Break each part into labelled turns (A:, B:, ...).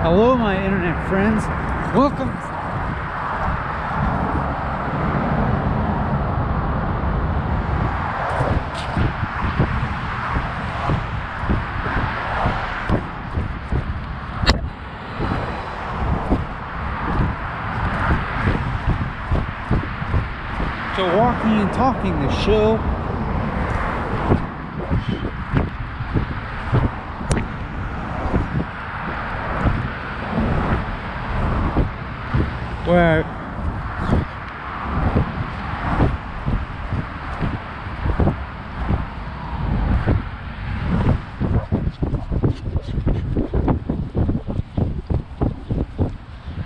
A: Hello, my internet friends. Welcome. To Walking and Talking, the show where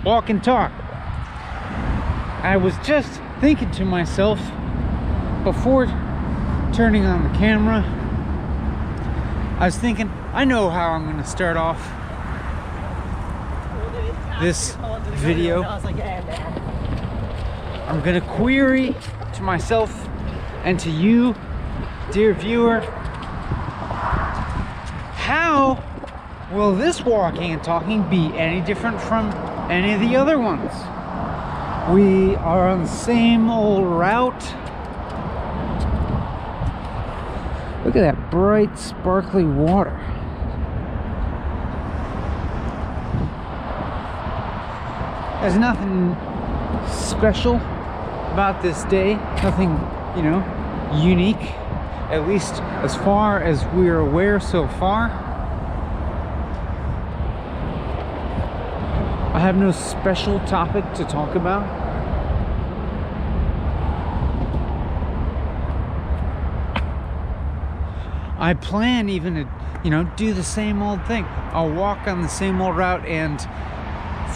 A: walk and talk. I was just thinking to myself before turning on the camera, I was thinking, I know how I'm going to start off this video. I'm going to query to myself and to you, dear viewer, how will this walking and talking be any different from any of the other ones? We are on the same old route. Look at that bright, sparkly water. There's nothing special about this day. Nothing, unique. At least as far as we're aware so far. I have no special topic to talk about. I plan even to, do the same old thing. I'll walk on the same old route and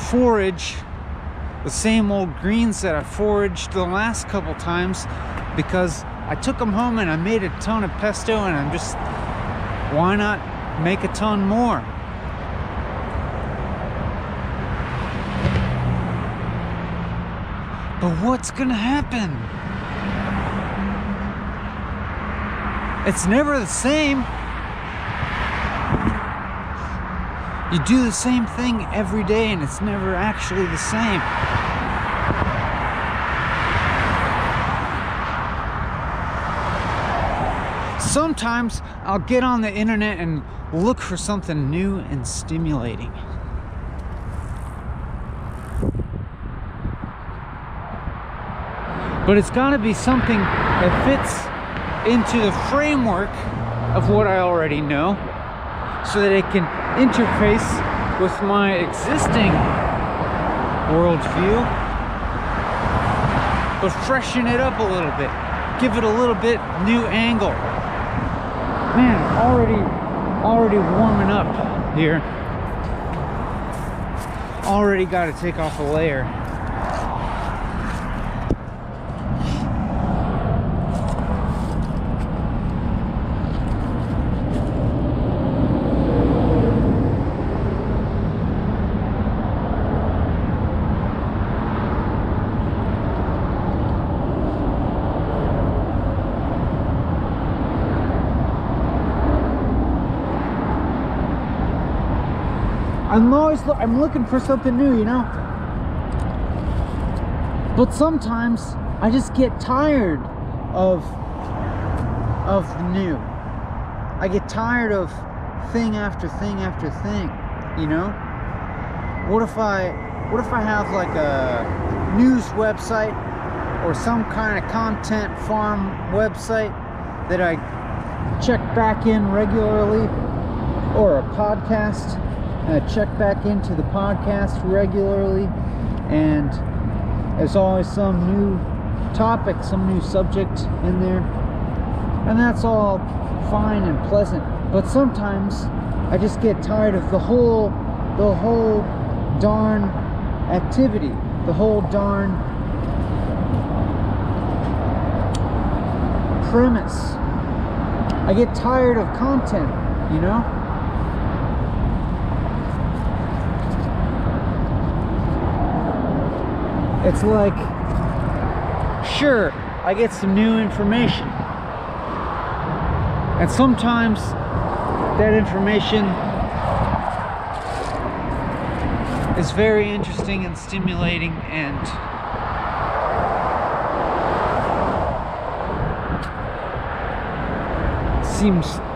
A: forage the same old greens that I foraged the last couple times, because I took them home and I made a ton of pesto, and I'm just, why not make a ton more? But what's gonna happen? It's never the same. You do the same thing every day and it's never actually the same. Sometimes I'll get on the internet and look for something new and stimulating. But it's gotta be something that fits into the framework of what I already know, so that it can interface with my existing worldview, but freshen it up a little bit, give it a little bit new angle. Man, already warming up here. Already got to take off a layer. I'm looking for something new, But sometimes I just get tired of new. I get tired of thing after thing after thing, What if I have like a news website or some kind of content farm website that I check back in regularly, or a podcast? Check back into the podcast regularly, and there's always some new topic, some new subject in there, and that's all fine and pleasant. But sometimes I just get tired of the whole darn activity, the whole darn premise. I get tired of content, It's like, sure, I get some new information, and sometimes that information is very interesting and stimulating, and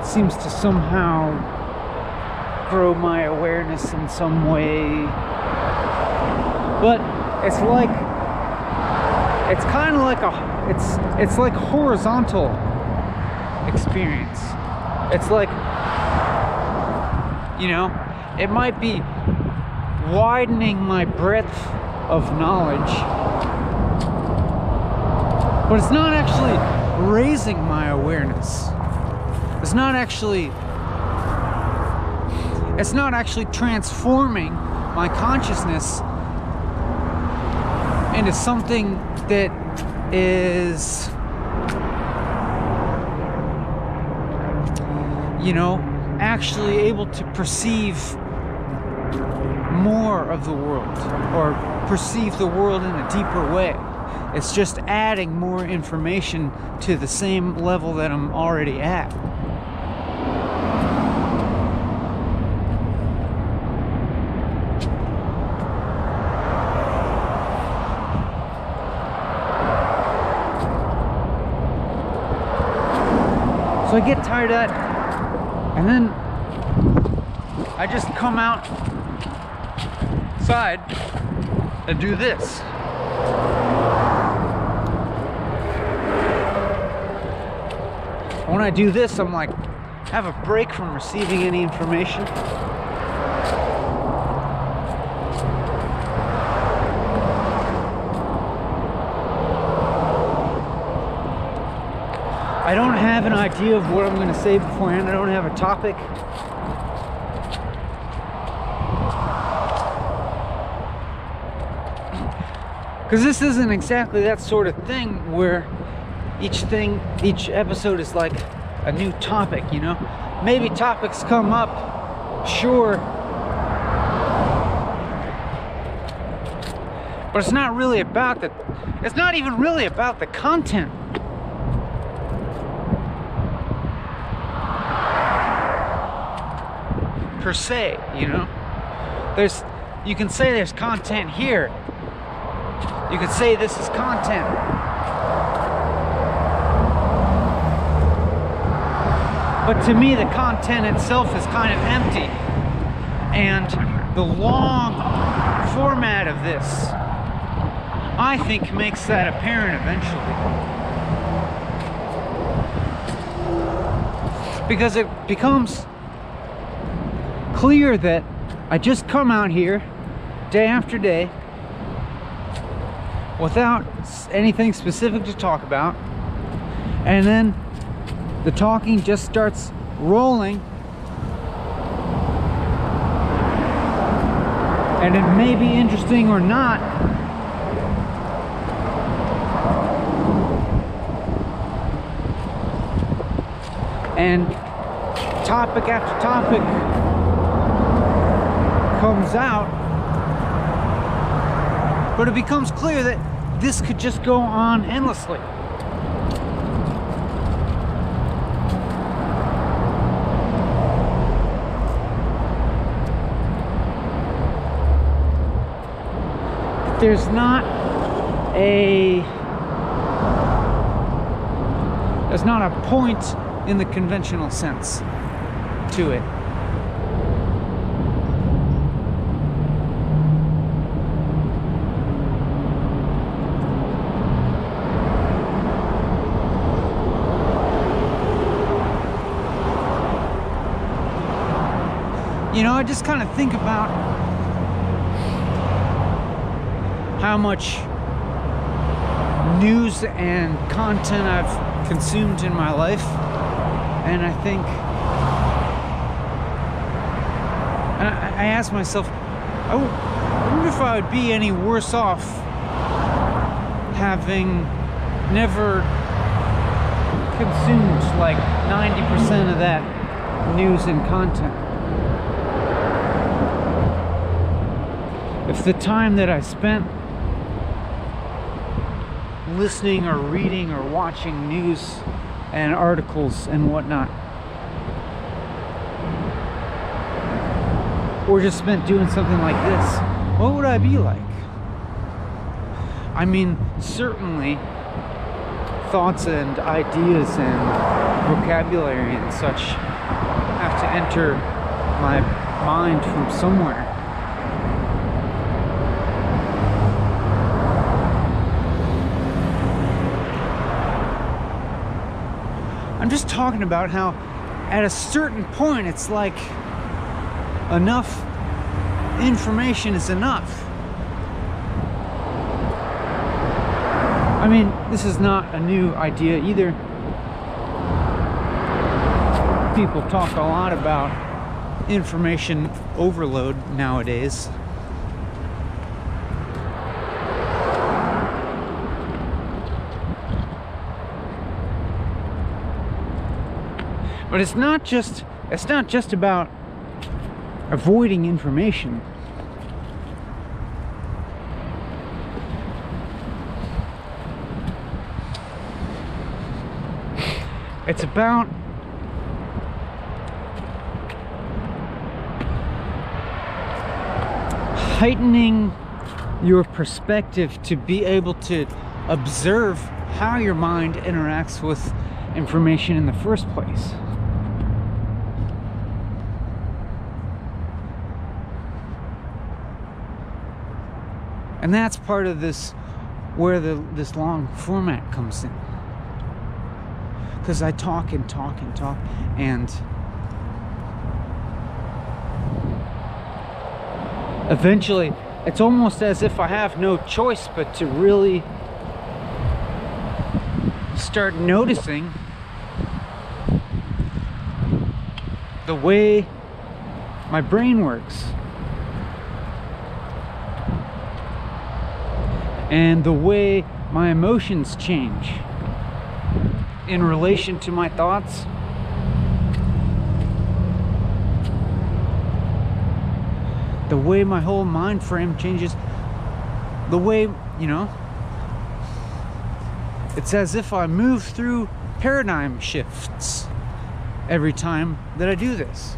A: seems to somehow grow my awareness in some way. But it's like, it's kind of like it's like horizontal experience. It's like, you know, it might be widening my breadth of knowledge, but it's not actually raising my awareness. It's not actually transforming my consciousness into something that is, you know, actually able to perceive more of the world, or perceive the world in a deeper way. It's just adding more information to the same level that I'm already at. So I get tired of that, and then I just come outside and do this. When I do this, I'm like, have a break from receiving any information. I don't have an idea of what I'm going to say beforehand. I don't have a topic. Because this isn't exactly that sort of thing where each episode is like a new topic, you know? Maybe topics come up, sure. But it's not really about it's not even really about the content. Per se, you know? You can say there's content here. You could say this is content. But to me, the content itself is kind of empty. And the long format of this, I think, makes that apparent eventually. Because it becomes clear that I just come out here day after day without anything specific to talk about, and then the talking just starts rolling, and it may be interesting or not, and topic after topic comes out, but it becomes clear that this could just go on endlessly. There's not a point in the conventional sense to it. You know, I just kind of think about how much news and content I've consumed in my life, and I think, and I ask myself, I wonder if I would be any worse off having never consumed like 90% of that news and content. If the time that I spent listening or reading or watching news and articles and whatnot, or just spent doing something like this, what would I be like? I mean, certainly thoughts and ideas and vocabulary and such have to enter my mind from somewhere. I'm just talking about how at a certain point it's like enough information is enough. I mean, this is not a new idea either. People talk a lot about information overload nowadays. But it's not just about avoiding information. It's about heightening your perspective to be able to observe how your mind interacts with information in the first place. And that's part of this, where this long format comes in. Because I talk and talk and talk, and eventually it's almost as if I have no choice but to really start noticing the way my brain works and the way my emotions change in relation to my thoughts. The way my whole mind frame changes. The way, you know, it's as if I move through paradigm shifts every time that I do this.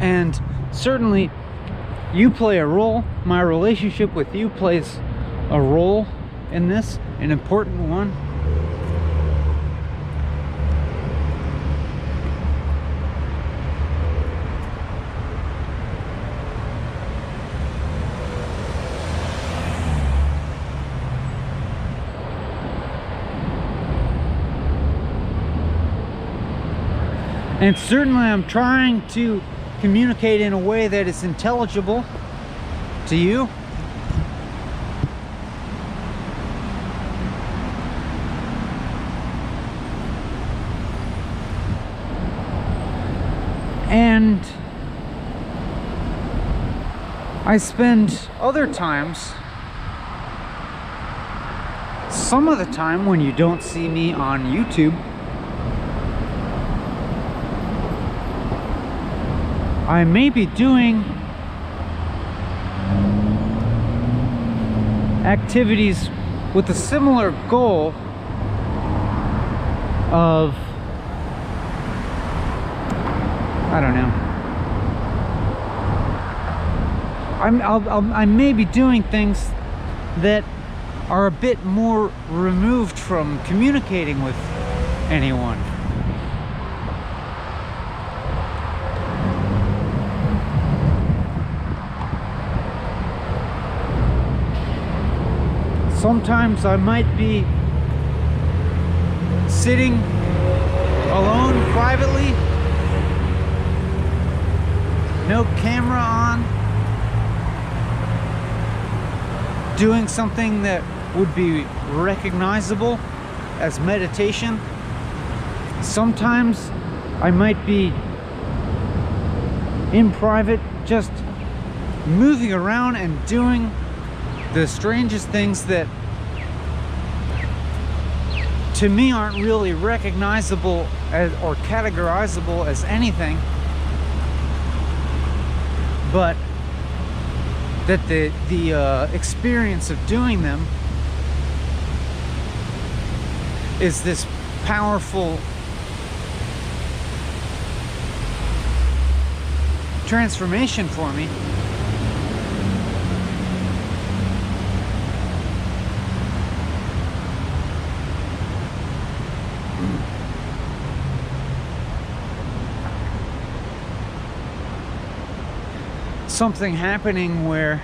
A: And certainly you play a role. My relationship with you plays a role in this, an important one. And certainly I'm trying to communicate in a way that is intelligible to you. And I spend other times, some of the time when you don't see me on YouTube, I may be doing activities with a similar goal of, I don't know, I may be doing things that are a bit more removed from communicating with anyone. Sometimes I might be sitting alone privately, no camera on, doing something that would be recognizable as meditation. Sometimes I might be in private, just moving around and doing the strangest things that to me aren't really recognizable as, or categorizable as anything, but that the experience of doing them is this powerful transformation for me. Something happening where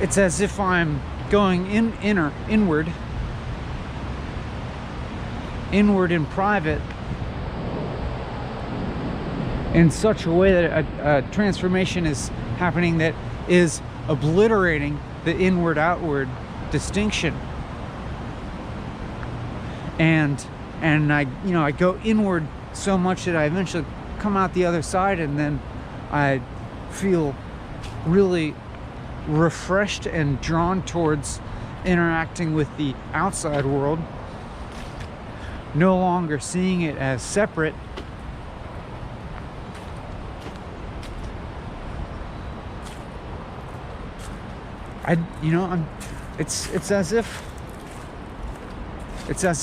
A: it's as if I'm going inward in private in such a way that a transformation is happening that is obliterating the inward outward distinction, and I go inward so much that I eventually come out the other side, and then I feel really refreshed and drawn towards interacting with the outside world, no longer seeing it as separate. It's as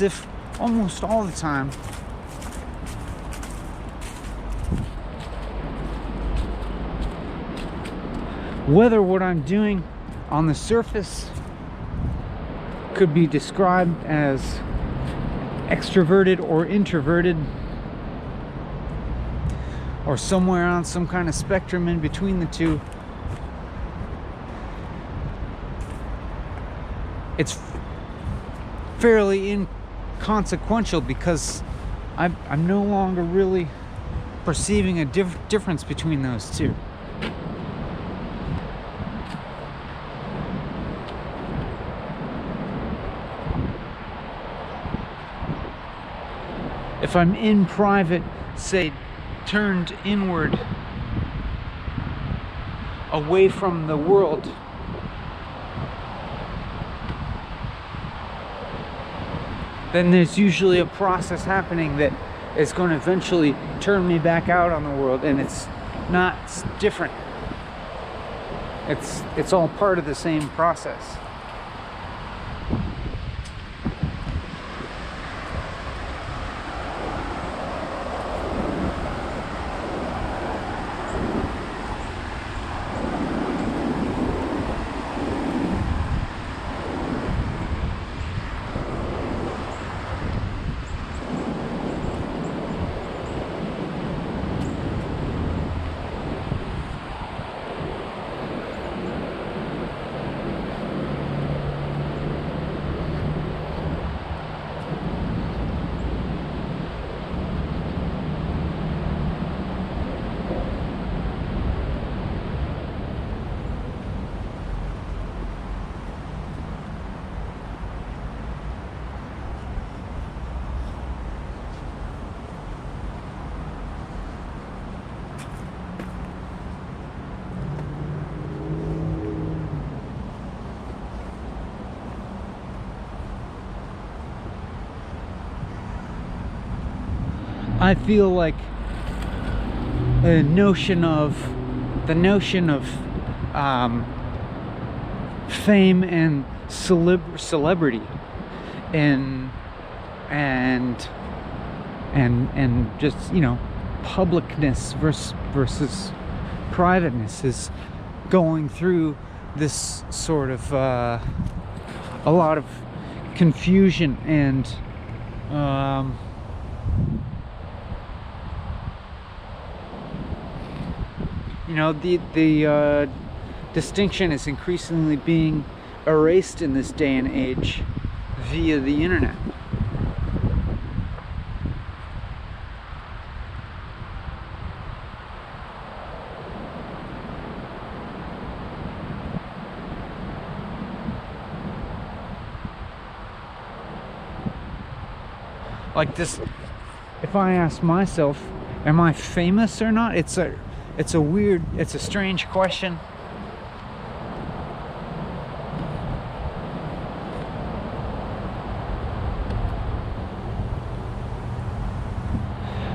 A: if almost all the time whether what I'm doing on the surface could be described as extroverted or introverted, or somewhere on some kind of spectrum in between the two, it's fairly inconsequential, because I'm no longer really perceiving a difference between those two. If I'm in private, say, turned inward, away from the world, then there's usually a process happening that is going to eventually turn me back out on the world, and it's not different. It's all part of the same process. I feel like the notion of fame and celebrity and just, publicness versus privateness is going through this sort of a lot of confusion, and the distinction is increasingly being erased in this day and age via the internet. like this, if I ask myself, am I famous or not? It's a weird, it's a strange question.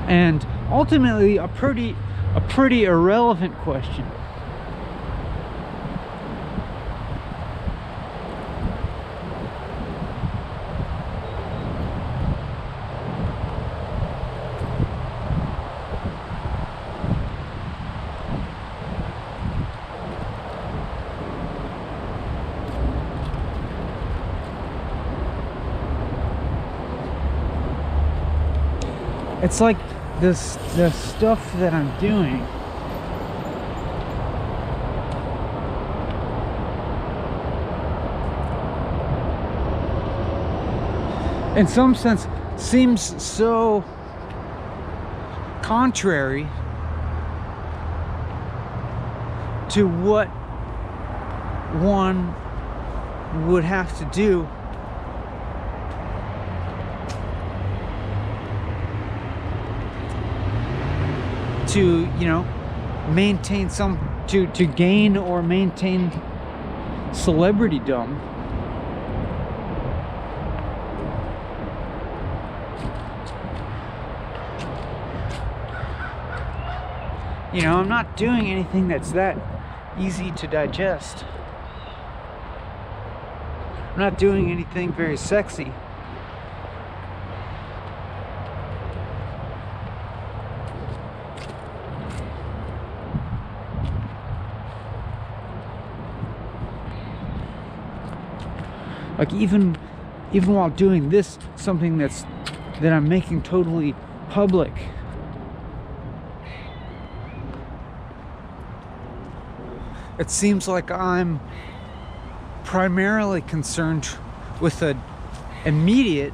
A: And ultimately a pretty irrelevant question. It's like the stuff that I'm doing in some sense seems so contrary to what one would have to do to, you know, maintain some, to gain or maintain celebritydom. You know, I'm not doing anything that's that easy to digest. I'm not doing anything very sexy. Like even while doing this, something that I'm making totally public, it seems like I'm primarily concerned with an immediate,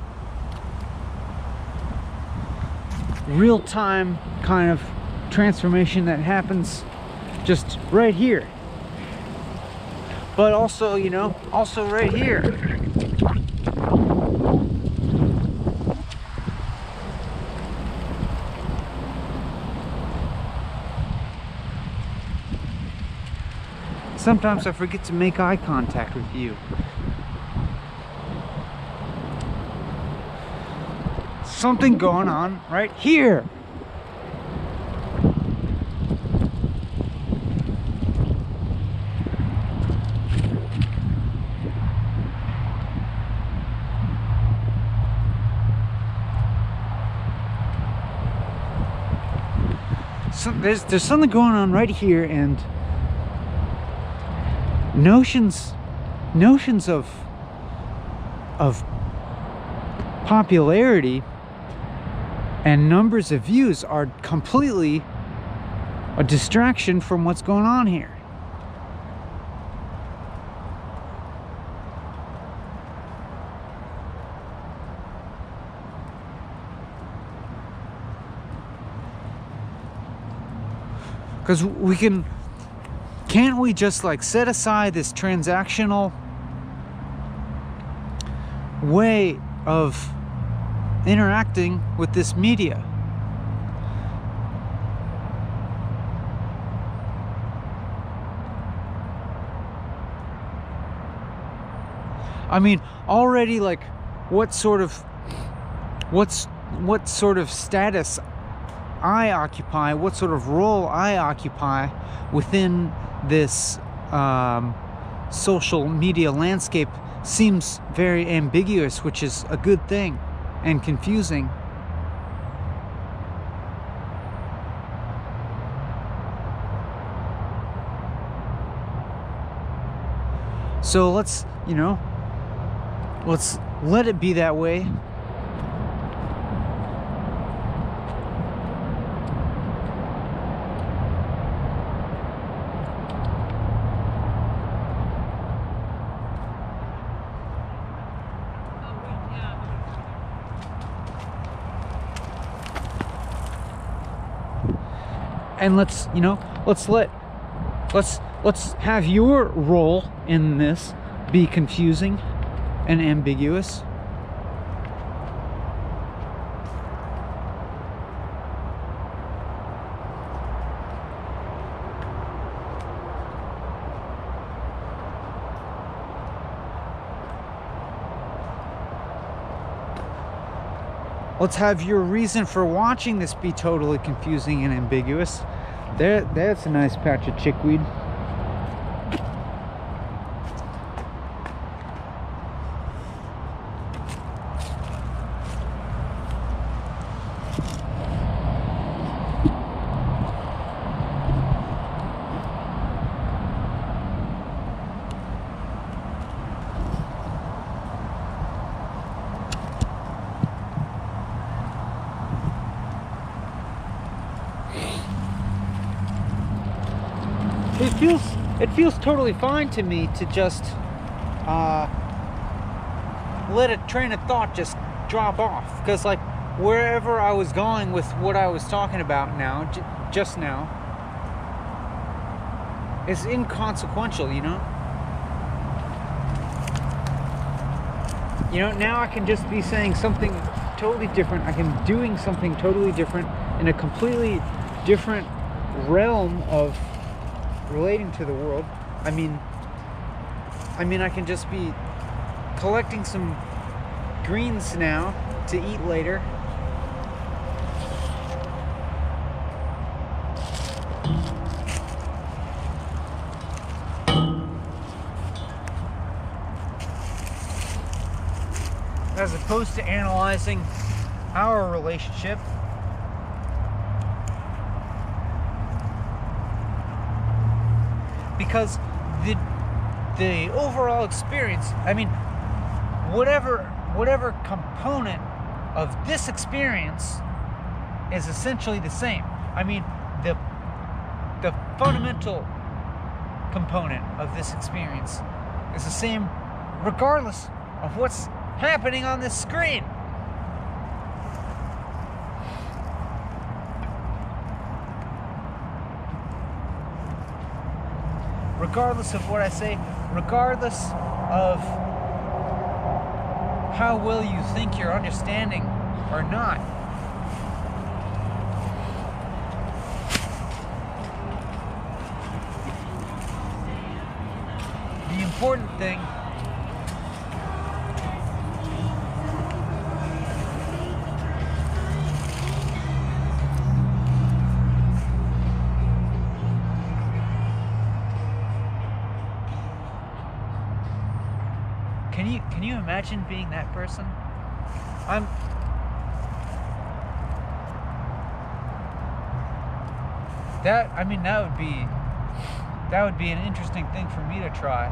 A: real-time kind of transformation that happens just right here. But also, you know, also right here. Sometimes I forget to make eye contact with you. Something going on right here. So there's something going on right here, and notions of popularity and numbers of views are completely a distraction from what's going on here. Because can't we just like set aside this transactional way of interacting with this media? I mean, already, like, what sort of status I occupy, what sort of role I occupy within this social media landscape seems very ambiguous, which is a good thing, and confusing. So let's let it be that way. And let's have your role in this be confusing and ambiguous. Let's have your reason for watching this be totally confusing and ambiguous. That's a nice patch of chickweed. It feels totally fine to me to just let a train of thought just drop off, because like wherever I was going with what I was talking about now, just now, is inconsequential, you know? You know, now I can just be saying something totally different. I can be doing something totally different in a completely different realm of relating to the world. I mean I can just be collecting some greens now to eat later. As opposed to analyzing our relationship. Because the overall experience, I mean, whatever component of this experience is essentially the same. I mean, the fundamental component of this experience is the same regardless of what's happening on this screen. Regardless of what I say, regardless of how well you think you're understanding or not. The important thing Can you imagine being that person? That would be an interesting thing for me to try.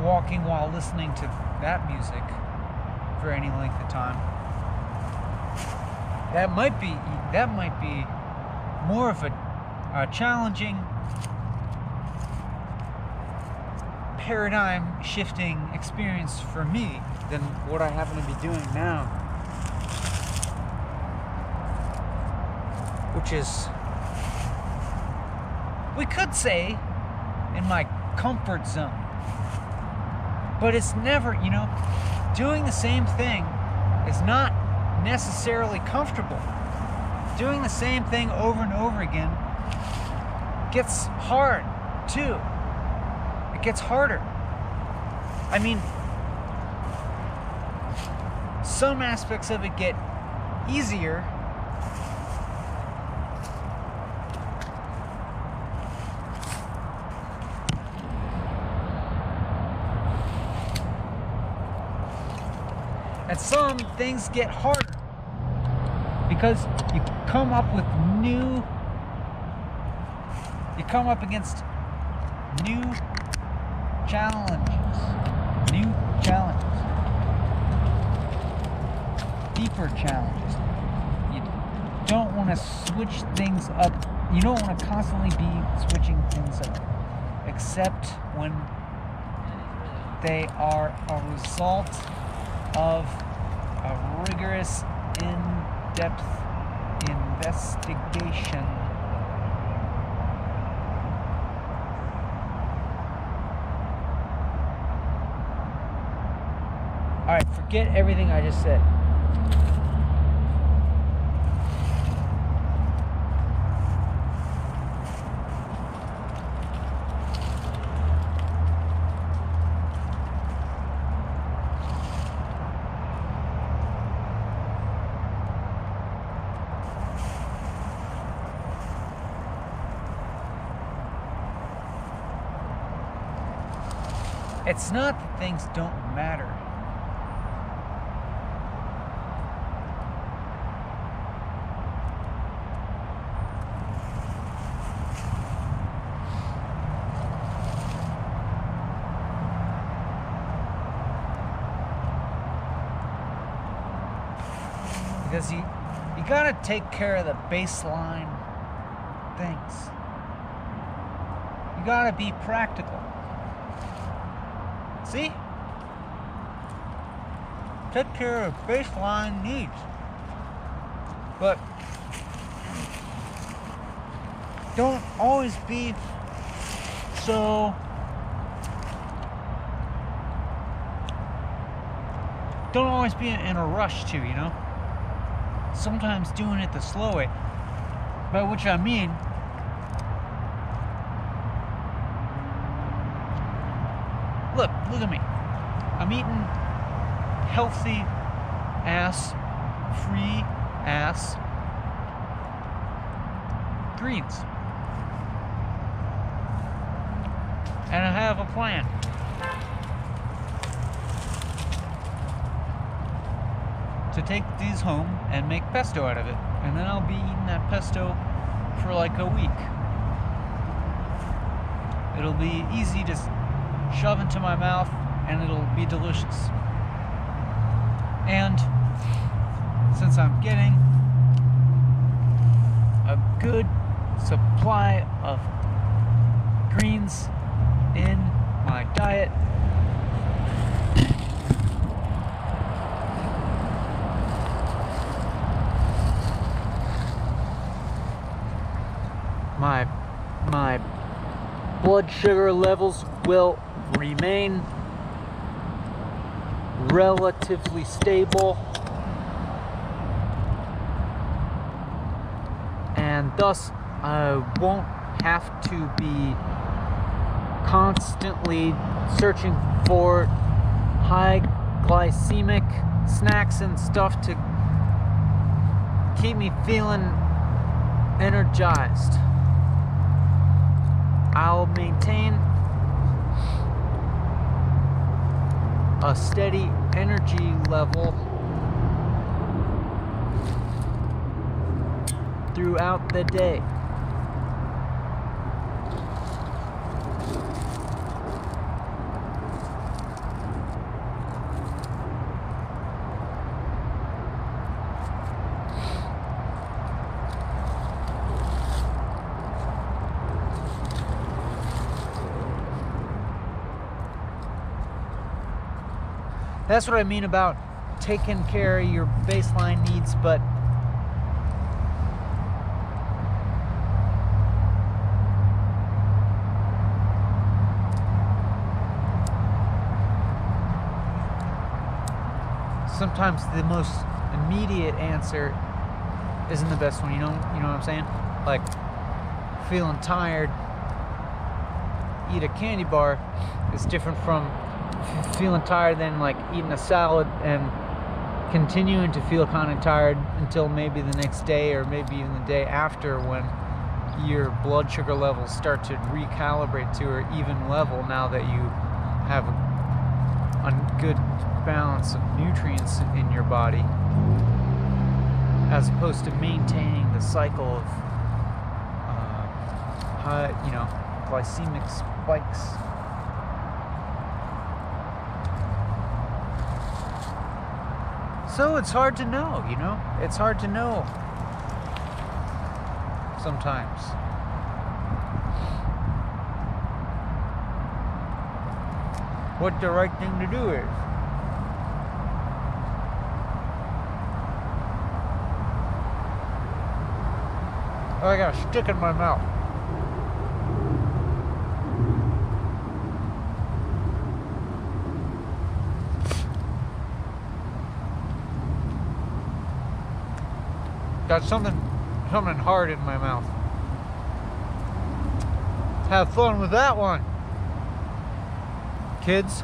A: Walking while listening to that music for any length of time. That might be more of a challenging, paradigm shifting experience for me than what I happen to be doing now, which is, we could say, in my comfort zone. But it's never, you know, doing the same thing is not necessarily comfortable. Doing the same thing over and over again gets hard too. It gets harder. I mean, some aspects of it get easier. And some things get harder because you come up against new challenges, deeper challenges. You don't want to switch things up. You don't want to constantly be switching things up, except when they are a result of a rigorous, in-depth investigation. Alright, forget everything I just said. It's not that things don't matter. Because you gotta take care of the baseline things. You gotta be practical. See? Take care of baseline needs. But don't always be so don't always be in a rush to, you know? Sometimes doing it the slow way. By which I mean, look at me. I'm eating healthy ass, free ass greens. And I have a plan. To take these home and make pesto out of it. And then I'll be eating that pesto for like a week. It'll be easy to shove into my mouth and it'll be delicious. And since I'm getting a good supply of greens in my diet, my blood sugar levels will remain relatively stable, and thus I won't have to be constantly searching for high glycemic snacks and stuff to keep me feeling energized. I'll maintain a steady energy level throughout the day. That's what I mean about taking care of your baseline needs, but sometimes the most immediate answer isn't the best one, you know what I'm saying? Like, feeling tired, eat a candy bar is different from feeling tired than like eating a salad and continuing to feel kind of tired until maybe the next day or maybe even the day after, when your blood sugar levels start to recalibrate to an even level now that you have a good balance of nutrients in your body, as opposed to maintaining the cycle of high, glycemic spikes. So it's hard to know, it's hard to know sometimes. What the right thing to do is. Oh, I got a stick in my mouth. Got something hard in my mouth. Have fun with that one, kids.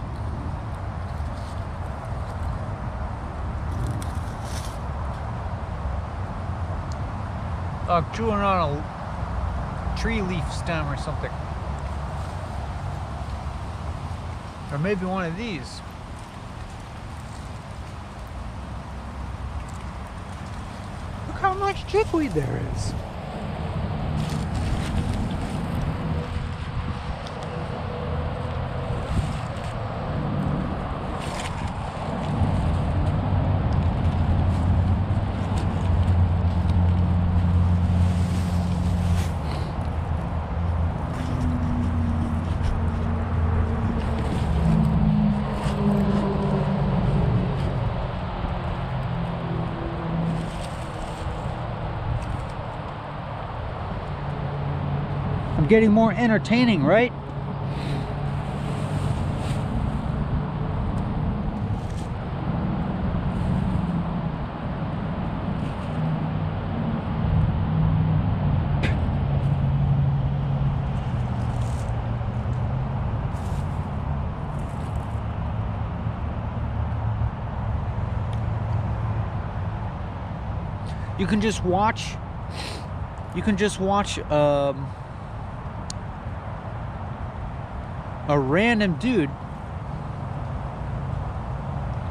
A: Chewing on a tree leaf stem or something. Or maybe one of these. Look how much chickweed there is. I'm getting more entertaining, right? You can just watch a random dude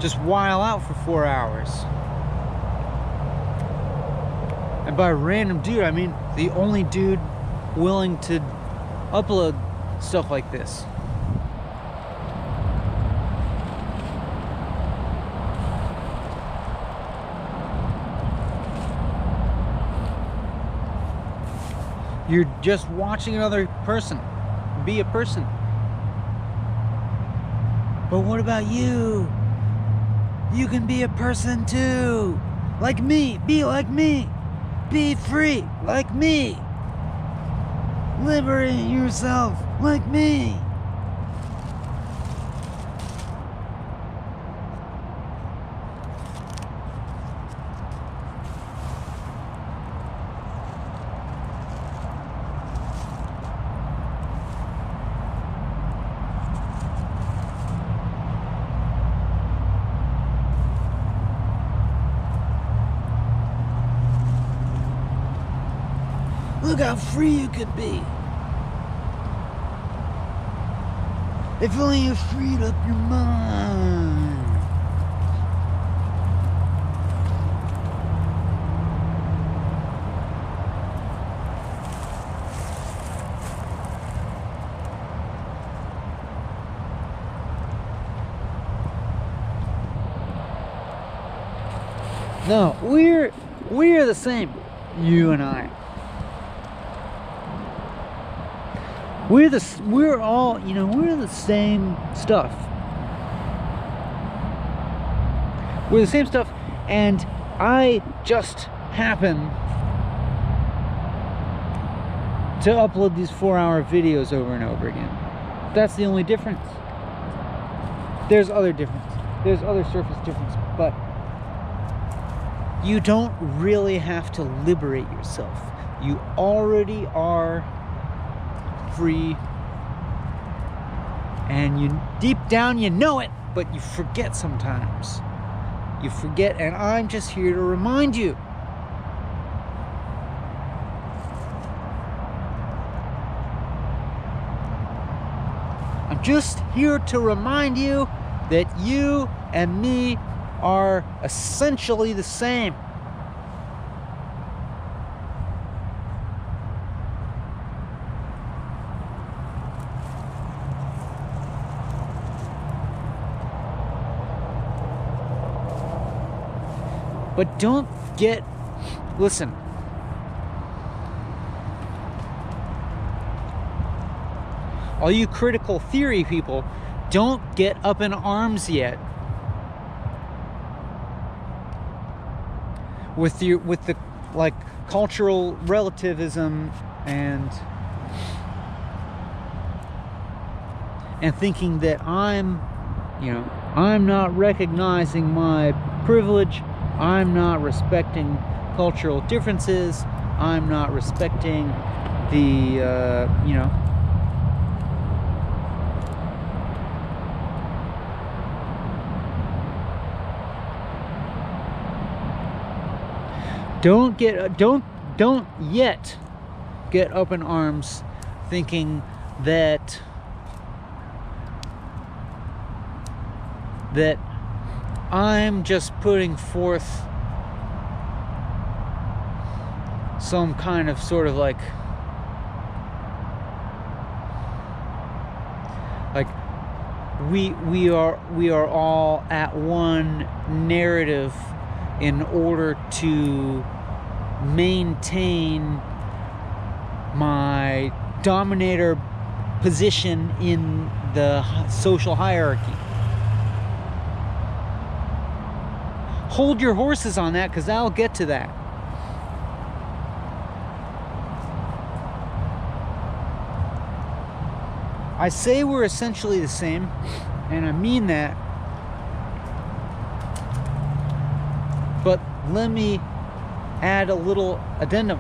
A: just while out for 4 hours. And by random dude, I mean the only dude willing to upload stuff like this. You're just watching another person be a person. But what about you? You can be a person too. Like me. Be like me. Be free like me. Liberate yourself like me. Look how free you could be. If only you freed up your mind. No, we're the same, you and I. We're all, you know, we're the same stuff. We're the same stuff, and I just happen to upload these 4-hour videos over and over again. That's the only difference. There's other difference. There's other surface difference, but you don't really have to liberate yourself. You already are free, and you deep down you know it, but you forget sometimes. You forget, and I'm just here to remind you. I'm just here to remind you that you and me are essentially the same. But don't get, listen, all you critical theory people, don't get up in arms yet with the like cultural relativism and thinking that I'm not recognizing my privilege. I'm not respecting cultural differences. I'm not respecting the, don't yet get up in arms thinking that that I'm just putting forth some kind of sort of like we are all at one narrative in order to maintain my dominator position in the social hierarchy. Hold your horses on that, because I'll get to that. I say we're essentially the same, and I mean that, but let me add a little addendum.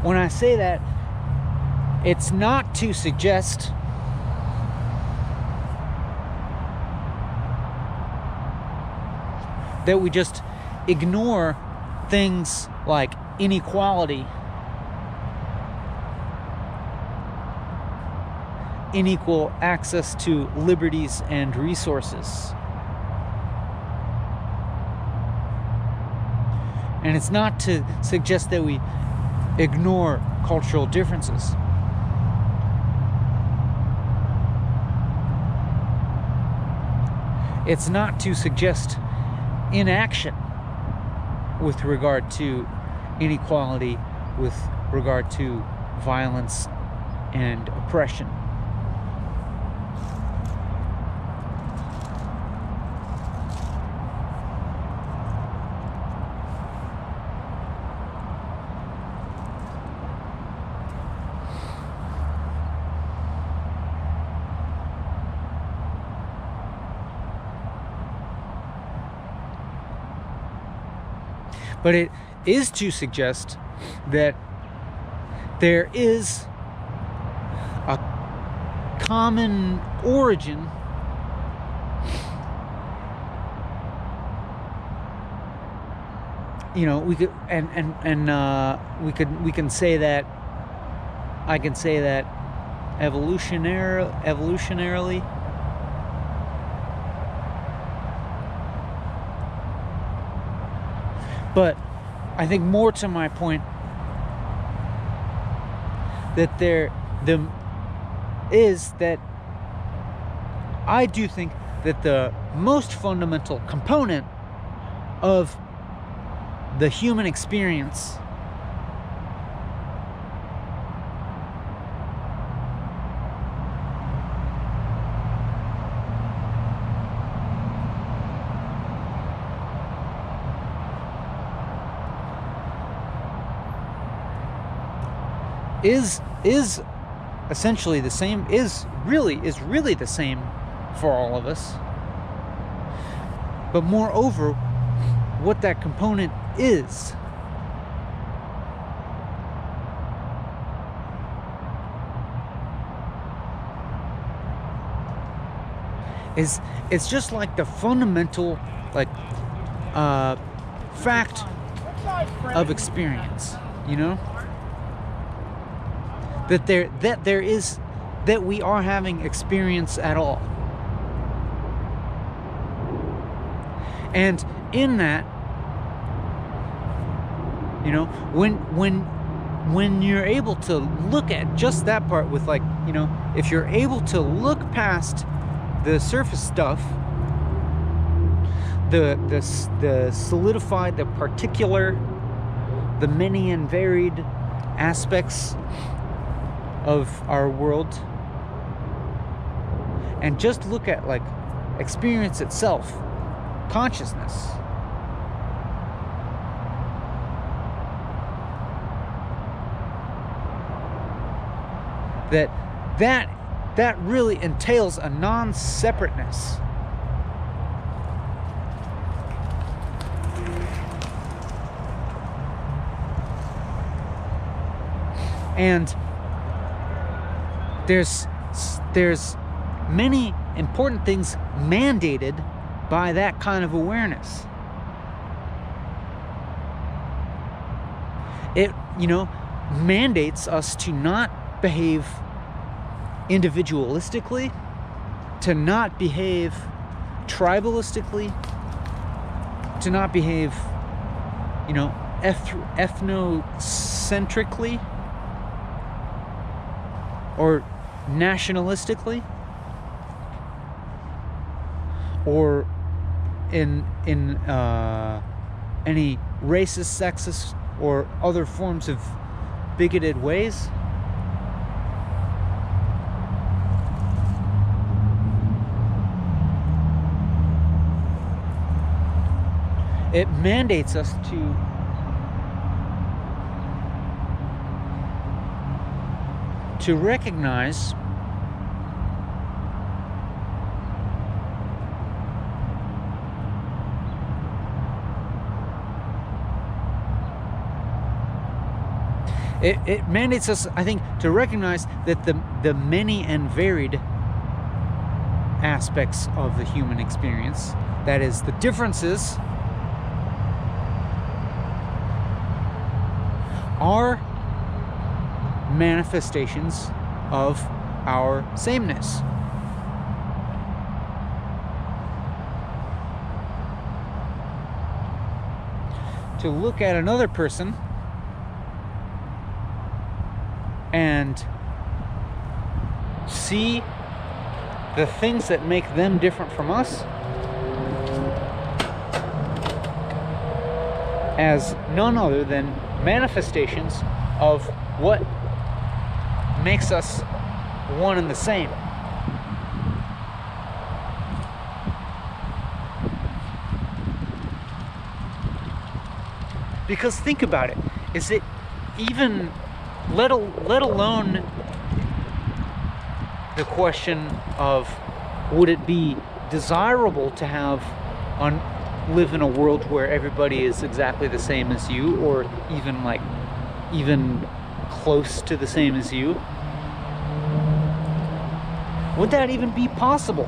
A: When I say that, it's not to suggest that we just ignore things like inequality, unequal access to liberties and resources. And it's not to suggest that we ignore cultural differences. It's not to suggest inaction with regard to inequality, with regard to violence and oppression. But it is to suggest that there is a common origin we could we can say that I can say that evolutionarily but I think more to my point that I do think that the most fundamental component of the human experience is essentially the same, is really the same for all of us. But moreover, what that component is it's just like the fundamental fact of experience, that we are having experience at all. And in that, when you're able to look at just that part with if you're able to look past the surface stuff, the solidified, the particular, the many and varied aspects of our world, and just look at experience itself, consciousness, that really entails a non-separateness. And there's many important things mandated by that kind of awareness. It, mandates us to not behave individualistically, to not behave tribalistically, to not behave, ethnocentrically or nationalistically, or in any racist, sexist, or other forms of bigoted ways. It mandates us to recognize it mandates us, I think, to recognize that the many and varied aspects of the human experience, that is, the differences, are manifestations of our sameness. To look at another person and see the things that make them different from us as none other than manifestations of what makes us one and the same. Because think about it, is it even, let alone the question of would it be desirable to live in a world where everybody is exactly the same as you, or even close to the same as you? Would that even be possible?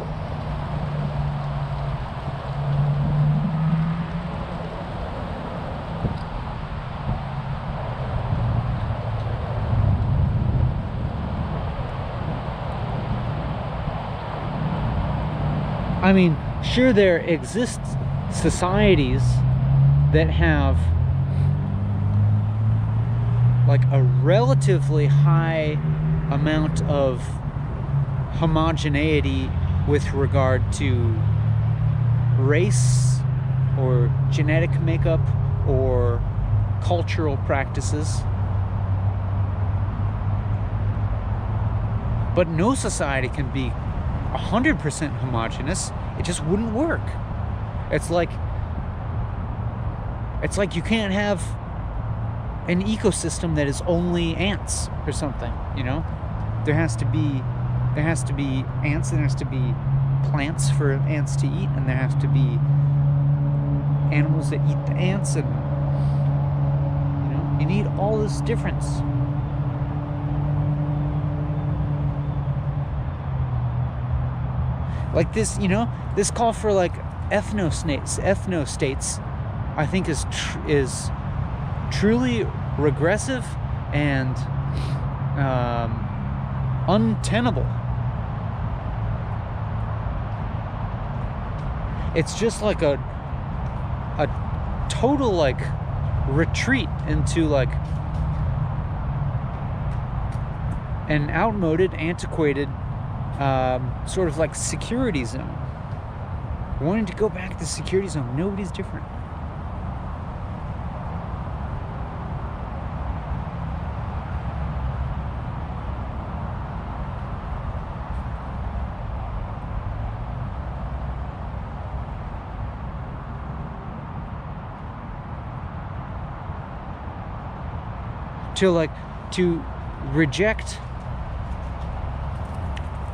A: I mean, sure, there exist societies that have like a relatively high amount of homogeneity with regard to race or genetic makeup or cultural practices. But no society can be 100% homogeneous. It just wouldn't work. It's like you can't have an ecosystem that is only ants or something, There has to be ants, and there has to be plants for ants to eat, and there has to be animals that eat the ants, and you need all this difference. Like this, this call for like ethno-states, I think is truly regressive and untenable. It's just like a total like retreat into like an outmoded, antiquated sort of like security zone. Wanting to go back to the security zone. Nobody's different.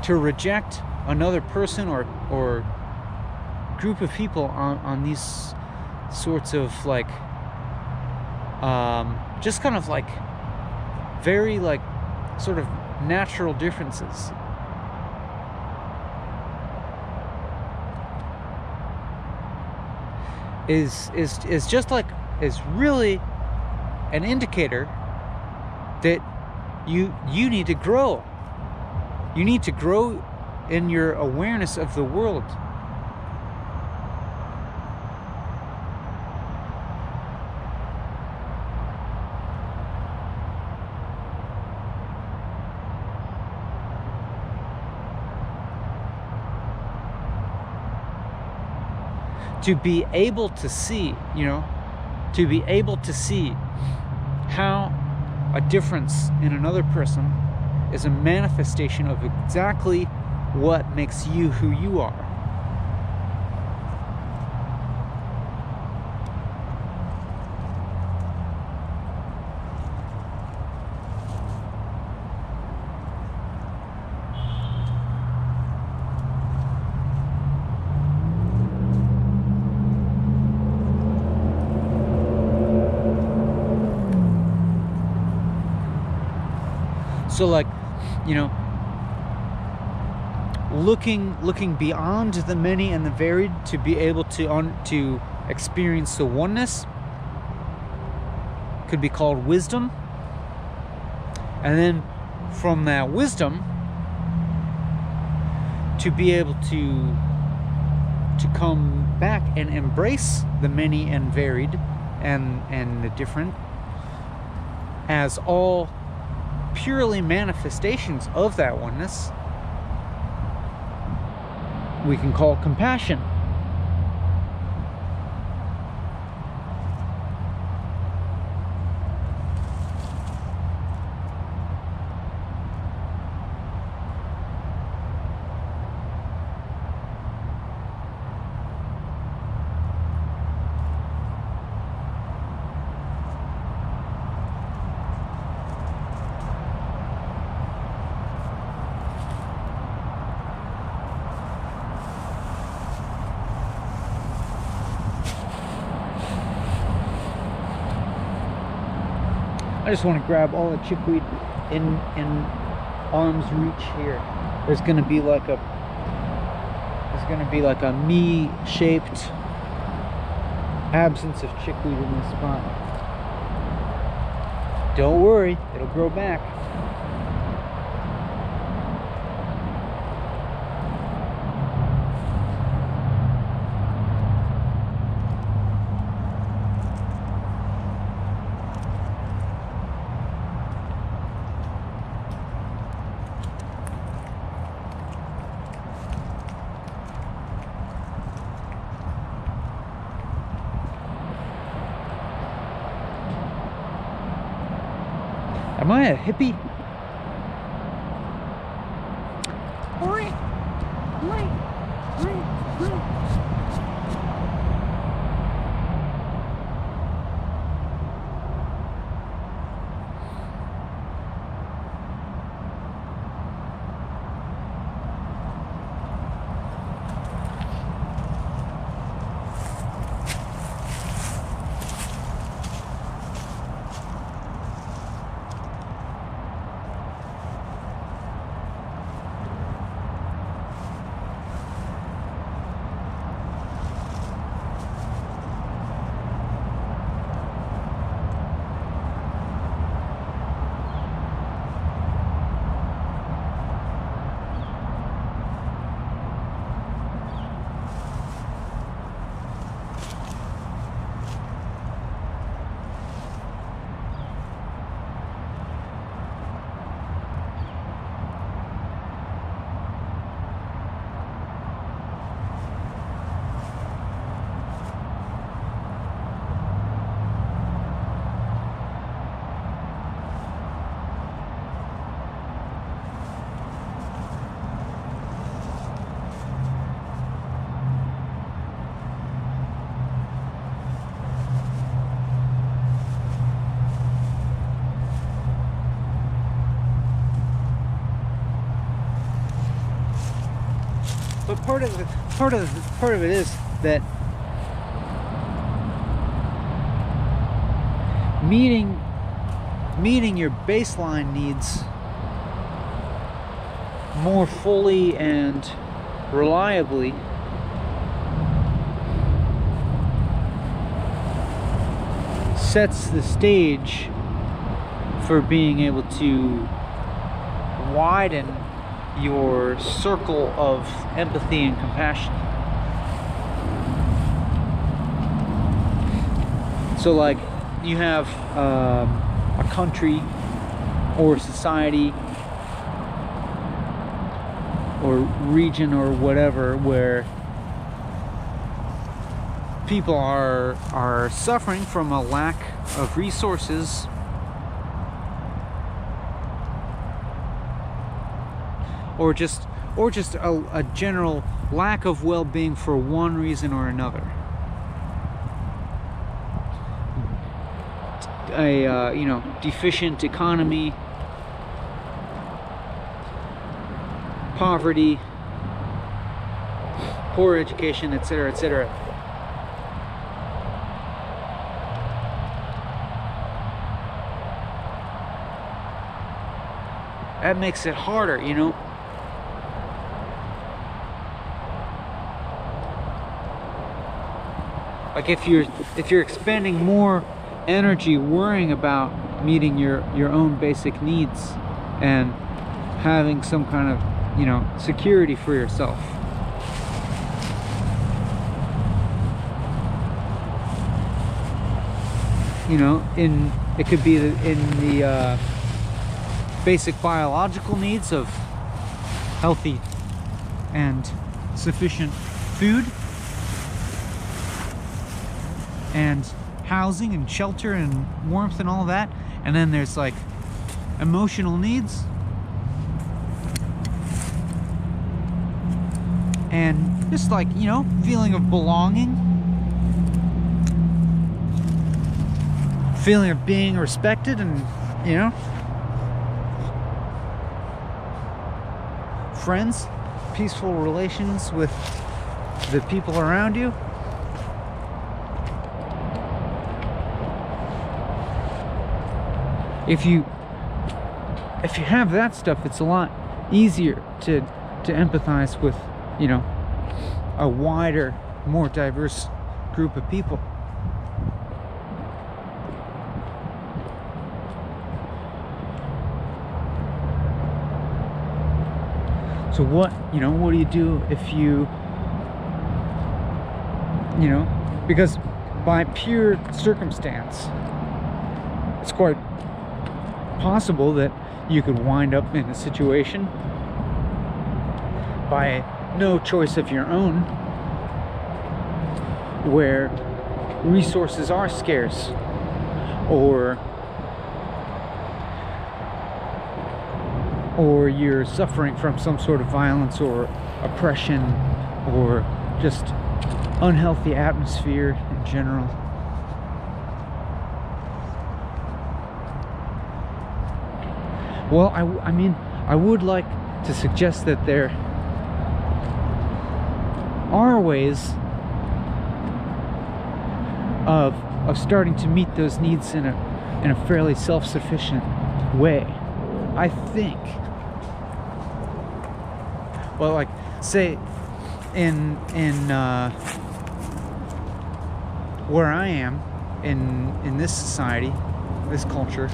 A: To reject another person or group of people on these sorts of like just kind of like very like sort of natural differences. Is just like, is really an indicator that you need to grow. You need to grow in your awareness of the world. To be able to see, to be able to see how a difference in another person is a manifestation of exactly what makes you who you are. So like, looking beyond the many and the varied to be able to experience the oneness could be called wisdom. And then from that wisdom to be able to come back and embrace the many and varied and the different as all purely manifestations of that oneness, we can call compassion. I just want to grab all the chickweed in arm's reach here. There's gonna be like a me-shaped absence of chickweed in this spot. Don't worry, it'll grow back. Am I a hippie? But part of it is that meeting your baseline needs more fully and reliably sets the stage for being able to widen your circle of empathy and compassion. So like you have a country or society or region or whatever where people are suffering from a lack of resources or just a general lack of well-being for one reason or another. A deficient economy, poverty, poor education, etc., etc. That makes it harder, Like if you're expending more energy worrying about meeting your own basic needs and having some kind of security for yourself, it could be in the basic biological needs of healthy and sufficient food and housing and shelter and warmth and all that. And then there's like emotional needs and just like feeling of belonging, feeling of being respected, and friends, peaceful relations with the people around you. If you have that stuff, it's a lot easier to empathize with a wider, more diverse group of people. So what do you do if because by pure circumstance, it's quite possible that you could wind up in a situation by no choice of your own where resources are scarce, or you're suffering from some sort of violence or oppression or just unhealthy atmosphere in general. Well, I mean, I would like to suggest that there are ways of starting to meet those needs in a fairly self-sufficient way, I think. Well, like, say, in where I am, in this society, this culture,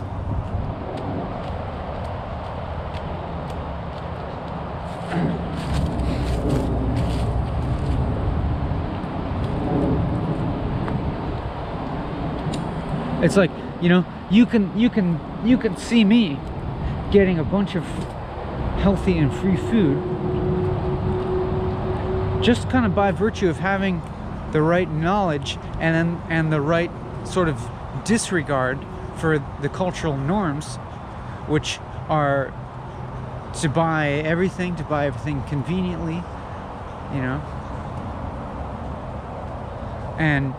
A: it's like, you can see me getting a bunch of healthy and free food just kind of by virtue of having the right knowledge and the right sort of disregard for the cultural norms, which are to buy everything conveniently, and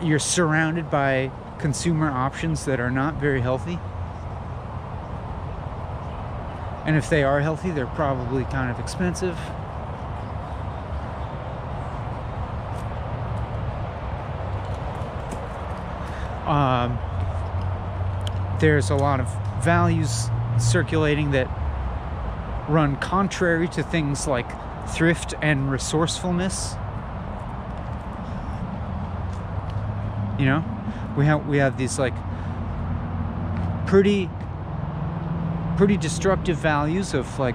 A: you're surrounded by consumer options that are not very healthy, and if they are healthy, they're probably kind of expensive. There's a lot of values circulating that run contrary to things like thrift and resourcefulness. You know, we have these like pretty destructive values of like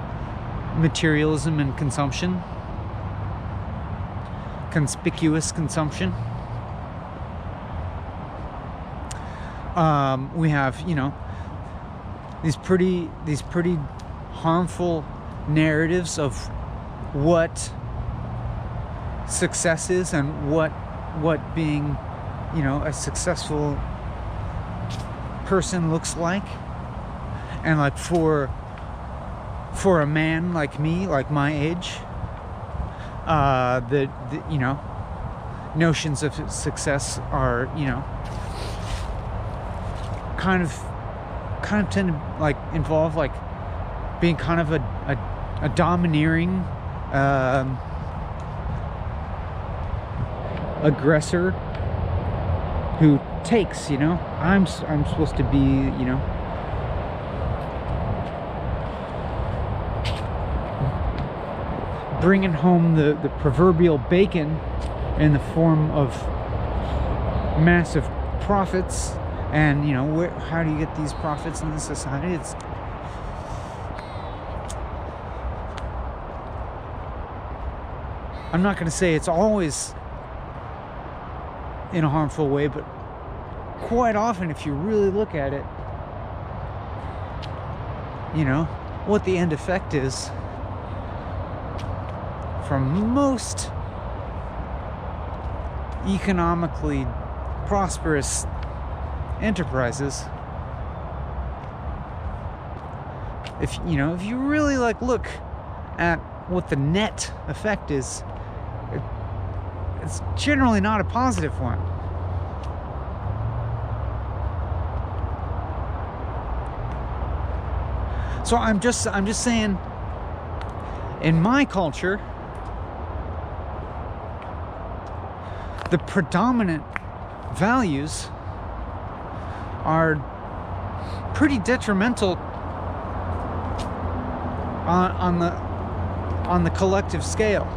A: materialism and consumption, conspicuous consumption. We have, you know, these pretty harmful narratives of what success is and what being, you know, a successful person looks like. And like for a man like me, like my age, the you know, notions of success are, you know, kind of tend to like involve like being kind of a domineering aggressor who takes, you know. I'm supposed to be, you know, bringing home the proverbial bacon in the form of massive profits. And, you know, how do you get these profits in this society? I'm not going to say it's always in a harmful way, but quite often, if you really look at it, you know, what the end effect is from most economically prosperous enterprises. If you really like look at what the net effect is, it's generally not a positive one. So I'm just saying, in my culture, the predominant values are pretty detrimental on the collective scale.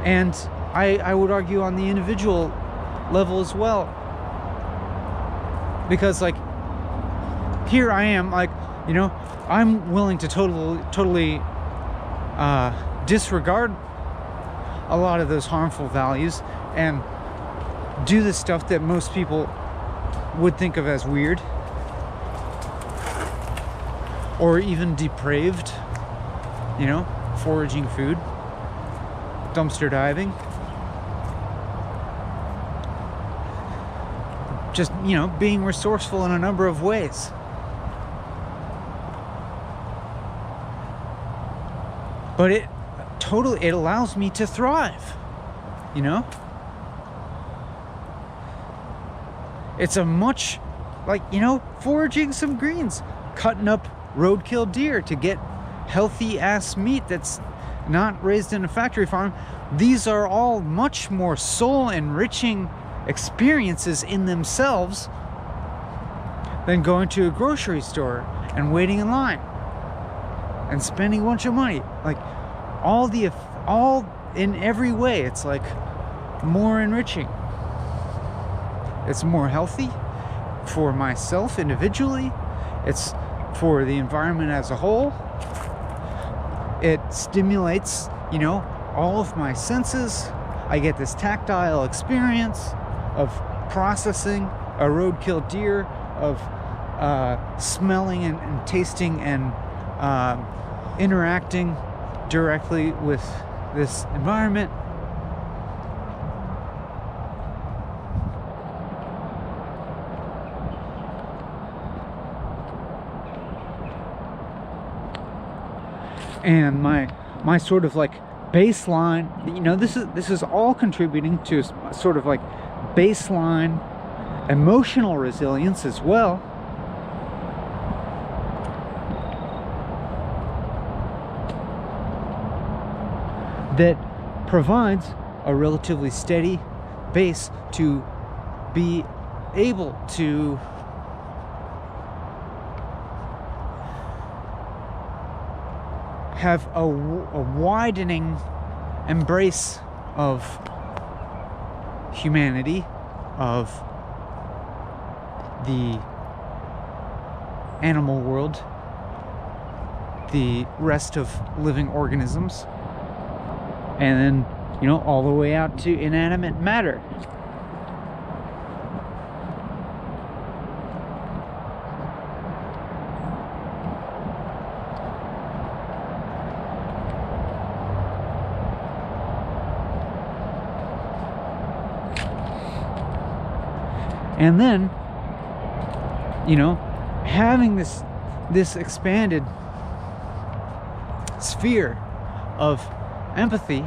A: And I would argue on the individual level as well. Because like, here I am, like, you know, I'm willing to totally disregard a lot of those harmful values and do the stuff that most people would think of as weird or even depraved, you know, foraging food, dumpster diving, just, you know, being resourceful in a number of ways. But it allows me to thrive, you know? It's a much, like, you know, foraging some greens, cutting up roadkill deer to get healthy ass meat that's not raised in a factory farm. These are all much more soul enriching experiences in themselves than going to a grocery store and waiting in line and spending a bunch of money. Like, all in every way, it's like more enriching. It's more healthy for myself individually. It's for the environment as a whole. It stimulates, you know, all of my senses. I get this tactile experience of processing a roadkill deer, of smelling and tasting and interacting directly with this environment. And my sort of like baseline, you know, this is all contributing to sort of like baseline emotional resilience as well. That provides a relatively steady base to be able to have a widening embrace of humanity, of the animal world, the rest of living organisms, and then, you know, all the way out to inanimate matter. And then, you know, having this expanded sphere of empathy.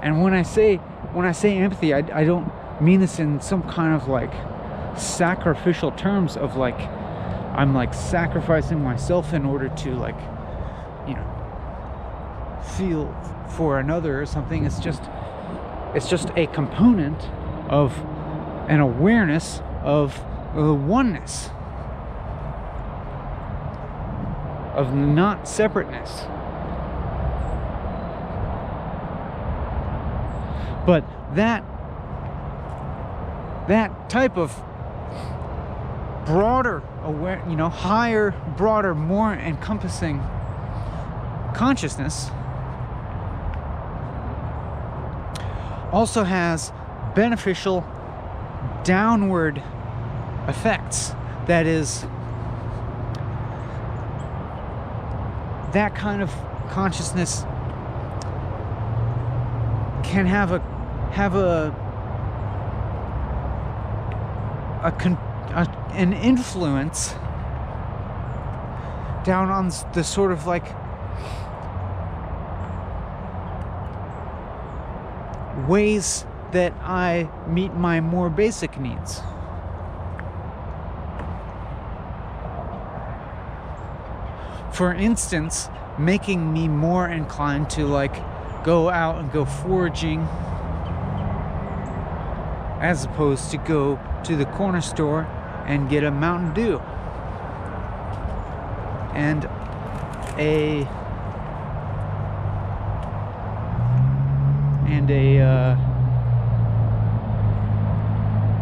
A: And when I say empathy, I don't mean this in some kind of like sacrificial terms of like I'm like sacrificing myself in order to, like, you know, feel for another or something. It's just a component of an awareness of the oneness, of not separateness. But that type of broader aware, you know, higher, broader, more encompassing consciousness also has beneficial downward effects. That is, that kind of consciousness can have an influence down on the sort of like ways that I meet my more basic needs. For instance, making me more inclined to like go out and go foraging as opposed to go to the corner store and get a Mountain Dew and a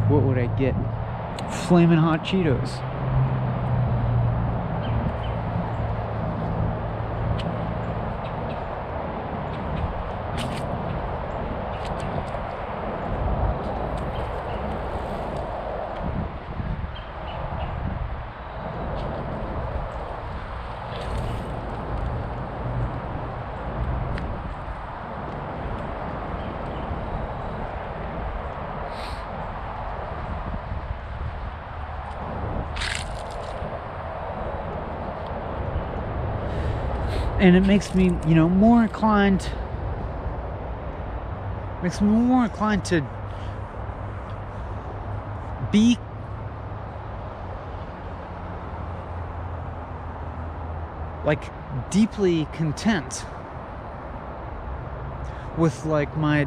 A: what would I get? Flamin' Hot Cheetos. And it makes me, you know, more inclined to be like deeply content with like my,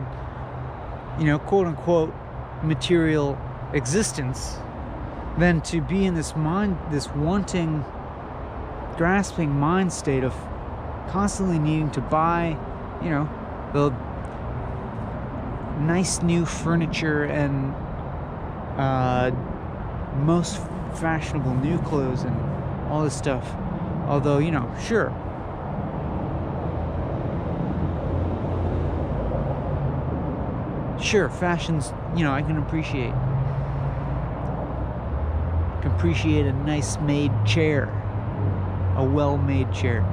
A: you know, quote unquote material existence than to be in this wanting, grasping mind state of constantly needing to buy, you know, the nice new furniture and most fashionable new clothes and all this stuff. Although, you know, sure, fashion's, you know, I can appreciate a nice made chair, a well-made chair.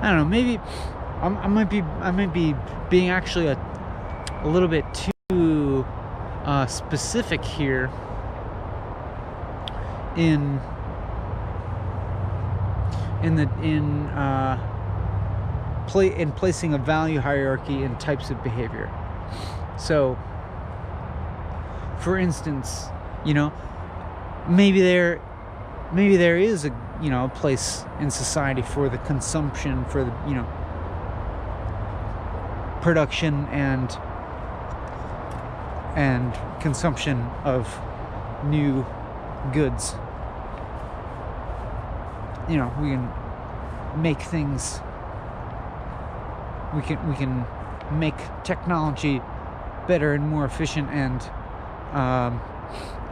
A: I don't know, maybe I might be being actually a little bit too specific here placing a value hierarchy in types of behavior. So, for instance, you know, maybe there is a, you know, a place in society for the consumption, for the, you know, production and consumption of new goods. You know, we can make things, we can make technology better and more efficient, and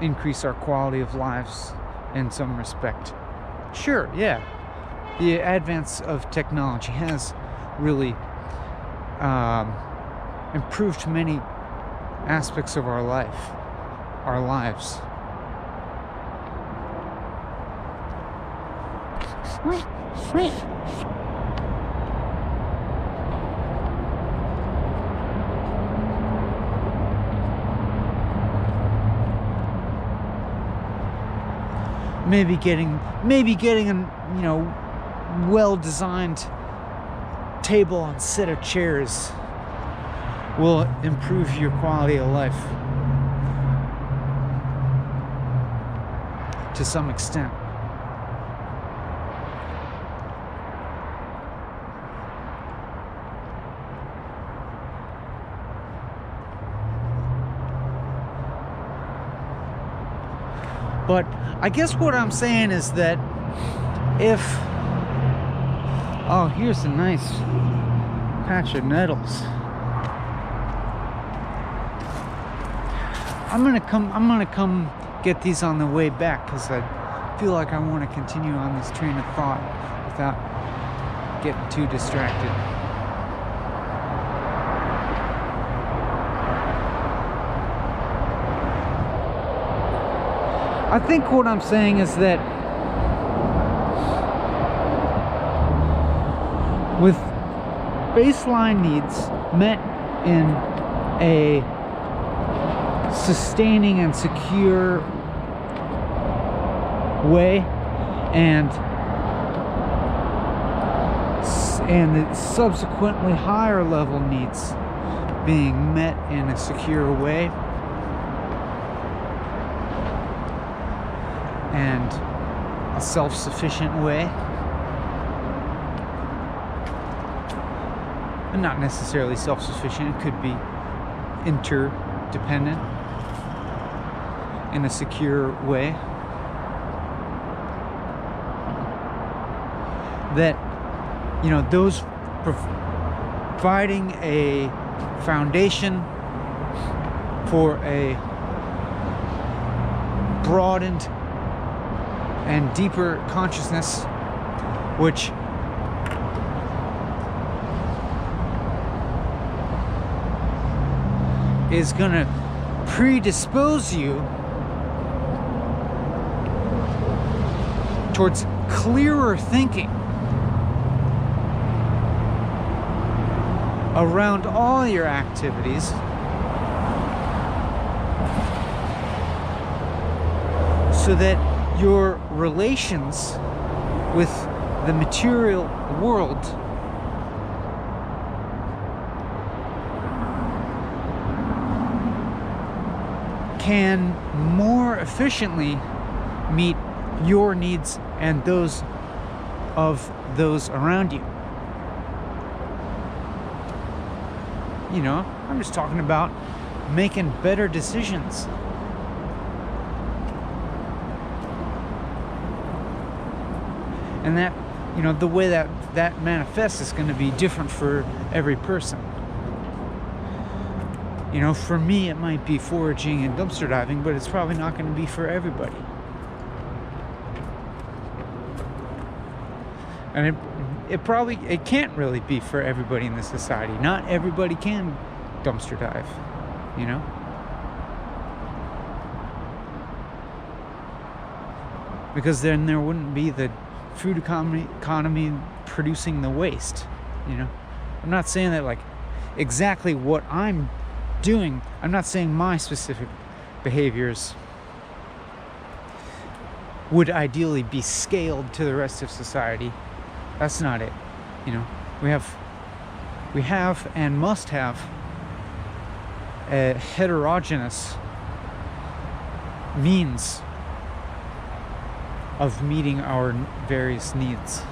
A: increase our quality of lives in some respect. Sure, yeah, the advance of technology has really improved many aspects of our lives. Maybe getting a, you know, well-designed table and set of chairs will improve your quality of life to some extent. But I guess what I'm saying is that if... Oh, here's a nice patch of nettles. I'm gonna come get these on the way back, because I feel like I want to continue on this train of thought without getting too distracted. I think what I'm saying is that with baseline needs met in a sustaining and secure way, and the subsequently higher level needs being met in a secure way, and a self-sufficient way, and not necessarily self-sufficient, it could be interdependent in a secure way, that, you know, those providing a foundation for a broadened and deeper consciousness, which is going to predispose you towards clearer thinking around all your activities, so that your relations with the material world can more efficiently meet your needs and those of those around you. You know, I'm just talking about making better decisions. And that, you know, the way that manifests is going to be different for every person. You know, for me it might be foraging and dumpster diving, but it's probably not going to be for everybody. And it can't really be for everybody in this society. Not everybody can dumpster dive, you know? Because then there wouldn't be the food economy producing the waste, you know? I'm not saying that, like, exactly what I'm doing, I'm not saying my specific behaviors would ideally be scaled to the rest of society. That's not it. You know, we have we have and must have a heterogeneous means of meeting our various needs.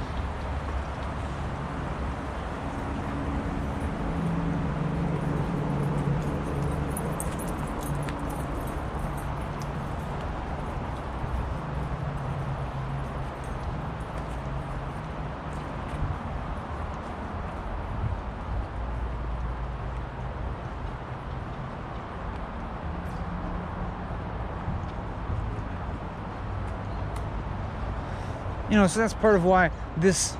A: You know, so that's part of why this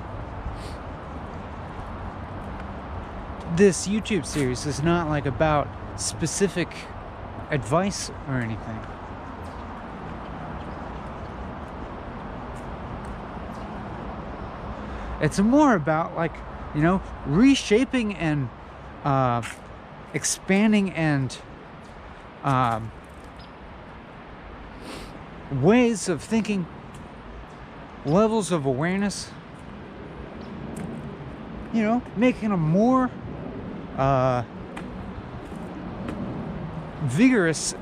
A: YouTube series is not like about specific advice or anything. It's more about, like, you know, reshaping and expanding and ways of thinking, levels of awareness, you know, making a more vigorous,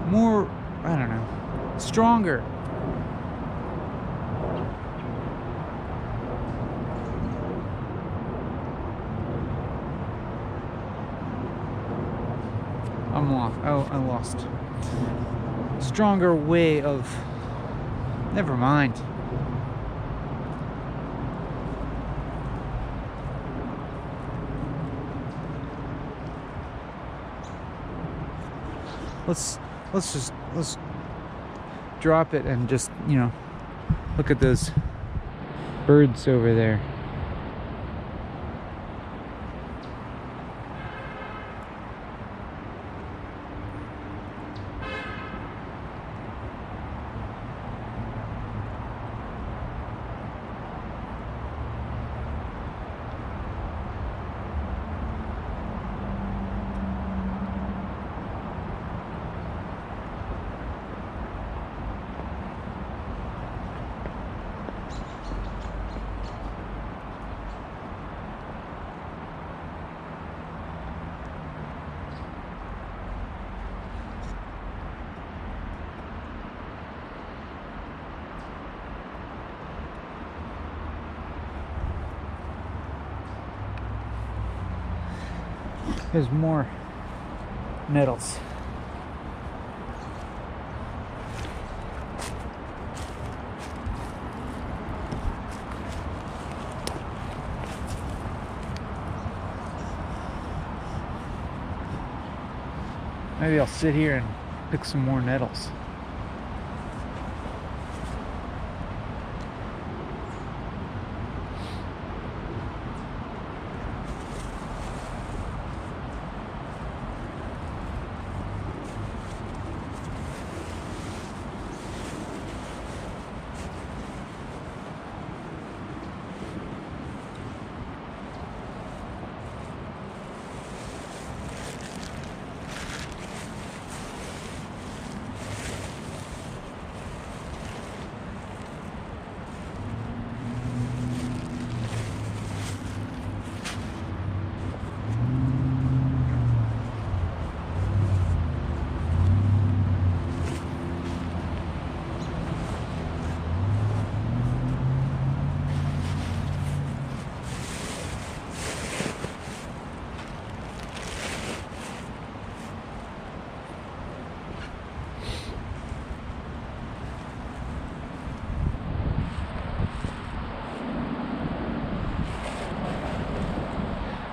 A: more, I don't know, stronger. I'm lost. Oh, I lost. Stronger way of. Never mind. Let's drop it and just, you know, look at those birds over there. There's more nettles. Maybe I'll sit here and pick some more nettles.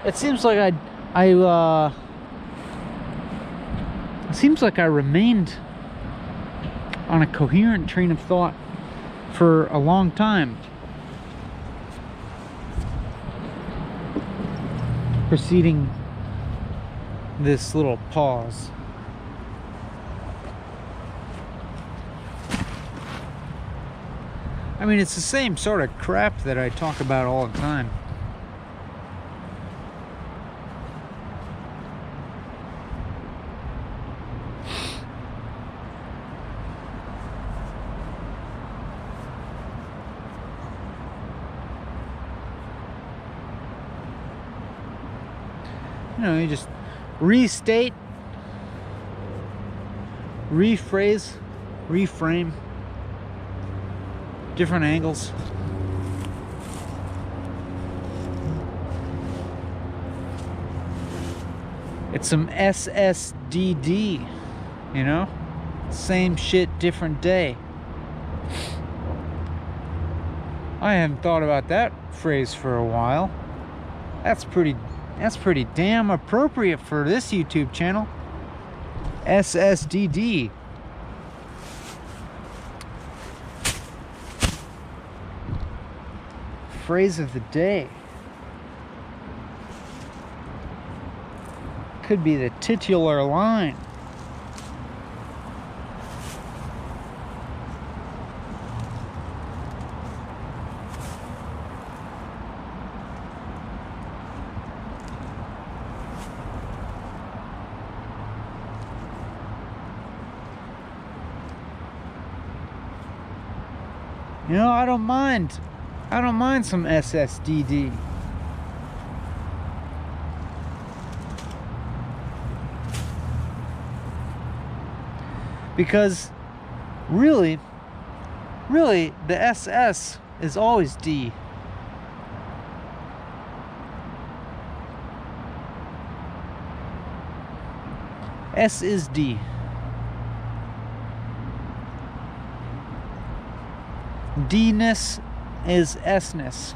A: It seems like it seems like I remained on a coherent train of thought for a long time, preceding this little pause. I mean, it's the same sort of crap that I talk about all the time. You know, you just restate, rephrase, reframe, different angles. It's some SSDD, you know? Same shit, different day. I haven't thought about that phrase for a while. That's pretty damn appropriate for this YouTube channel. SSDD. Phrase of the day. Could be the titular line. You know, I don't mind some SSDD. Because really the SS is always D. S is D. D-ness is S-ness.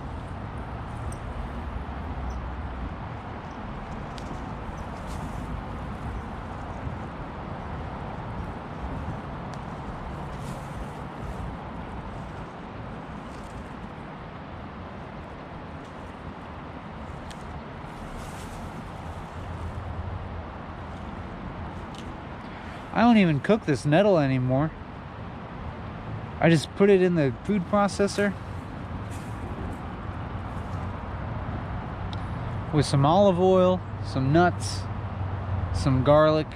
A: I don't even cook this nettle anymore. I just put it in the food processor with some olive oil, some nuts, some garlic,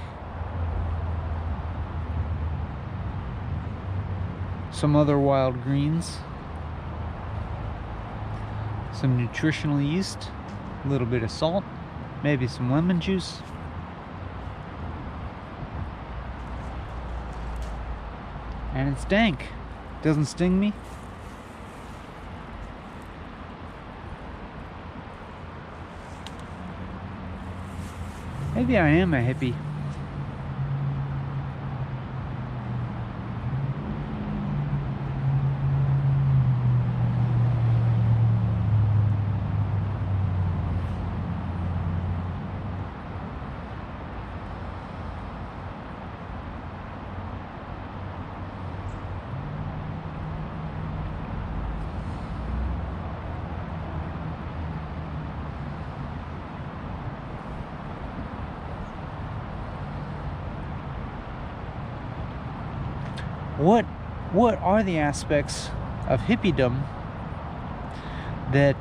A: some other wild greens, some nutritional yeast, a little bit of salt, maybe some lemon juice. And it's dank. Doesn't sting me. Maybe I am a hippie. What are the aspects of hippiedom that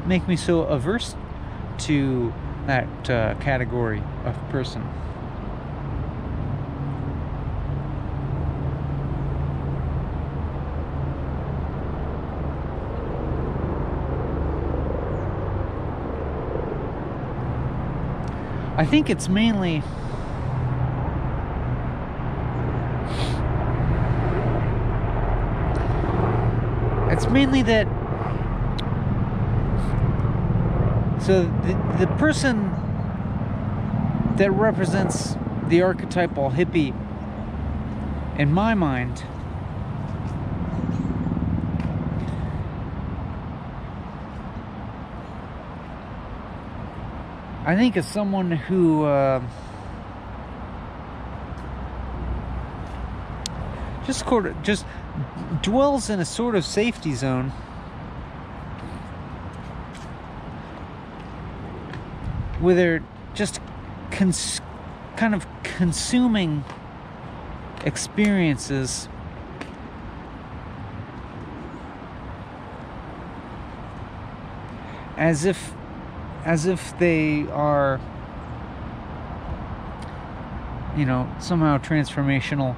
A: make me so averse to that category of person? I think it's mainly that, so the person that represents the archetypal hippie in my mind I think is someone who just dwells in a sort of safety zone, where they're just kind of consuming experiences as if they are, you know, somehow transformational,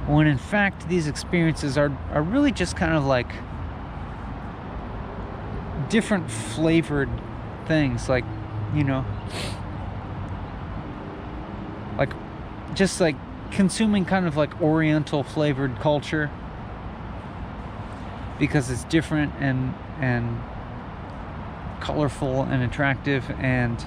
A: when in fact these experiences are really just kind of like different flavored things, like, you know, like just like consuming kind of like Oriental flavored culture, because it's different and colorful and attractive, and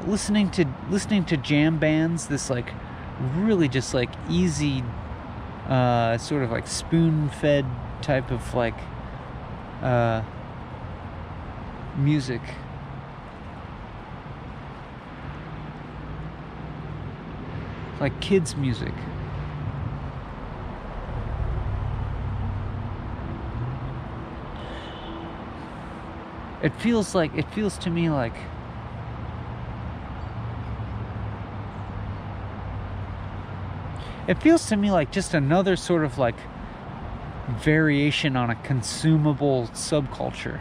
A: listening to jam bands, this like really just like easy sort of like spoon-fed type of like music. Like kids' music. It feels to me like just another sort of like variation on a consumable subculture.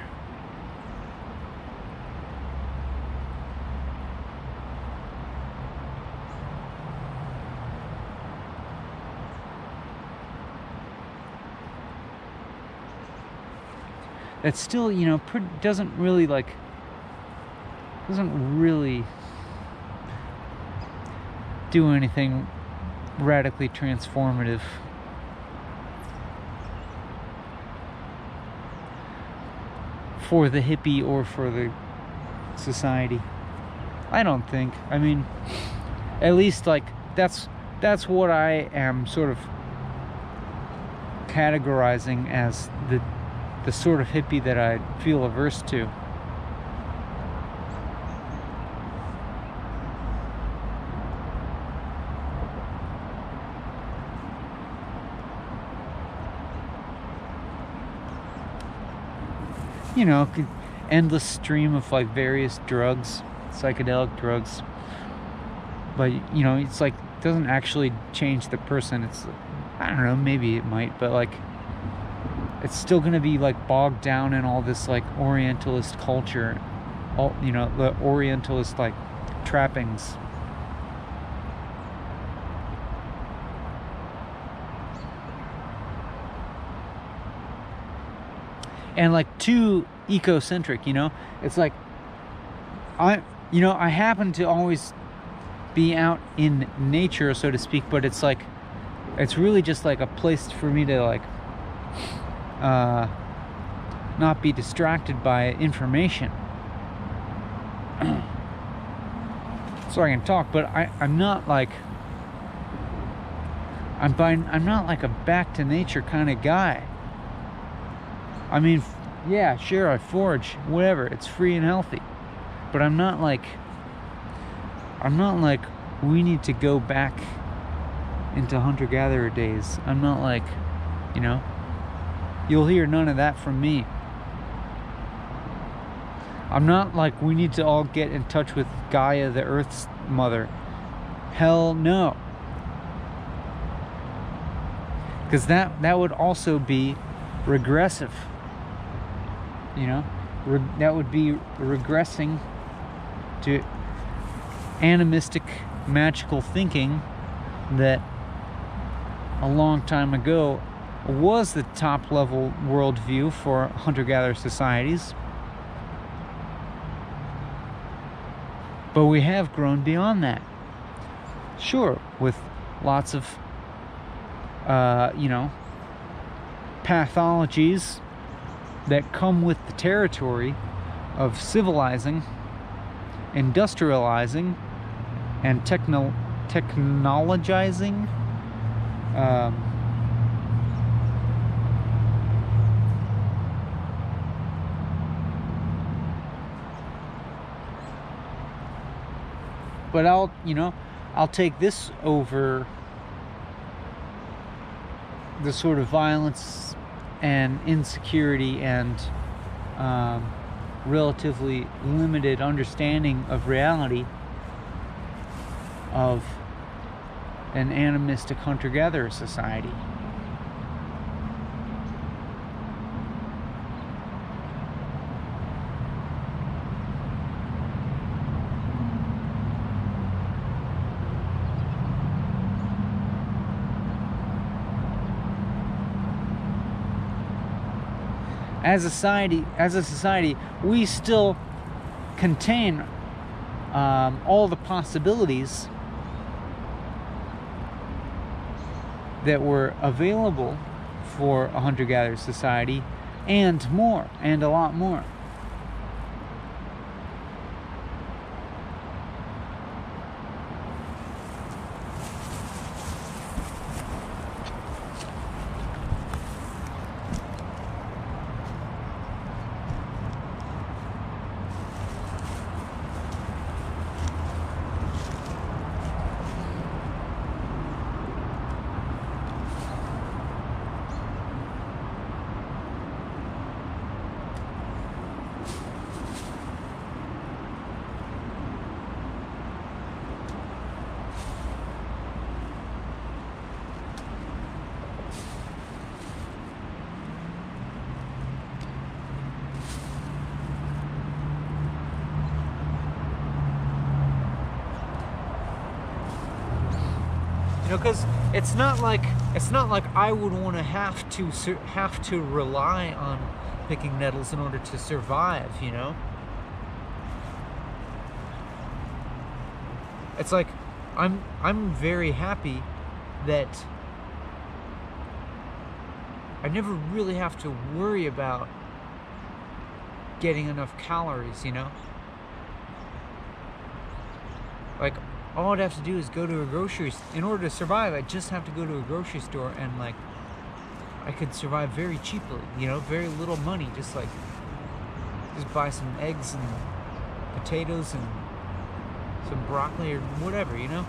A: It still, doesn't really do anything radically transformative. For the hippie or for the society. I don't think. I mean, at least like that's what I am sort of categorizing as the sort of hippie that I feel averse to. Endless stream of like various drugs, psychedelic drugs, but it's like doesn't actually change the person. It's, I don't know, maybe it might, but like it's still gonna be like bogged down in all this like Orientalist culture, all the Orientalist like trappings. And like too ecocentric, it's like I happen to always be out in nature, so to speak, but it's like it's really just like a place for me to like not be distracted by information. So I can talk, but I'm not like I'm not like a back to nature kind of guy. I mean, yeah, sure, I forage, whatever, it's free and healthy. But I'm not like we need to go back into hunter-gatherer days. I'm not like, you'll hear none of that from me. I'm not like we need to all get in touch with Gaia, the Earth's mother. Hell no. Because that would also be regressive. That would be regressing to animistic magical thinking that a long time ago was the top level worldview for hunter-gatherer societies. But we have grown beyond that. Sure, with lots of pathologies that come with the territory of civilizing, industrializing, and technologizing. But I'll take this over the sort of violence and insecurity and relatively limited understanding of reality of an animistic hunter-gatherer society. as a society, we still contain all the possibilities that were available for a hunter-gatherer society, and more, and a lot more. You know, because it's not like I would want to have to rely on picking nettles in order to survive. You know, it's like I'm very happy that I never really have to worry about getting enough calories. You know, like, all I'd have to do is go to a grocery store. In order to survive, I just have to go to a grocery store, and like, I could survive very cheaply, you know, very little money, just buy some eggs and potatoes and some broccoli or whatever, you know.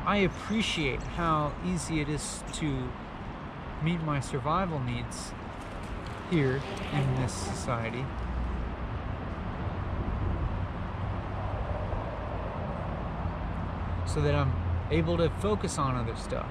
A: I appreciate how easy it is to meet my survival needs here in this society. So that I'm able to focus on other stuff.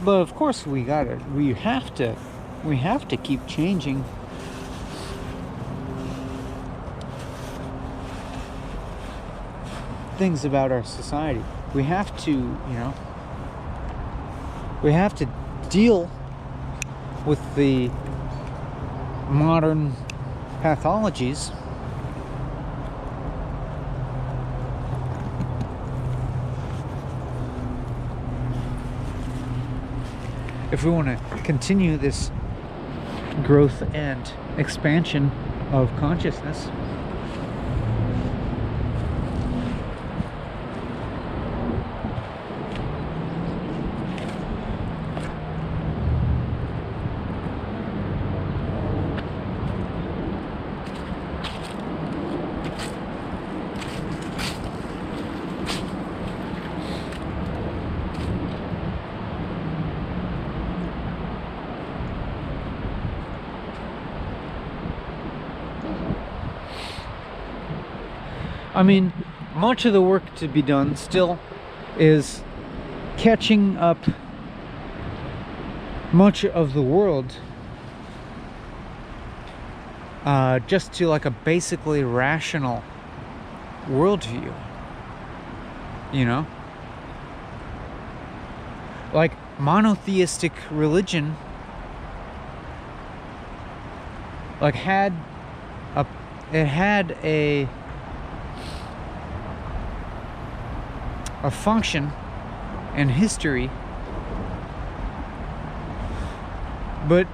A: But of course we have to keep changing. Things about our society. We have to, deal with the modern pathologies if we want to continue this growth and expansion of consciousness. I mean, much of the work to be done still is catching up much of the world just to like a basically rational worldview, you know? Like monotheistic religion like had a function and history, but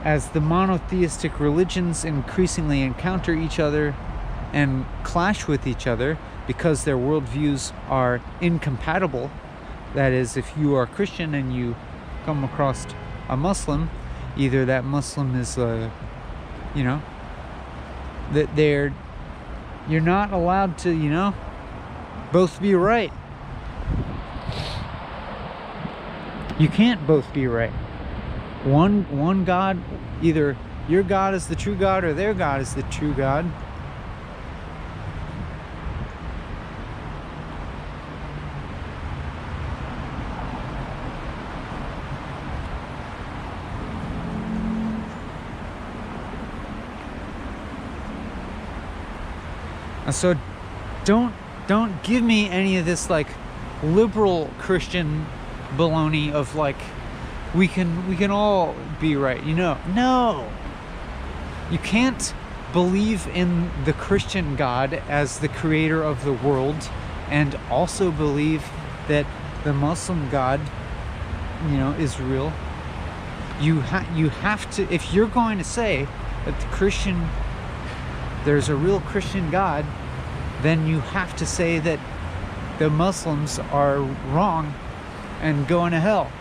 A: as the monotheistic religions increasingly encounter each other and clash with each other because their worldviews are incompatible, that is, if you are Christian and you come across a Muslim, either that Muslim is you know, that you're not allowed to, you know, both be right. You can't both be right. One God, either your God is the true God or their God is the true God. And so don't give me any of this like liberal Christian baloney of like we can all be right, you know. No, you can't believe in the Christian God as the creator of the world and also believe that the Muslim God, you know, is real. You have to, if you're going to say that there's a real Christian God, then you have to say that the Muslims are wrong and going to hell.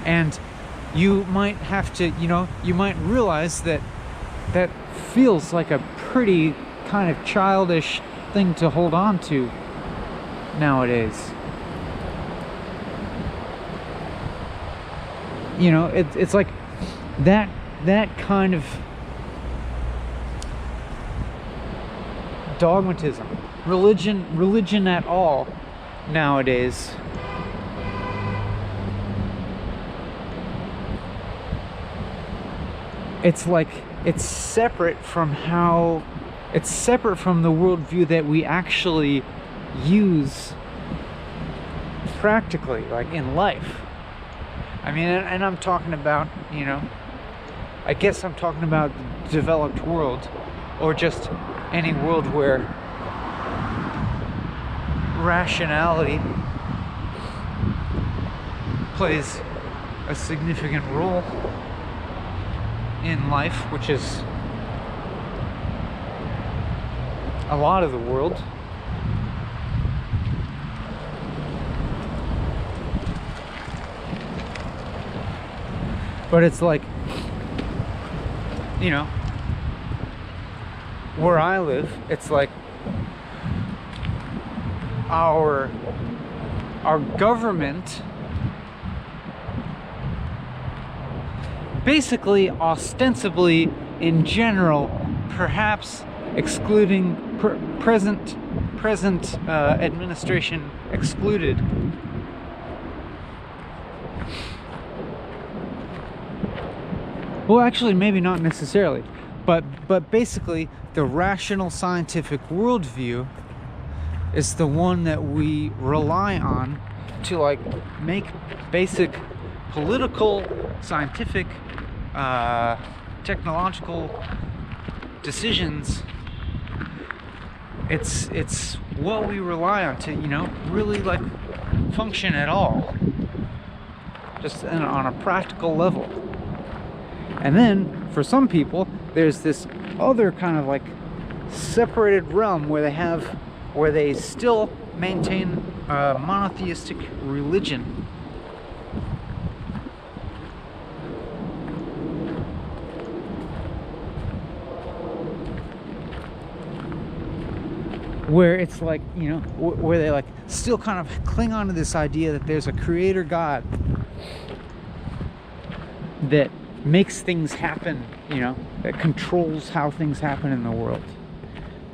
A: And you might have to, you know, you might realize that that feels like a pretty kind of childish thing to hold on to nowadays. You know, it's like that kind of dogmatism, religion at all nowadays. It's like it's separate from the worldview that we actually use practically, like in life. I mean, and I'm talking about, you know, I guess I'm talking about the developed world, or just any world where rationality plays a significant role in life, which is a lot of the world. But it's like, you know, where I live, it's like our government basically, ostensibly, in general, perhaps excluding present administration excluded, well, actually, maybe not necessarily, but basically, the rational scientific worldview is the one that we rely on to like make basic political, scientific, technological decisions. It's what we rely on to, you know, really like function at all, just on a practical level. And then for some people, there's this other kind of like separated realm where they still maintain a monotheistic religion. Where it's like, you know, where they like still kind of cling on to this idea that there's a creator God that makes things happen, you know, that controls how things happen in the world.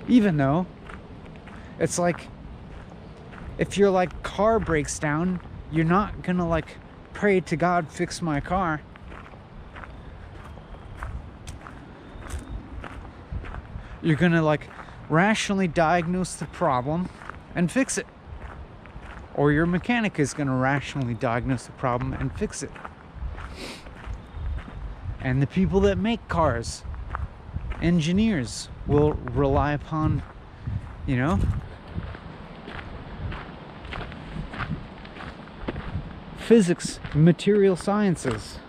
A: Even though it's like, if your like car breaks down, you're not gonna like pray to God, fix my car. You're gonna like rationally diagnose the problem and fix it. Or your mechanic is gonna rationally diagnose the problem and fix it. And the people that make cars, engineers, will rely upon, you know, physics, material sciences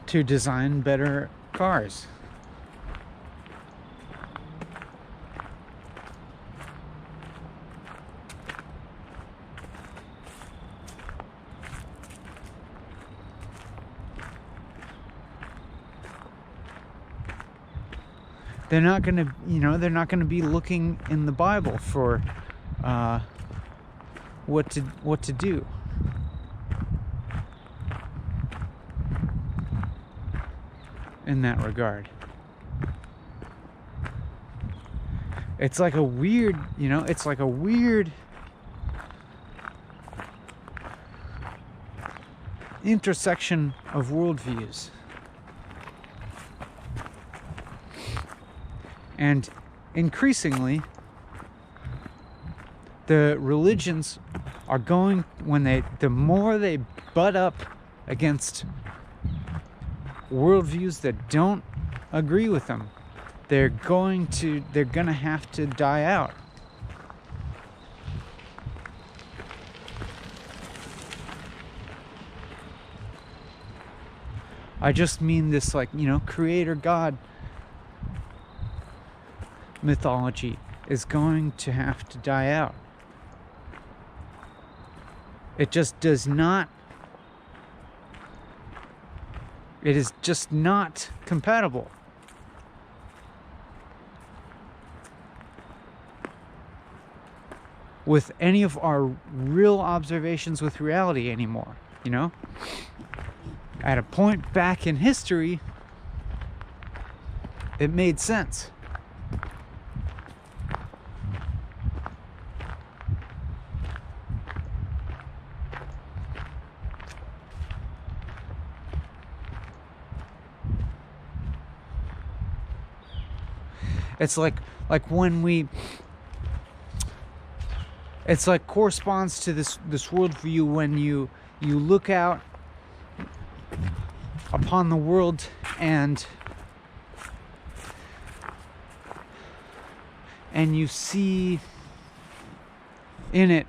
A: to design better cars. They're not going to, you know, they're not going to be looking in the Bible for what to do. In that regard. It's like a weird, you know, it's like a weird intersection of worldviews. And increasingly, the religions are going, the more they butt up against worldviews that don't agree with them, they're gonna have to die out. I just mean this, like, you know, creator God mythology is going to have to die out. It just does not, it is just not compatible with any of our real observations with reality anymore, you know? At a point back in history, it made sense. It's like when we, it's like corresponds to this worldview when you look out upon the world and you see in it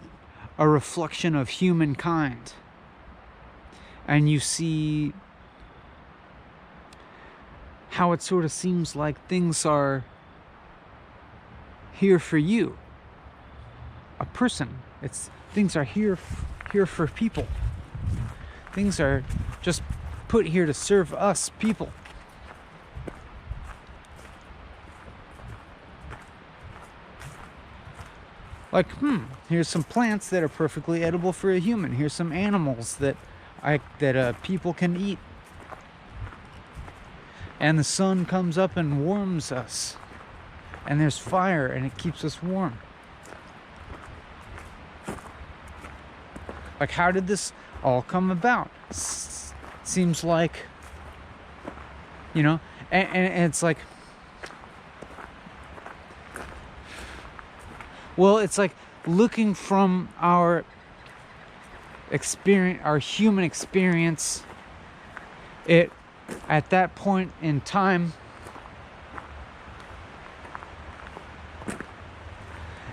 A: a reflection of humankind, and you see how it sort of seems like things are here for you, a person. Things are here for people. Things are just put here to serve us people. Like, here's some plants that are perfectly edible for a human. Here's some animals that people can eat. And the sun comes up and warms us. And there's fire and it keeps us warm. Like, how did this all come about? Seems like, you know, and it's like, well, it's like looking from our experience, our human experience, it, at that point in time,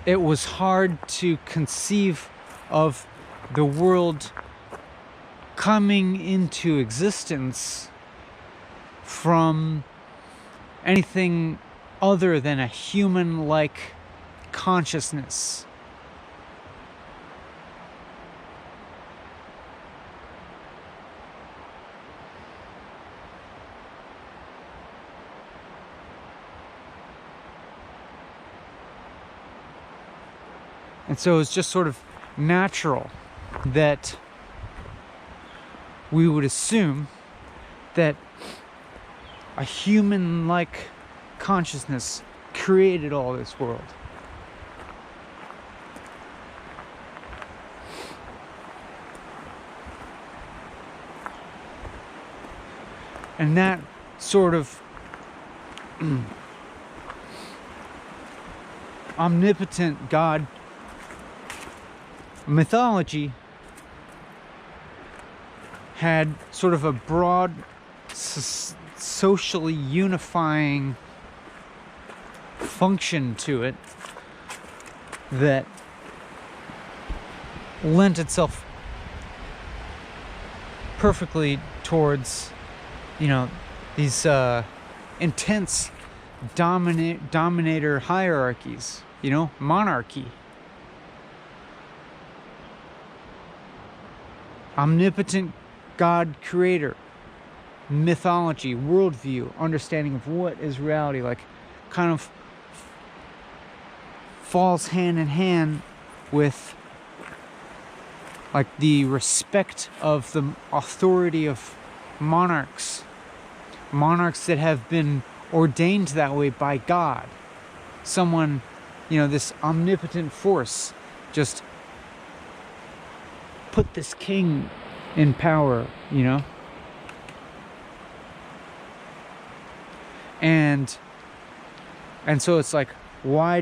A: it was hard to conceive of the world coming into existence from anything other than a human-like consciousness. And so it's just sort of natural that we would assume that a human-like consciousness created all this world. And that sort of omnipotent God mythology had sort of a broad, socially unifying function to it that lent itself perfectly towards, you know, these intense dominator hierarchies, you know, monarchy. Omnipotent God creator, mythology, worldview, understanding of what is reality, like kind of falls hand in hand with like the respect of the authority of monarchs that have been ordained that way by God. Someone, you know, this omnipotent force just put this king in power, you know? And so it's like, why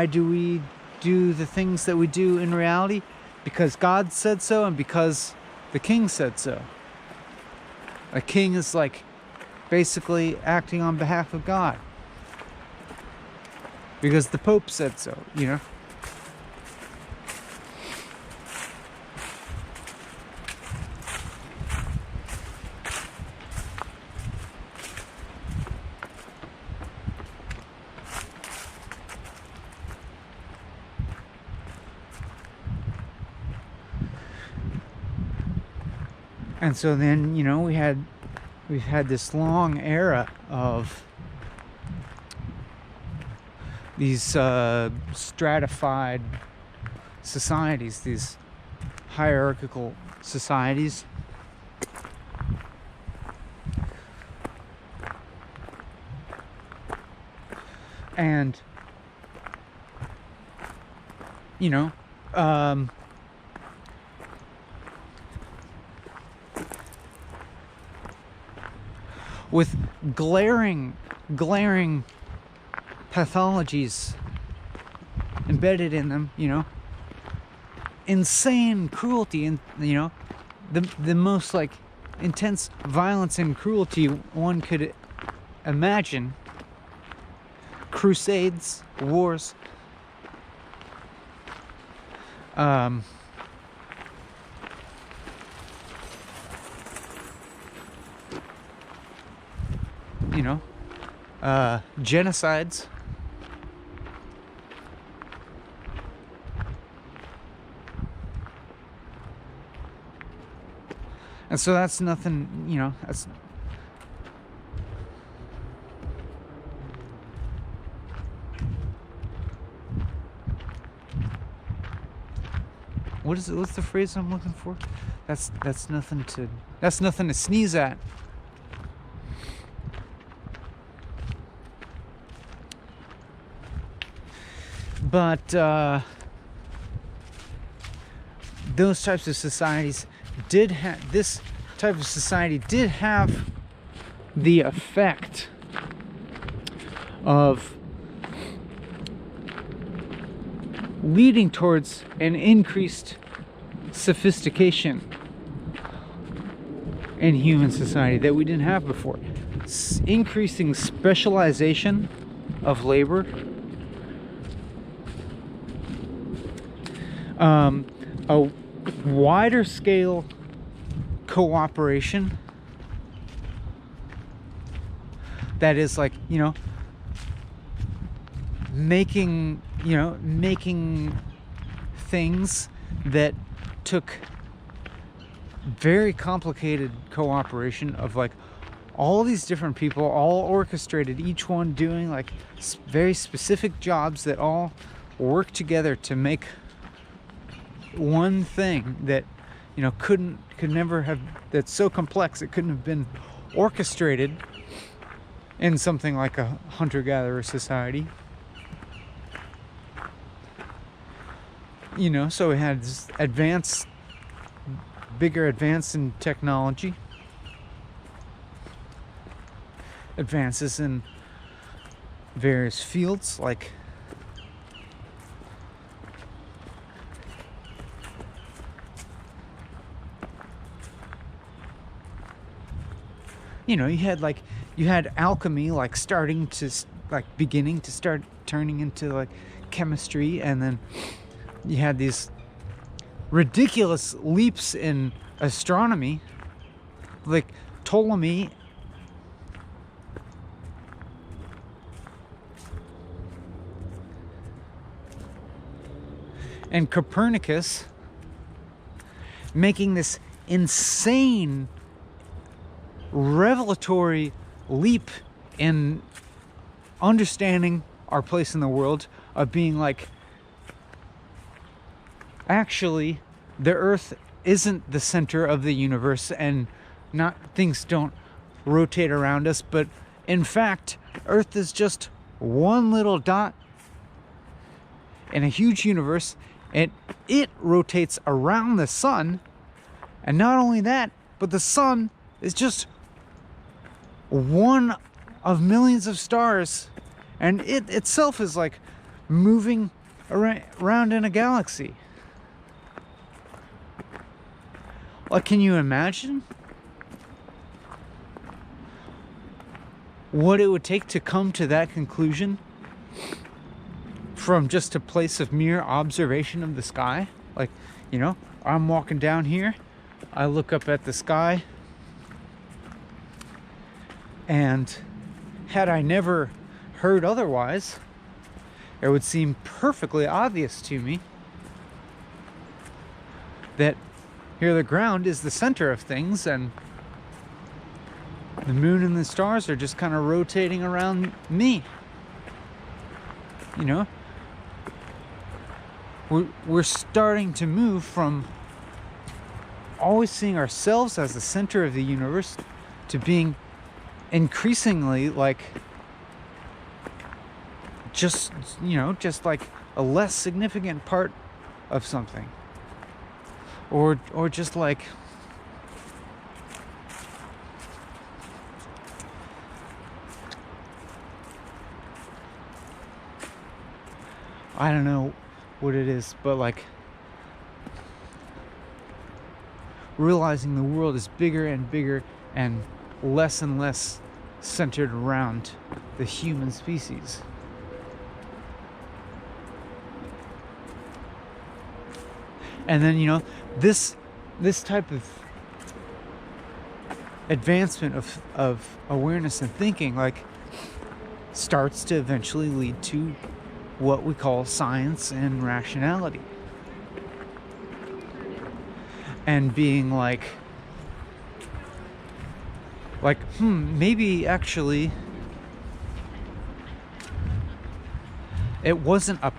A: do we do the things that we do in reality? Because God said so, and because the king said so. A king is like basically acting on behalf of God, because the Pope said so, you know? And so then, you know, we've had this long era of these stratified societies, these hierarchical societies. And, you know, with glaring pathologies embedded in them, you know, insane cruelty, and, you know, the most like intense violence and cruelty one could imagine. Crusades, wars, you know, genocides. And so that's nothing, you know, that's what's the phrase I'm looking for? That's nothing to sneeze at. But those types of societies this type of society did have the effect of leading towards an increased sophistication in human society that we didn't have before. Increasing specialization of labor, a wider scale cooperation that is like, you know, making things that took very complicated cooperation of like all these different people, all orchestrated, each one doing like very specific jobs that all work together to make one thing that, could never have, that's so complex it couldn't have been orchestrated in something like a hunter-gatherer society. So it had this bigger advance in technology, advances in various fields like you had alchemy beginning to start turning into like chemistry, and then you had these ridiculous leaps in astronomy, like Ptolemy and Copernicus making this insane revelatory leap in understanding our place in the world, of being like, actually the Earth isn't the center of the universe, and things don't rotate around us, but in fact Earth is just one little dot in a huge universe, and it rotates around the sun. And not only that, but the sun is just one of millions of stars, and it itself is like moving around in a galaxy. Like, can you imagine what it would take to come to that conclusion from just a place of mere observation of the sky? Like, I'm walking down here, I look up at the sky, and had I never heard otherwise, it would seem perfectly obvious to me that here the ground is the center of things, and the moon and the stars are just kind of rotating around me. We're starting to move from always seeing ourselves as the center of the universe to being increasingly like just like a less significant part of something, or just like I don't know what it is, but like realizing the world is bigger and bigger and less centered around the human species. And then this type of advancement of awareness and thinking like starts to eventually lead to what we call science and rationality, and being like maybe actually it wasn't a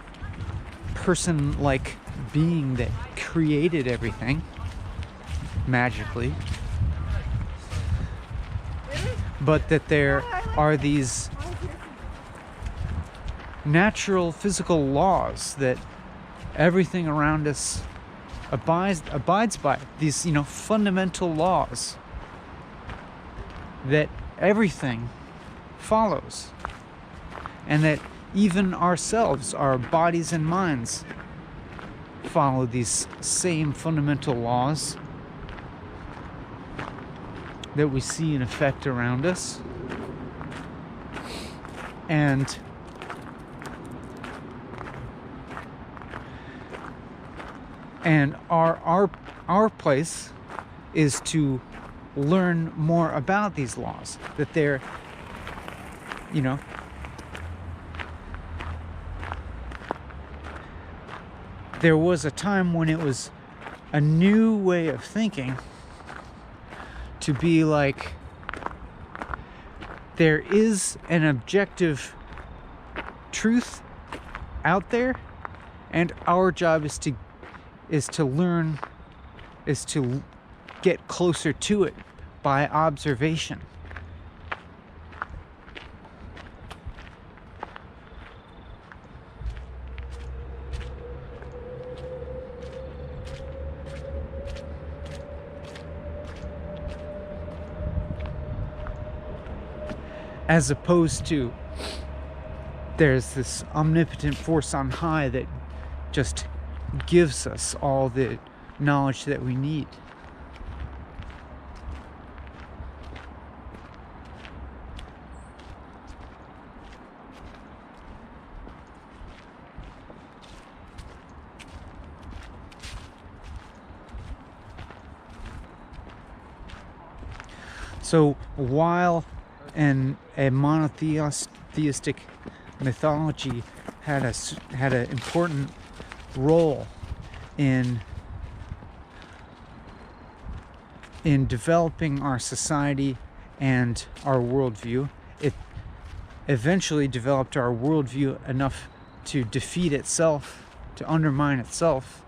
A: person like being that created everything magically, but that there are these natural physical laws that everything around us abides by, these fundamental laws that everything follows, and that even ourselves, our bodies and minds, follow these same fundamental laws that we see in effect around us. And our place is to learn more about these laws, that they're there was a time when it was a new way of thinking to be like, there is an objective truth out there, and our job is to is to get closer to it by observation. As opposed to there's this omnipotent force on high that just gives us all the knowledge that we need. So while a monotheistic mythology had an important role in developing our society and our worldview, it eventually developed our worldview enough to defeat itself, to undermine itself.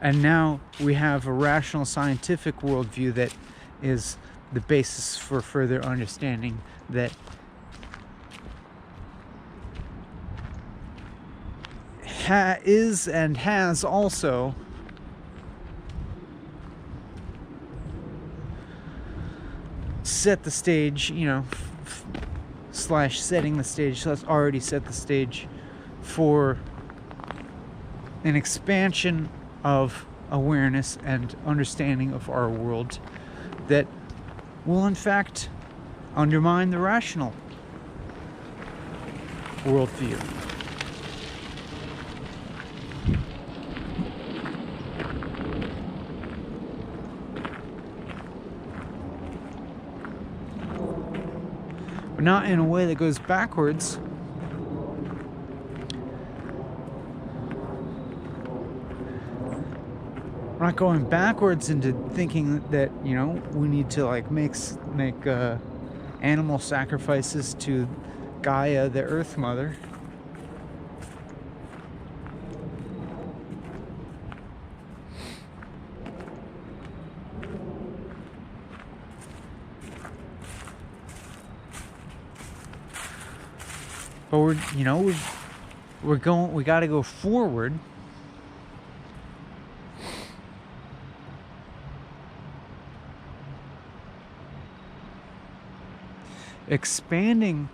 A: And now we have a rational scientific worldview that is the basis for further understanding, that is and has also set the stage, setting the stage, so that's already set the stage for an expansion of awareness and understanding of our world that will in fact undermine the rational worldview. But not in a way that goes backwards. We're not going backwards into thinking that, we need to make animal sacrifices to Gaia, the Earth Mother. But we got to go forward. Expanding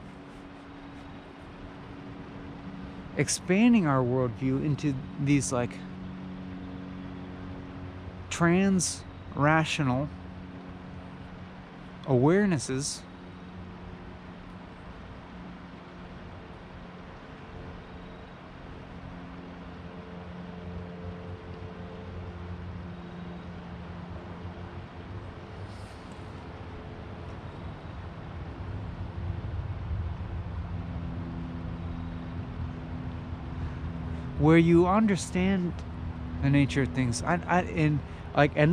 A: our worldview into these trans-rational awarenesses where you understand the nature of things. And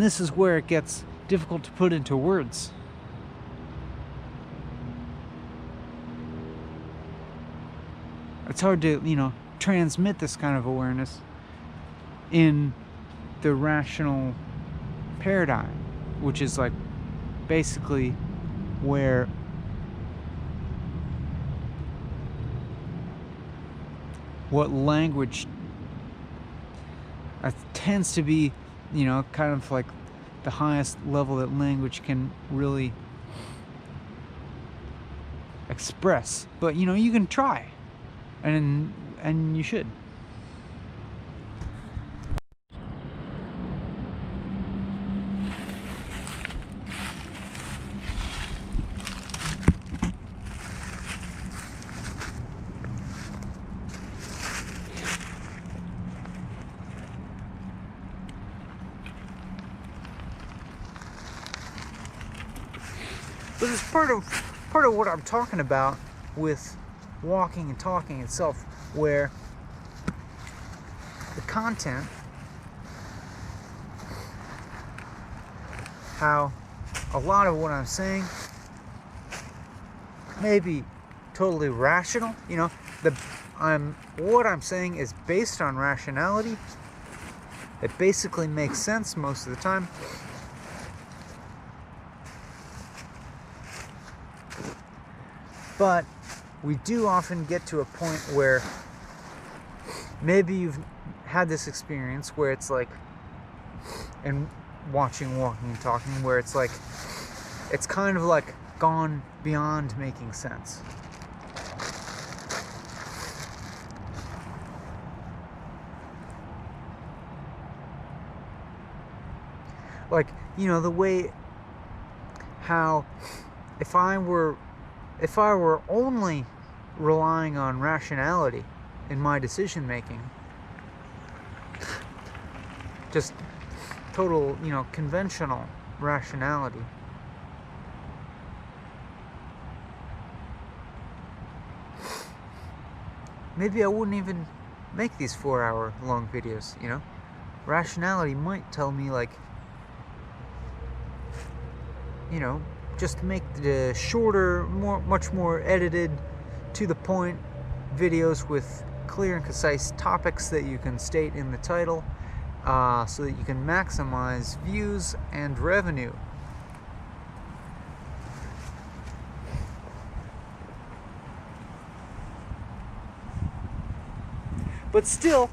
A: this is where it gets difficult to put into words. It's hard to, transmit this kind of awareness in the rational paradigm, which is basically where what language tends to be, kind of the highest level that language can really express. But you can try, and you should. But it's part of what I'm talking about with walking and talking itself, where the content, how a lot of what I'm saying may be totally rational. What I'm saying is based on rationality. It basically makes sense most of the time. But we do often get to a point where maybe you've had this experience where it's like, and watching Walking and Talking, where it's like, it's kind of like gone beyond making sense. Like, you know, the way how if I were only relying on rationality in my decision making, just total, you know, conventional rationality, maybe I wouldn't even make these 4-hour long videos, you know? Rationality might tell me, like, you know, just make the shorter, much more edited, to the point videos with clear and concise topics that you can state in the title, so that you can maximize views and revenue. But still,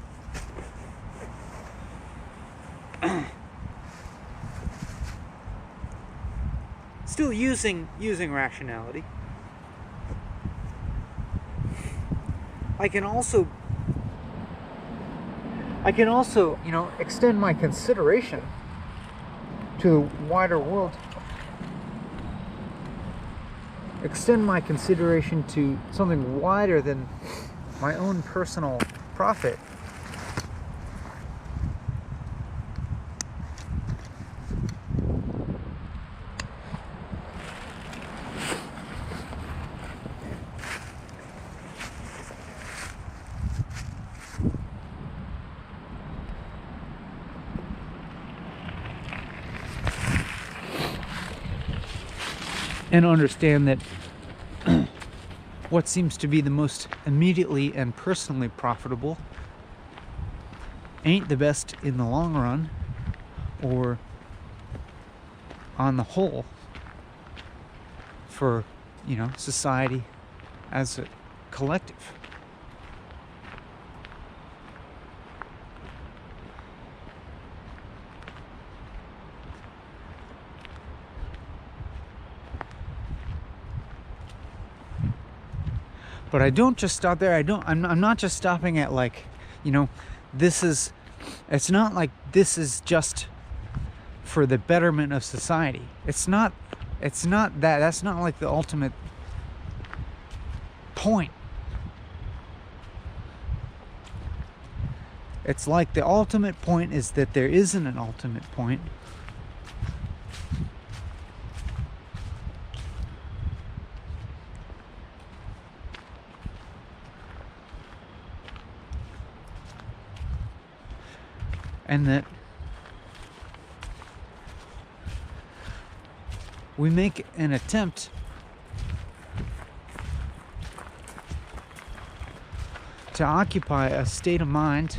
A: using rationality, I can also, you know, extend my consideration to the wider world. Extend my consideration to something wider than my own personal profit. And understand that what seems to be the most immediately and personally profitable ain't the best in the long run, or on the whole, for, you know, society as a collective. But I don't just stop there. I'm not just stopping at, like, you know, it's not like this is just for the betterment of society. It's not that's not like the ultimate point. It's like the ultimate point is that there isn't an ultimate point. And that we make an attempt to occupy a state of mind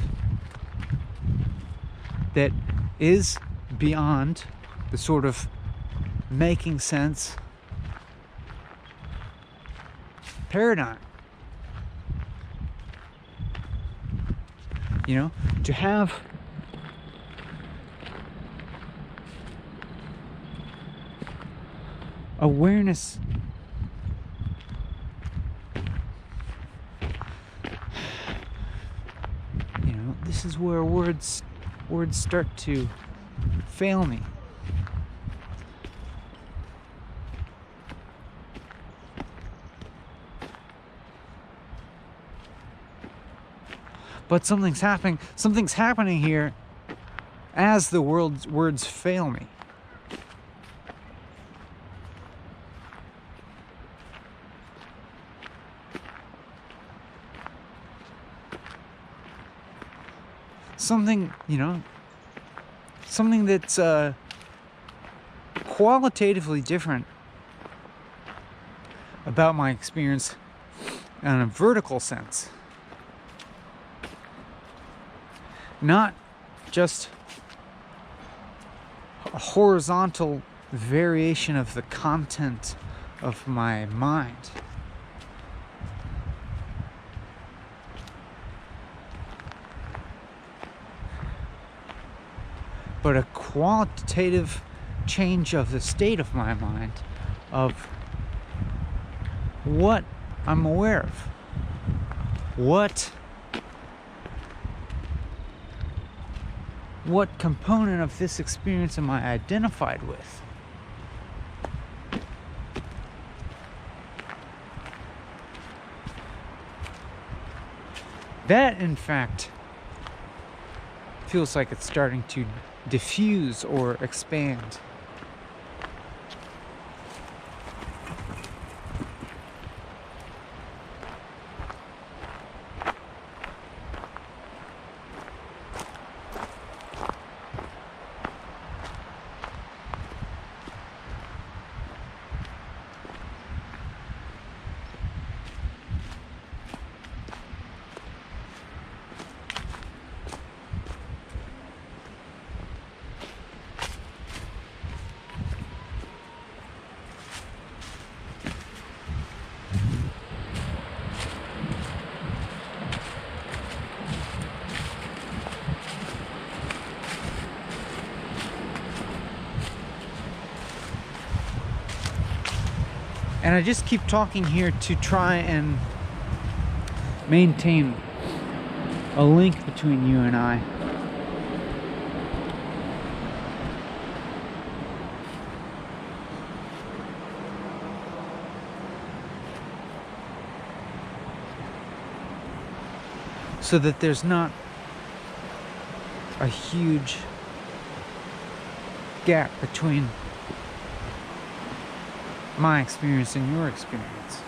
A: that is beyond the sort of making sense paradigm. You know, to have awareness this is where words start to fail me. But something's happening here as the words fail me. Something that's qualitatively different about my experience in a vertical sense. Not just a horizontal variation of the content of my mind. But a qualitative change of the state of my mind, of what I'm aware of, what component of this experience am I identified with. That, in fact, feels like it's starting to diffuse or expand. And I just keep talking here to try and maintain a link between you and I. So that there's not a huge gap between my experience and your experience.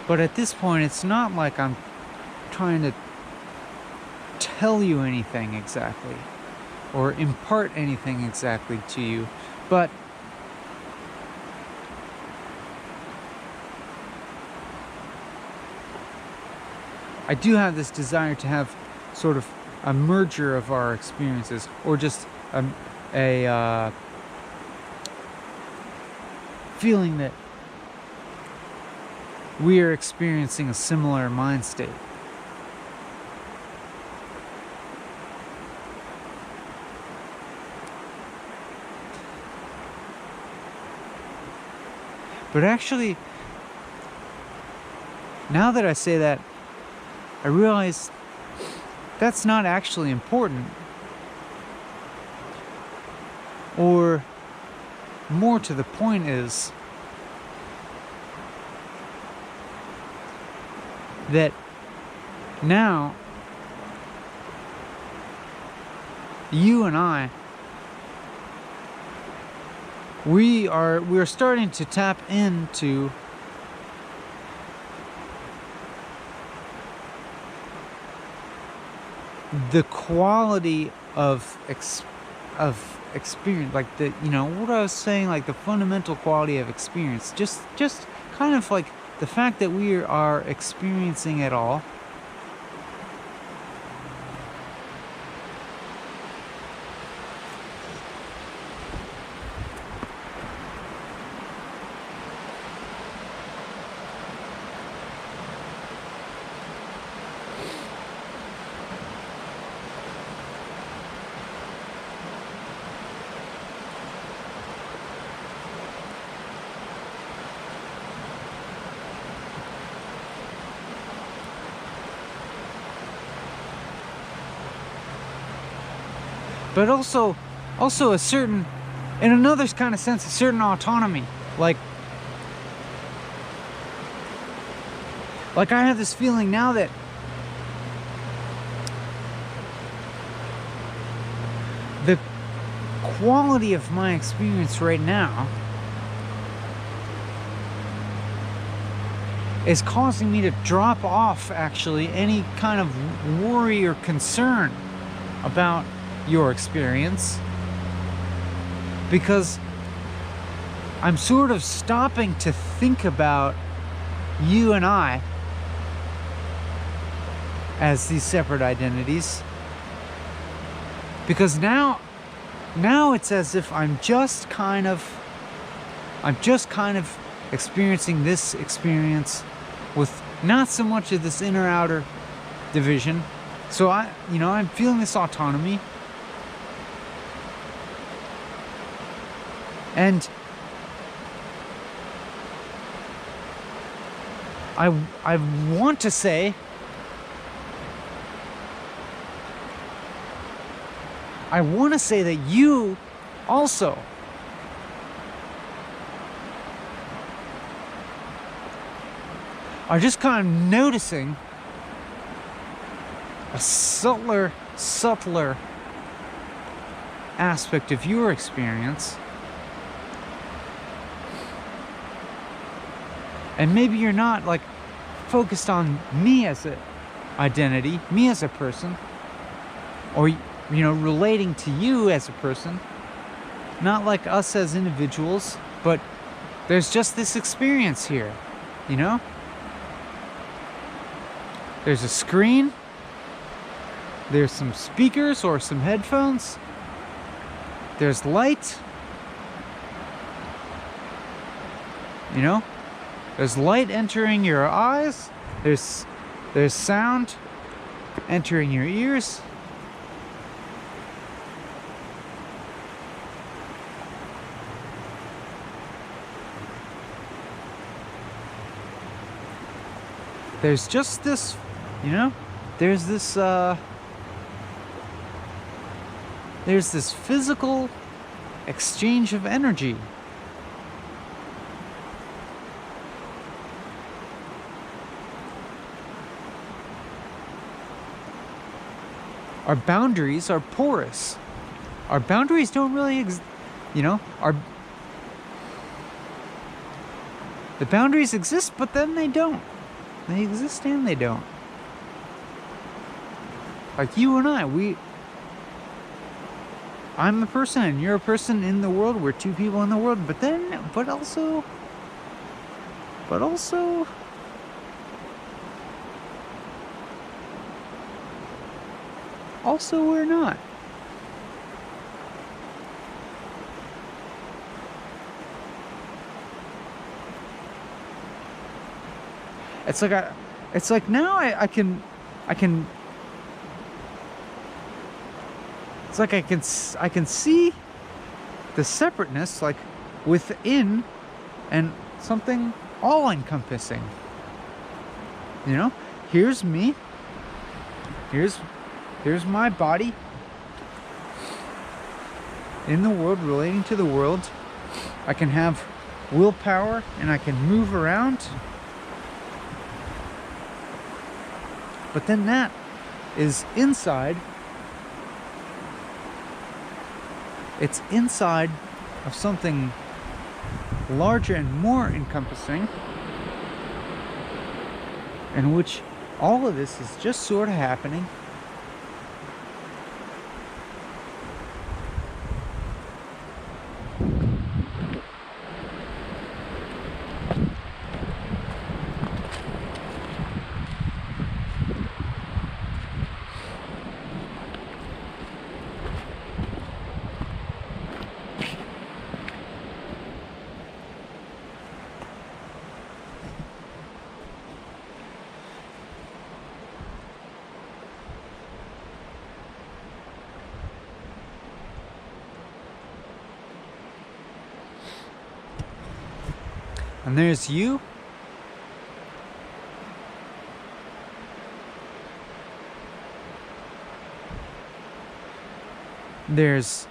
A: But at this point, it's not like I'm trying to tell you anything exactly or impart anything exactly to you, but I do have this desire to have sort of a merger of our experiences, or just a feeling that we are experiencing a similar mind state. But actually, now that I say that, I realize that's not actually important. Or more to the point is that now you and I, we're starting to tap into the quality of experience, like the, you know, what I was saying, like the fundamental quality of experience, just kind of like the fact that we are experiencing it all. But also a certain, in another kind of sense, a certain autonomy. Like I have this feeling now that the quality of my experience right now is causing me to drop off, actually, any kind of worry or concern about your experience, because I'm sort of stopping to think about you and I as these separate identities, because now it's as if I'm just kind of experiencing this experience with not so much of this inner outer division. So I'm feeling this autonomy, and I want to say that you also are just kind of noticing a subtler aspect of your experience. And maybe you're not like focused on me as an identity, me as a person, or relating to you as a person, not like us as individuals, but there's just this experience here, There's a screen, there's some speakers or some headphones, there's light, there's light entering your eyes, there's sound entering your ears. There's just this, there's this physical exchange of energy. Our boundaries are porous. Our boundaries don't really the boundaries exist, but then they don't. They exist and they don't. Like you and I'm a person and you're a person in the world. We're two people in the world, but also we're not. It's like now I can it's like I can see the separateness like within and something all encompassing. Here's me. Here's my body in the world, relating to the world. I can have willpower and I can move around. But then that is inside. It's inside of something larger and more encompassing, in which all of this is just sort of happening. And there's you. There's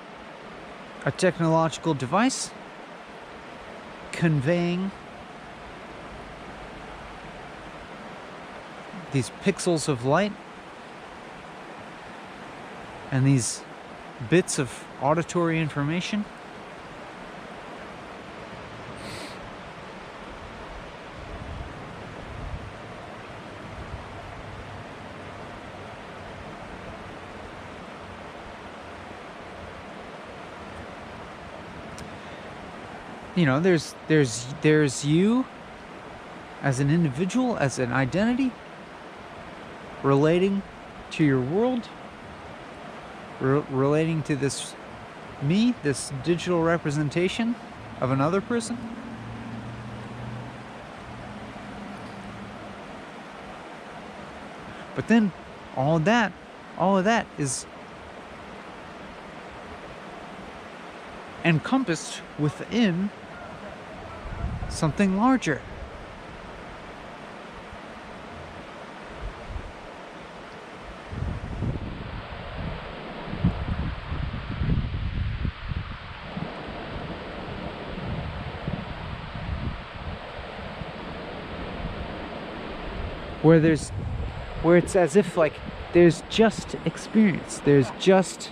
A: a technological device conveying these pixels of light and these bits of auditory information. You know, there's you as an individual, as an identity, relating to your world, relating to this me, this digital representation of another person. But then all of that is encompassed within something larger. Where it's as if like there's just experience, there's just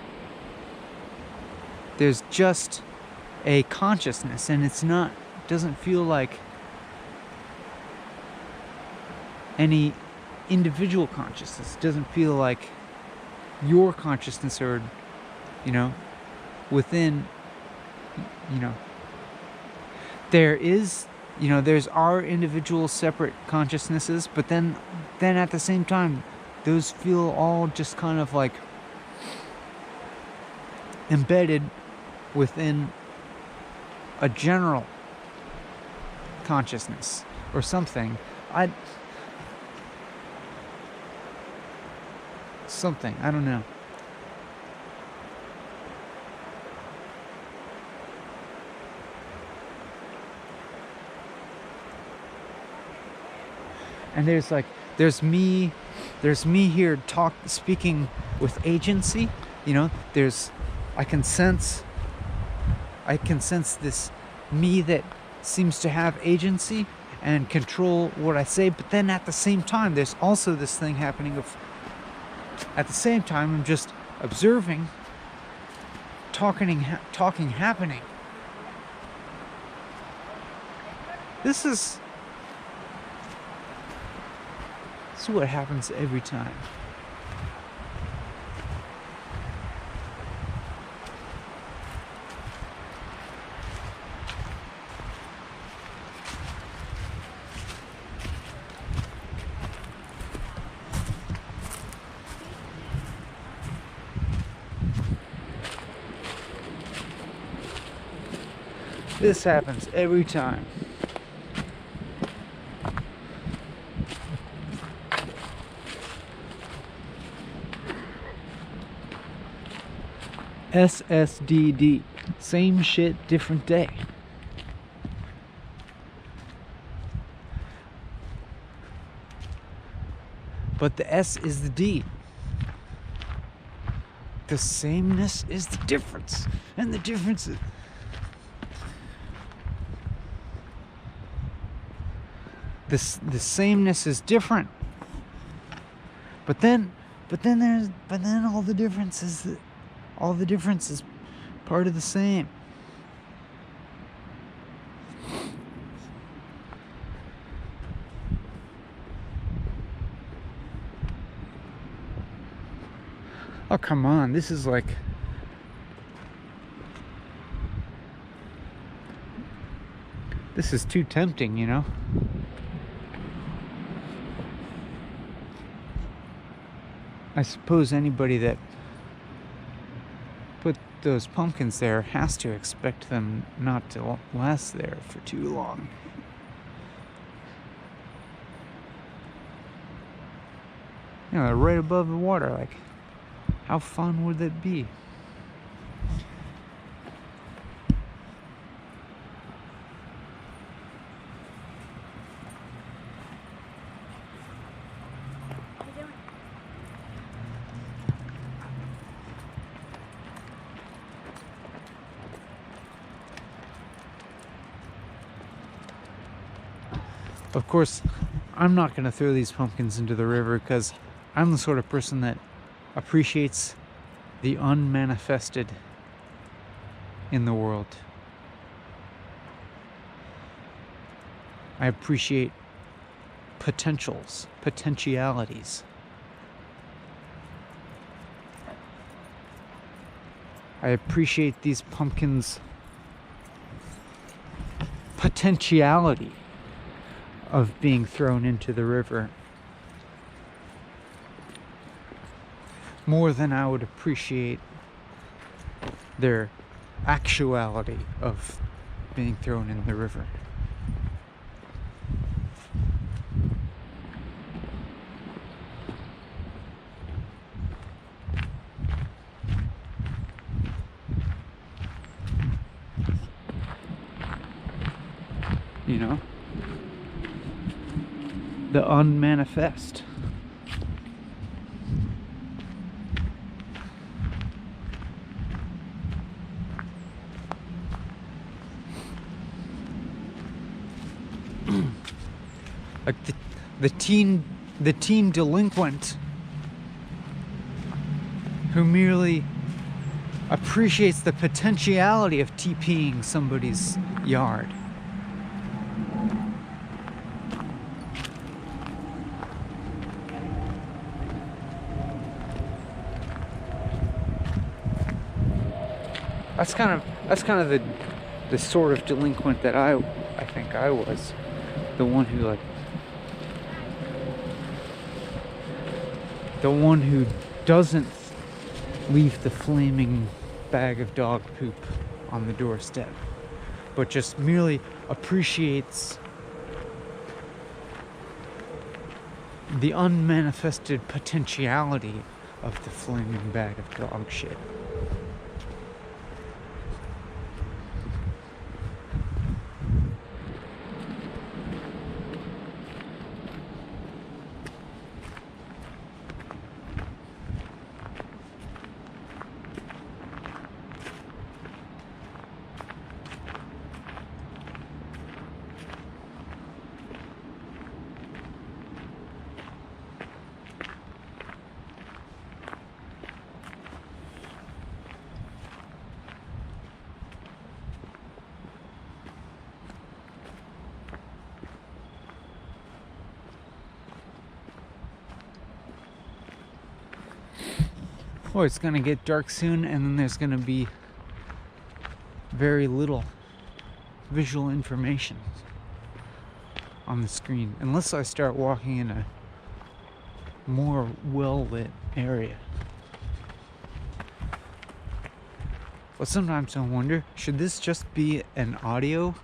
A: a consciousness, and doesn't feel like any individual consciousness. It doesn't feel like your consciousness, or within, there's our individual separate consciousnesses, but then at the same time, those feel all just kind of like embedded within a general consciousness or something. I don't know. And there's me here speaking with agency. I can sense this me that seems to have agency and control what I say, but then at the same time there's also this thing happening of, at the same time, I'm just observing talking happening. This is what happens every time. This happens every time. SSDD. Same shit, different day. But the S is the D. The sameness is the difference. And the difference is... The sameness is different. But then all the difference is part of the same. Oh, come on. This is like... This is too tempting, you know? I suppose anybody that put those pumpkins there has to expect them not to last there for too long. You know, they're right above the water. Like, how fun would that be? Of course, I'm not going to throw these pumpkins into the river because I'm the sort of person that appreciates the unmanifested in the world. I appreciate potentialities. I appreciate these pumpkins potentiality of being thrown into the river more than I would appreciate their actuality of being thrown in the river. You know? The unmanifest. Like the teen delinquent who merely appreciates the potentiality of TPing somebody's yard. That's kind of the sort of delinquent that I think I was. The one who doesn't leave the flaming bag of dog poop on the doorstep, but just merely appreciates the unmanifested potentiality of the flaming bag of dog shit. Oh, it's gonna get dark soon, and then there's gonna be very little visual information on the screen unless I start walking in a more well-lit area. But sometimes I wonder, should this just be an audio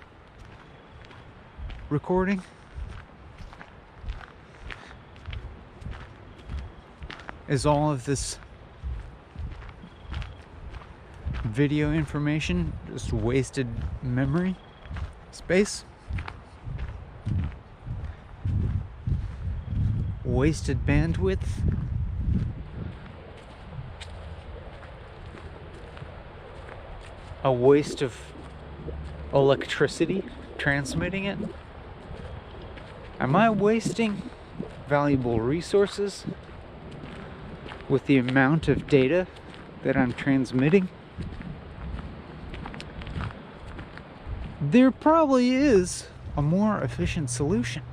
A: recording? Is all of this video information just wasted memory space? Wasted bandwidth? A waste of electricity transmitting it? Am I wasting valuable resources with the amount of data that I'm transmitting? There probably is a more efficient solution.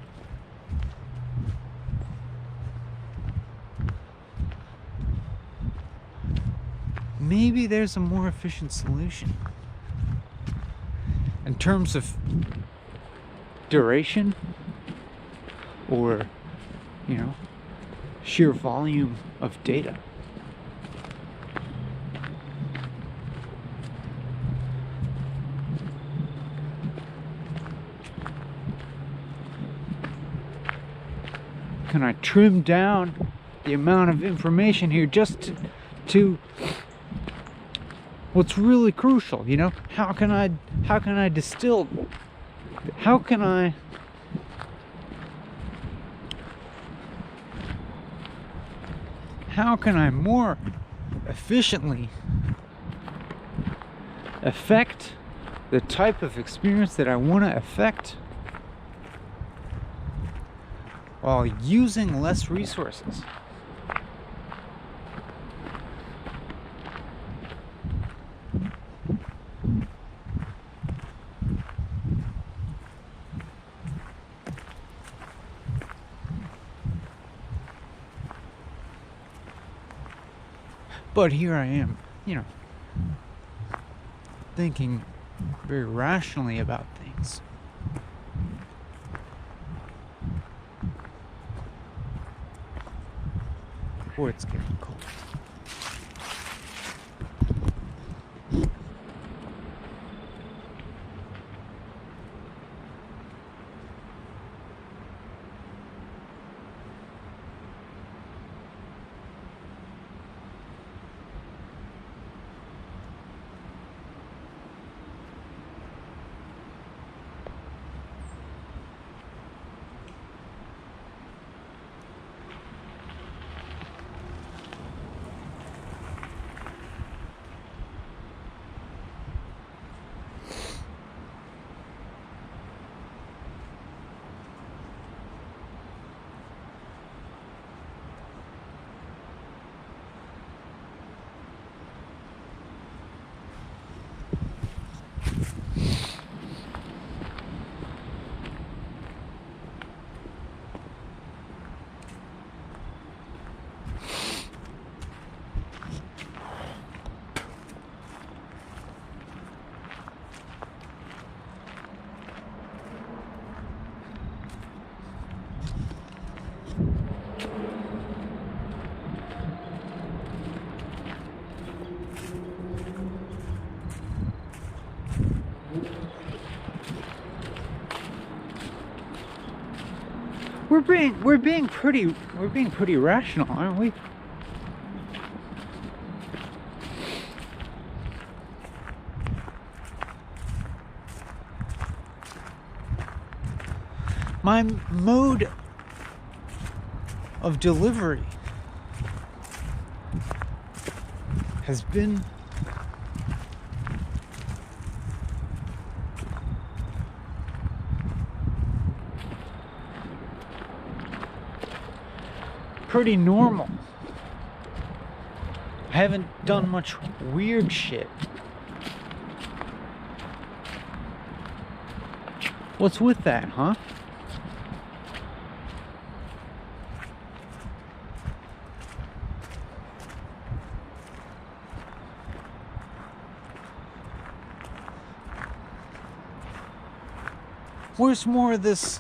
A: Maybe there's a more efficient solution. In terms of duration or, sheer volume of data. Can I trim down the amount of information here just to what's really crucial? How can I distill? How can I more efficiently affect the type of experience that I want to affect while using less resources? But here I am, thinking very rationally about things. Oh, it's getting cold. We're being pretty rational, aren't we? My mode of delivery has been pretty normal. I haven't done much weird shit. What's with that, huh? Where's more of this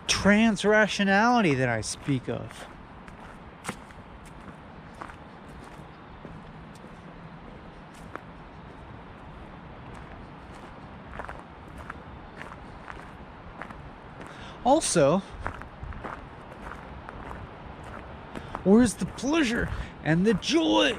A: trans rationality that I speak of? Also, where's the pleasure and the joy?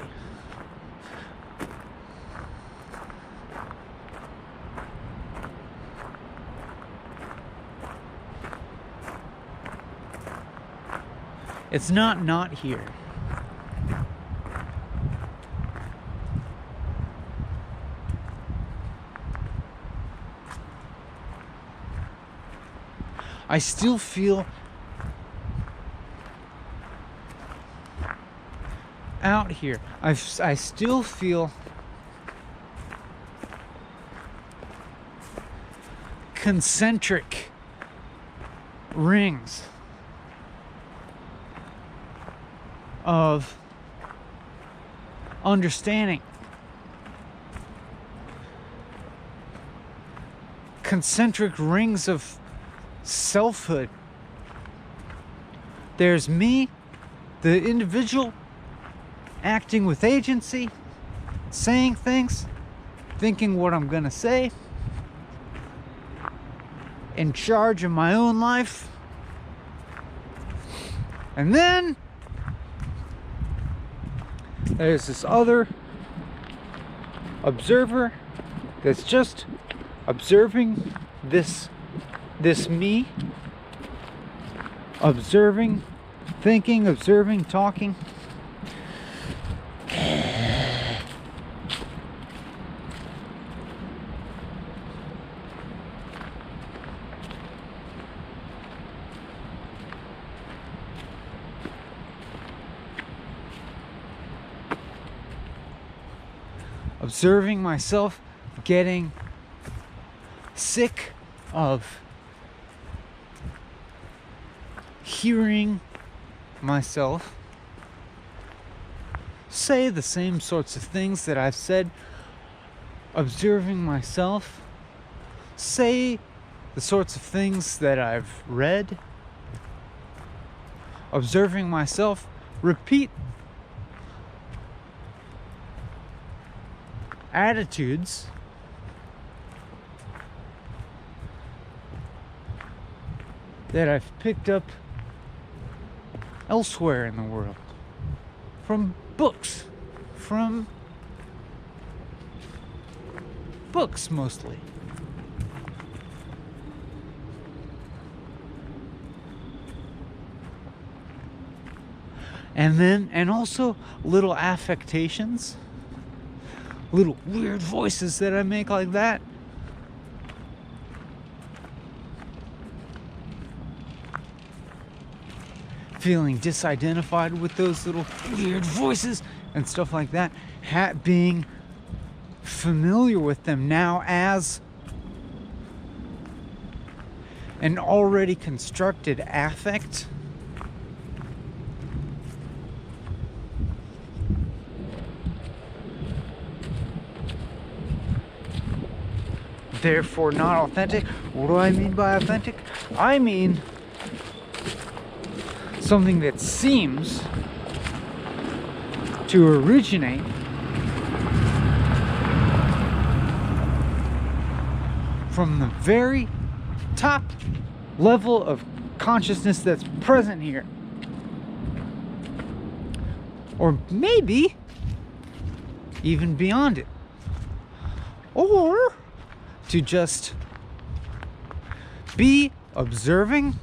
A: It's not here. I still feel out here. I still feel concentric rings of understanding, concentric rings of selfhood. There's me, the individual, acting with agency, saying things, thinking what I'm gonna say, in charge of my own life. And then there's this other observer that's just observing this me, observing, thinking, observing, talking. Observing myself getting sick of hearing myself say the same sorts of things that I've said, observing myself say the sorts of things that I've read, observing myself repeat attitudes that I've picked up elsewhere in the world, from books, mostly. And also little affectations, little weird voices that I make like that. Feeling disidentified with those little weird voices and stuff like that. Being familiar with them now as an already constructed affect. Therefore not authentic. What do I mean by authentic? I mean something that seems to originate from the very top level of consciousness that's present here. Or maybe even beyond it. Or to just be observing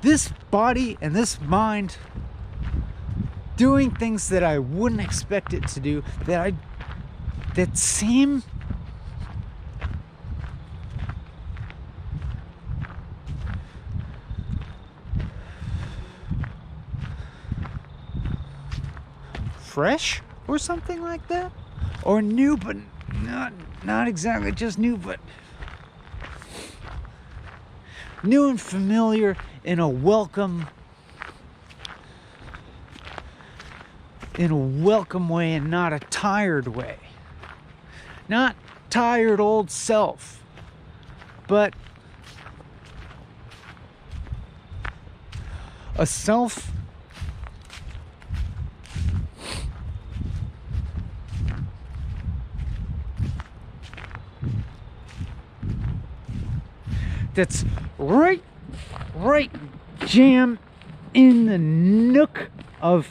A: this body and this mind doing things that I wouldn't expect it to do, that seem fresh or something like that, or new, but not exactly just new, but new and familiar in a welcome way, and not a tired way. Not tired old self, but a self that's right jam in the nook of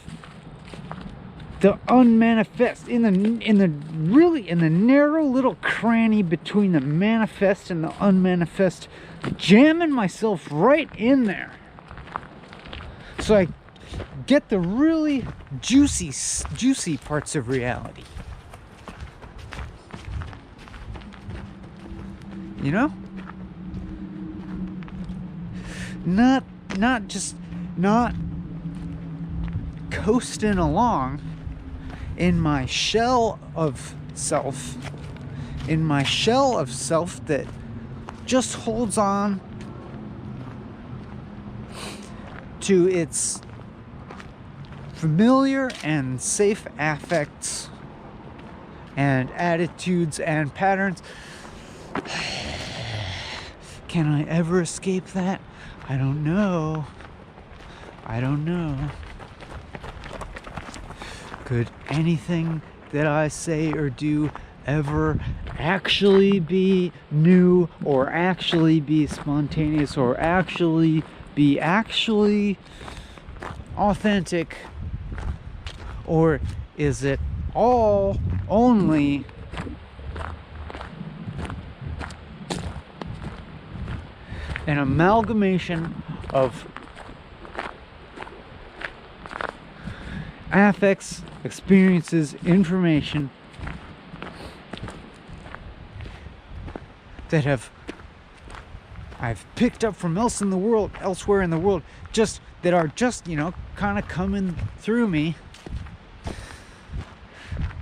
A: the unmanifest, in the narrow little cranny between the manifest and the unmanifest, jamming myself right in there, so I get the really juicy parts of reality. You know? Not just coasting along in my shell of self, that just holds on to its familiar and safe affects and attitudes and patterns. Can I ever escape that? I don't know. Could anything that I say or do ever actually be new, or actually be spontaneous, or actually be authentic? Or is it all only an amalgamation of affects, experiences, information that I've picked up from elsewhere in the world, just that are just, kind of coming through me?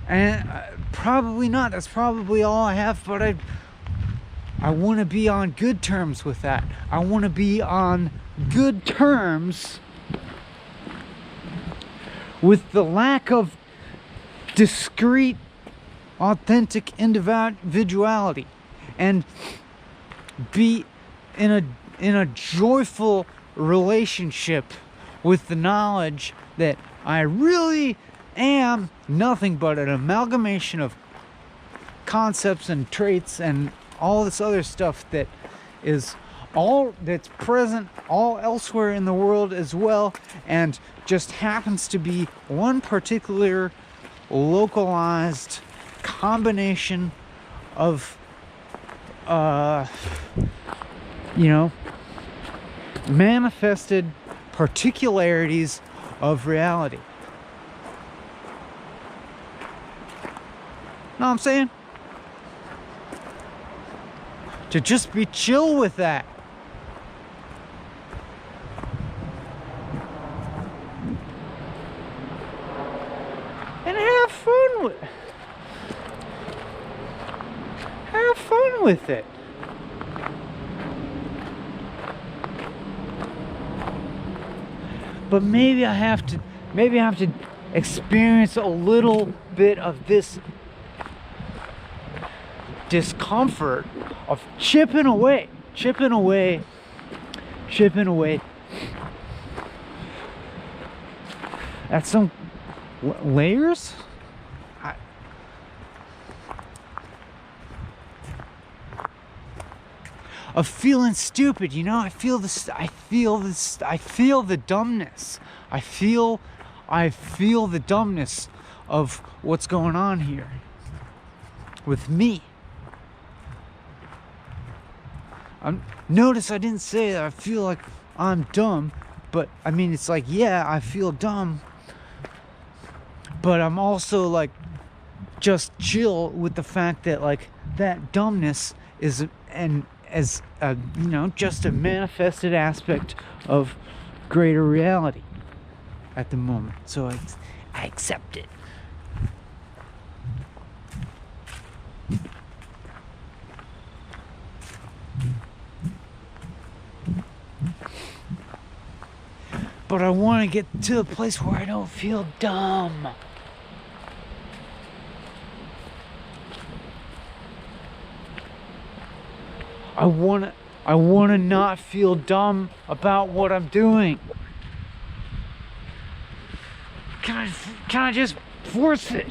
A: And probably not. That's probably all I have, but I want to be on good terms with that. I want to be on good terms with the lack of discrete, authentic individuality. and be in a joyful relationship with the knowledge that I really am nothing but an amalgamation of concepts and traits and all this other stuff that is all that's present all elsewhere in the world as well, and just happens to be one particular localized combination of manifested particularities of reality. Know what I'm saying? To just be chill with that. And have fun with it. But maybe I have to experience a little bit of this discomfort of chipping away at some layers. Of feeling stupid, I feel the dumbness. I feel the dumbness of what's going on here with me. Notice I didn't say that I feel like I'm dumb, but I mean, it's like, yeah, I feel dumb, but I'm also like just chill with the fact that like that dumbness is just a manifested aspect of greater reality at the moment. So I accept it. But I want to get to a place where I don't feel dumb. I want to not feel dumb about what I'm doing. Can I just force it?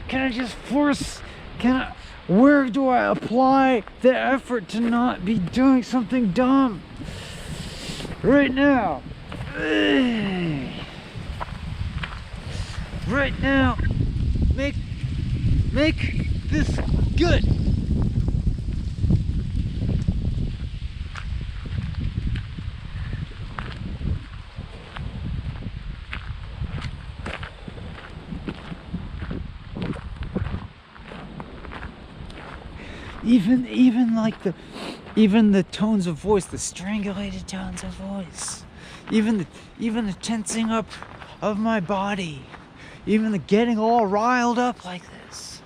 A: Where do I apply the effort to not be doing something dumb? Right now. Right now. Make this good. Even the tones of voice, the strangulated tones of voice, even the tensing up of my body, even the getting all riled up like this,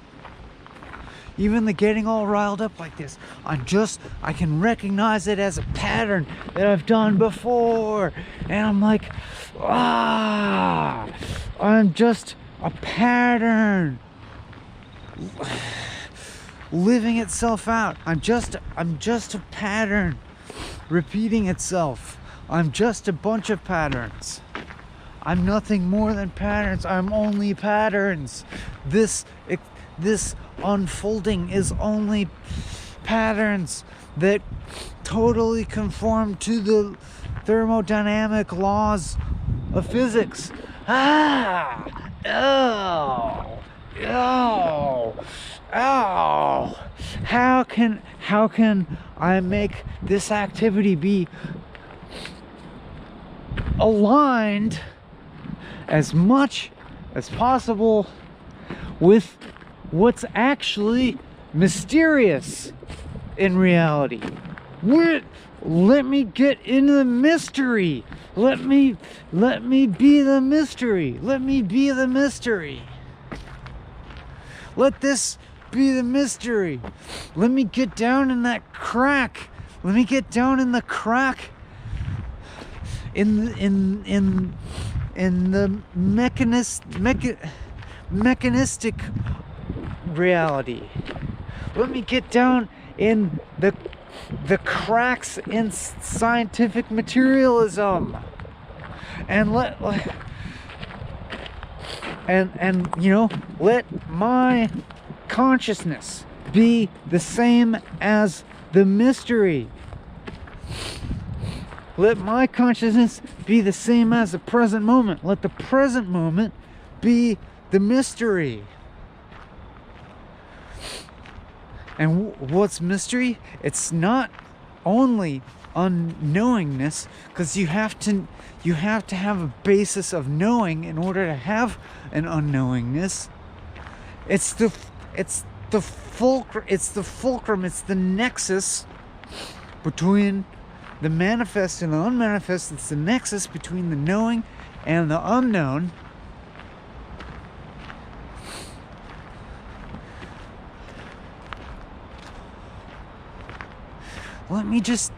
A: I can recognize it as a pattern that I've done before, and I'm like, I'm just a pattern living itself out. I'm just a pattern repeating itself. I'm just a bunch of patterns. I'm nothing more than patterns. I'm only patterns. This unfolding is only patterns that totally conform to the thermodynamic laws of physics. How can I make this activity be aligned as much as possible with what's actually mysterious in reality? Let me get into the mystery. Let me be the mystery. Let me be the mystery. Let this be the mystery. Let me get down in that crack. Let me get down in the crack in the mechanistic reality. Let me get down in the cracks in scientific materialism, and let my consciousness be the same as the mystery. Let my consciousness be the same as the present moment. Let the present moment be the mystery. And what's mystery? It's not only unknowingness, because you have to have a basis of knowing in order to have an unknowingness. It's the fulcrum, it's the nexus between the manifest and the unmanifest. It's the nexus between the knowing and the unknown. Let me just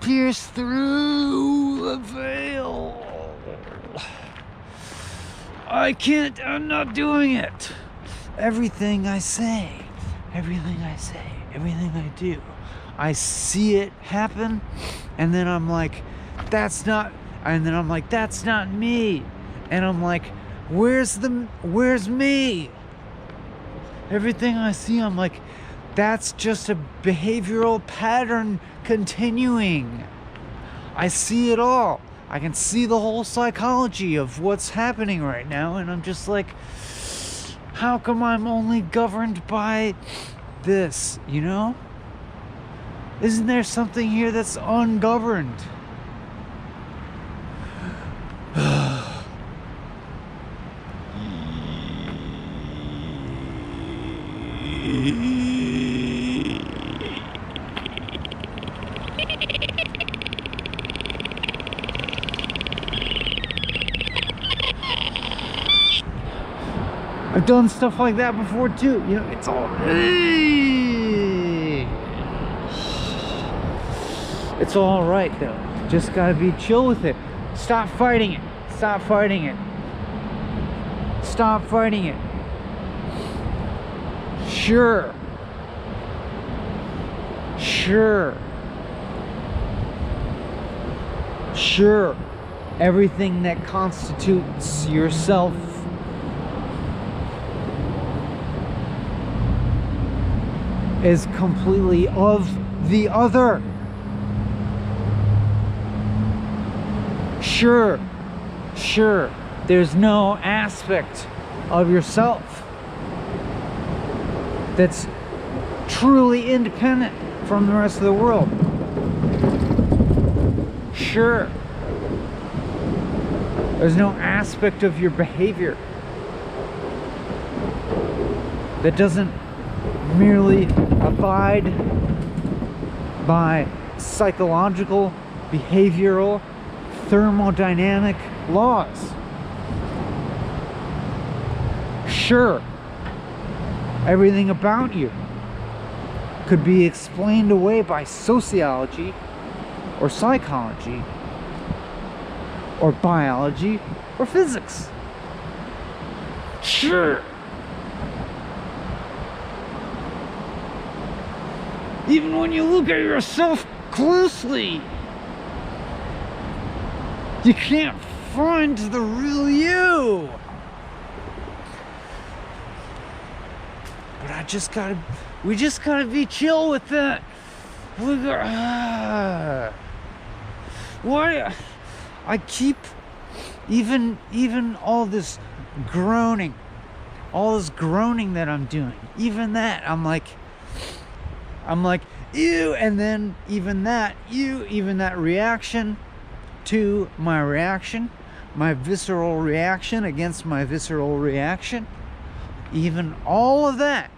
A: pierce through the veil. I'm not doing it. Everything I say, everything I do, I see it happen, and then I'm like, that's not me. And I'm like, where's me? Everything I see, I'm like, that's just a behavioral pattern continuing. I see it all. I can see the whole psychology of what's happening right now, and I'm just like, how come I'm only governed by this, you know? Isn't there something here that's ungoverned? I've done stuff like that before too. You know, it's all... It's all right though. Just gotta be chill with it. Stop fighting it. Stop fighting it. Stop fighting it. Sure. Everything that constitutes yourself is completely of the other. Sure. There's no aspect of yourself that's truly independent from the rest of the world. Sure. There's no aspect of your behavior that doesn't merely abide by psychological, behavioral, thermodynamic laws. Sure, everything about you could be explained away by sociology or psychology or biology or physics. Sure. Even when you look at yourself closely, you can't find the real you. But we just gotta be chill with that. Why? I keep, even all this groaning that I'm doing, even that, I'm like, ew, and then even that reaction to my reaction, my visceral reaction against my visceral reaction, even all of that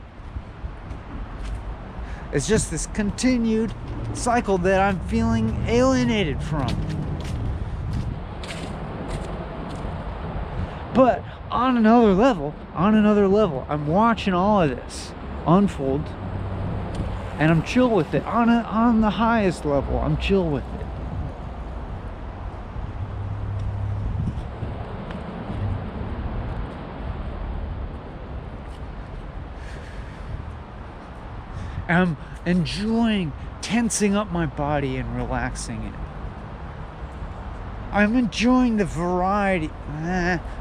A: is just this continued cycle that I'm feeling alienated from. But on another level, I'm watching all of this unfold, and I'm chill with it. On the highest level, I'm chill with it. enjoying tensing up my body and relaxing it. I'm enjoying the variety.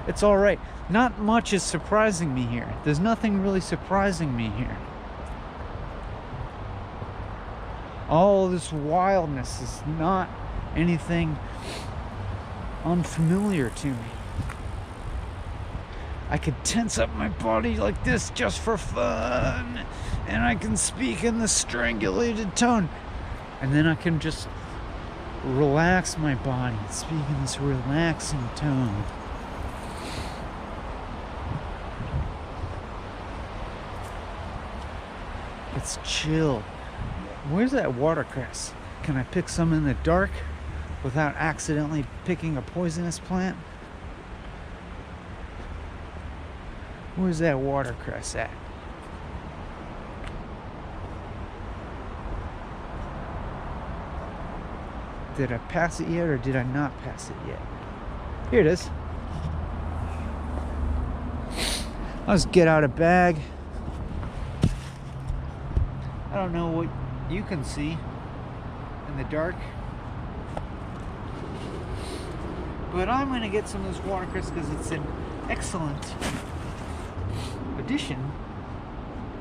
A: It's all right. Not much is surprising me here. There's nothing really surprising me here. All this wildness is not anything unfamiliar to me. I could tense up my body like this just for fun, and I can speak in the strangulated tone, and then I can just relax my body, speak in this relaxing tone. It's chill. Where's that watercress? Can I pick some in the dark without accidentally picking a poisonous plant? Where's that watercress at? Did I pass it yet, or did I not pass it yet? Here it is. I'll just get out a bag. I don't know what you can see in the dark, but I'm going to get some of this watercress because it's an excellent addition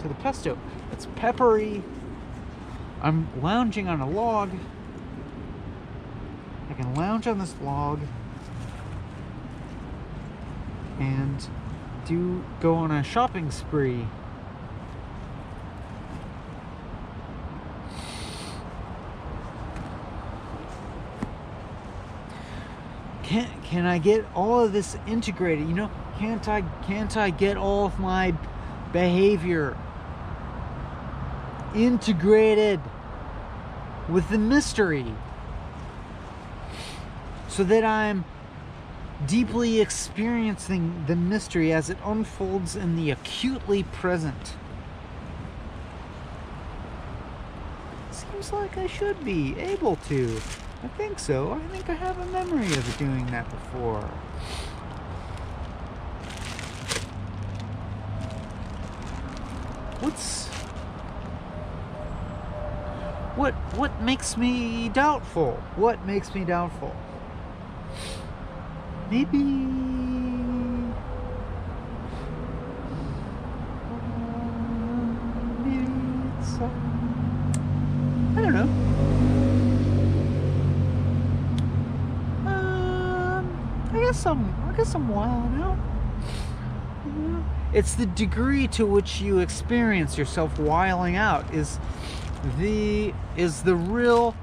A: to the pesto. It's peppery. I'm lounging on a log. I can lounge on this log and go on a shopping spree. Can I get all of this integrated? You know, can't I get all of my behavior integrated with the mystery so that I'm deeply experiencing the mystery as it unfolds in the acutely present? Seems like I should be able to. I think so. I think I have a memory of doing that before. What makes me doubtful? What makes me doubtful? Maybe it's I don't know. I guess I'm wilding out. It's the degree to which you experience yourself wiling out is the real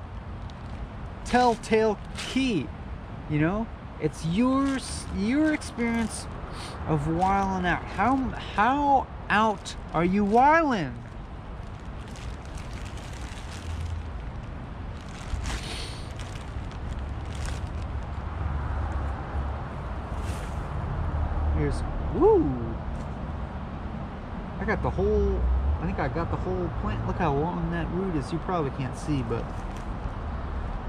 A: telltale key. You know, it's your experience of wiling out. How out are you wiling? I think I got the whole plant. Look how long that root is. You probably can't see, but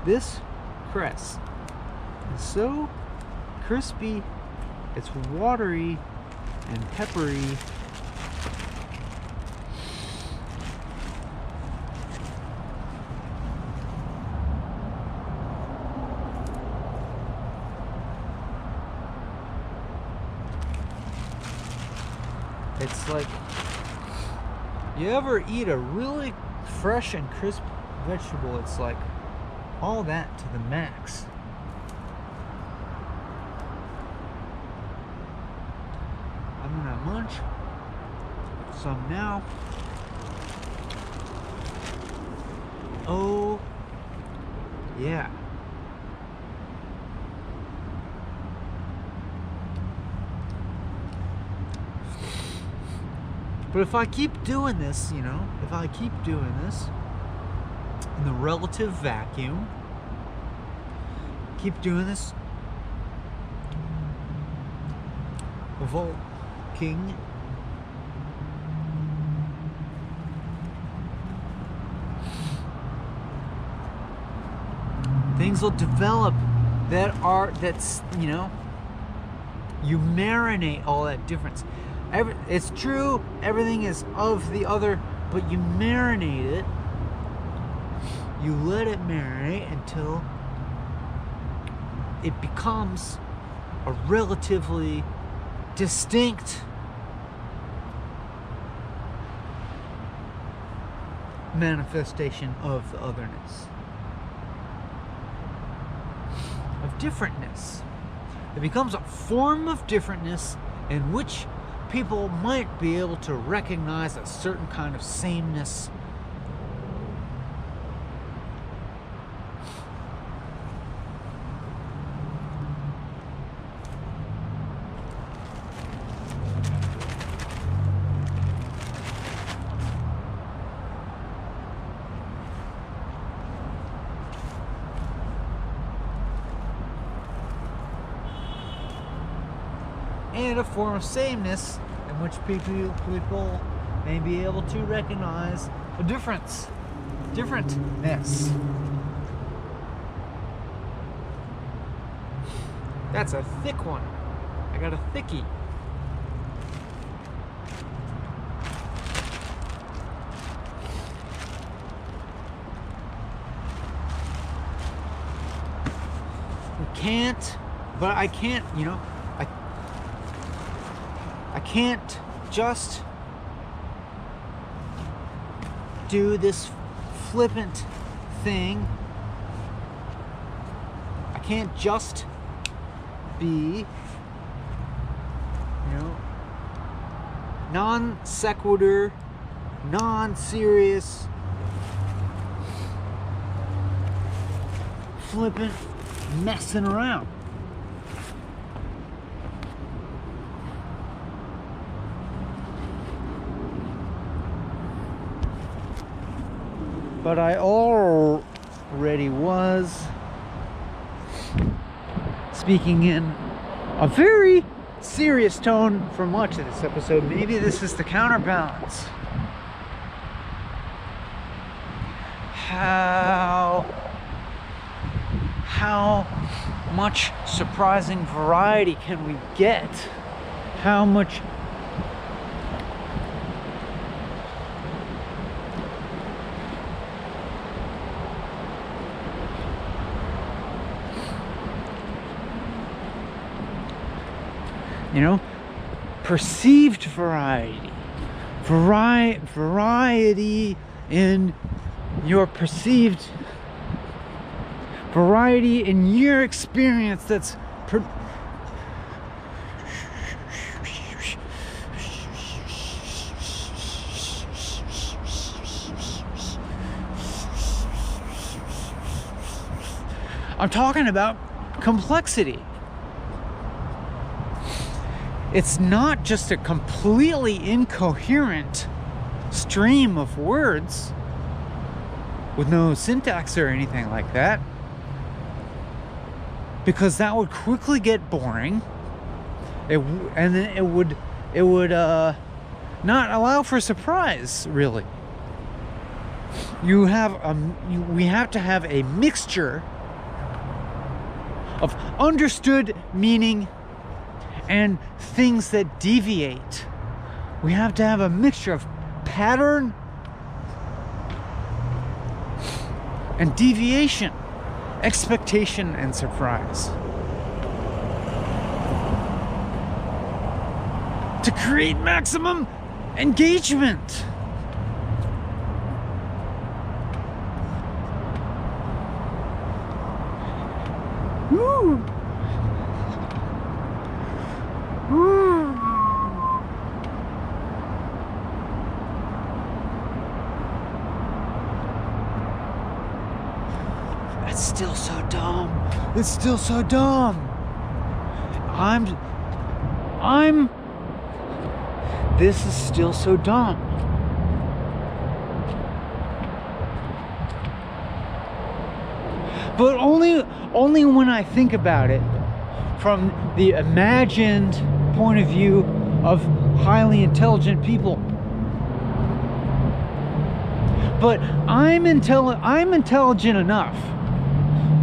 A: this cress is so crispy, it's watery and peppery. It's like, you ever eat a really fresh and crisp vegetable? It's like all that to the max. I'm gonna munch some now. Oh yeah. But if I keep doing this, you know, if I keep doing this in the relative vacuum, keep doing this evoking things will develop that's, you know, you marinate all that difference. It's true, everything is of the other, but you marinate it you let it marinate until it becomes a relatively distinct manifestation of the otherness, of differentness. It becomes a form of differentness in which people might be able to recognize a certain kind of sameness. And a form of sameness in which people may be able to recognize a differentness. That's a thick one. I got a thickie. I can't, you know, I can't just do this flippant thing. I can't just be, you know, non sequitur, non-serious, flippant messing around. But I already was speaking in a very serious tone for much of this episode. Maybe this is the counterbalance. How much surprising variety can we get? How much perceived variety. Variety in your perceived variety in your experience that's I'm talking about complexity. It's not just a completely incoherent stream of words with no syntax or anything like that, because that would quickly get boring. And then it would not allow for surprise, really. We have to have a mixture of understood meaning and things that deviate. We have to have a mixture of pattern and deviation, expectation and surprise, to create maximum engagement. Woo! That's still so dumb. It's still so dumb. This is still so dumb. But only when I think about it from the imagined point of view of highly intelligent people. But I'm intelligent enough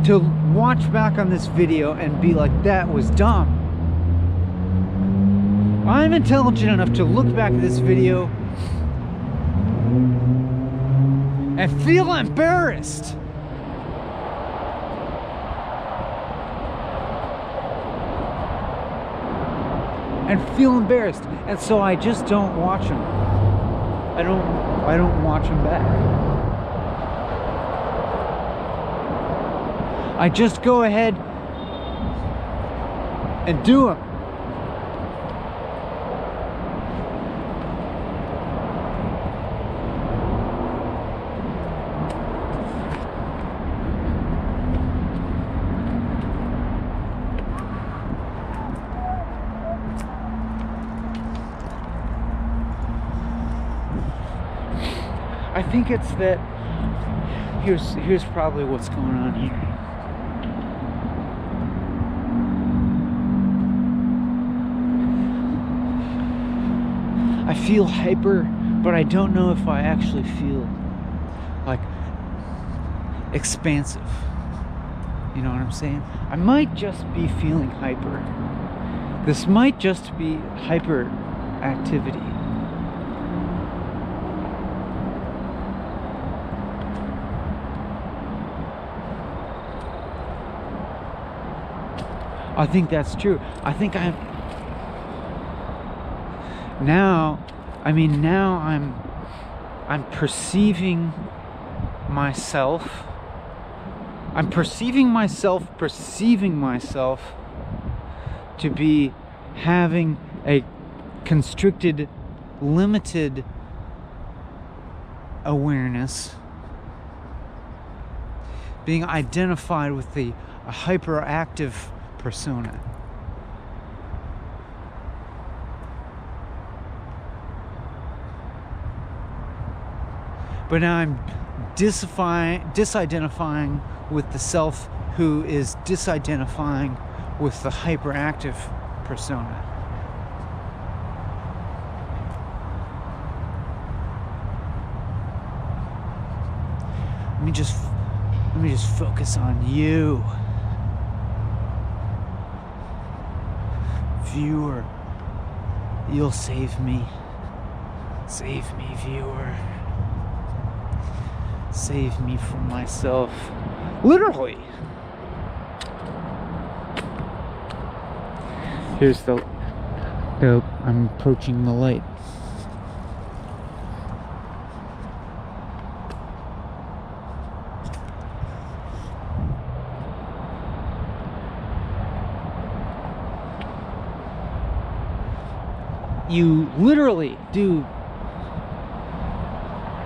A: to watch back on this video and be like, that was dumb. I'm intelligent enough to look back at this video and feel embarrassed. And so I just don't watch them. I don't watch them back. I just go ahead and do them. I think it's that here's probably what's going on here. I feel hyper, but I don't know if I actually feel like expansive. You know what I'm saying? I might just be feeling hyper. This might just be hyper activity. I think that's true. I think I'm now I'm perceiving myself. I'm perceiving myself to be having a constricted, limited awareness, being identified with a hyperactive persona. But now I'm disidentifying with the self who is disidentifying with the hyperactive persona. Let me just focus on you. Viewer, you'll save me. Save me, viewer. Save me from myself. Literally. Here's the I'm approaching the light. You literally do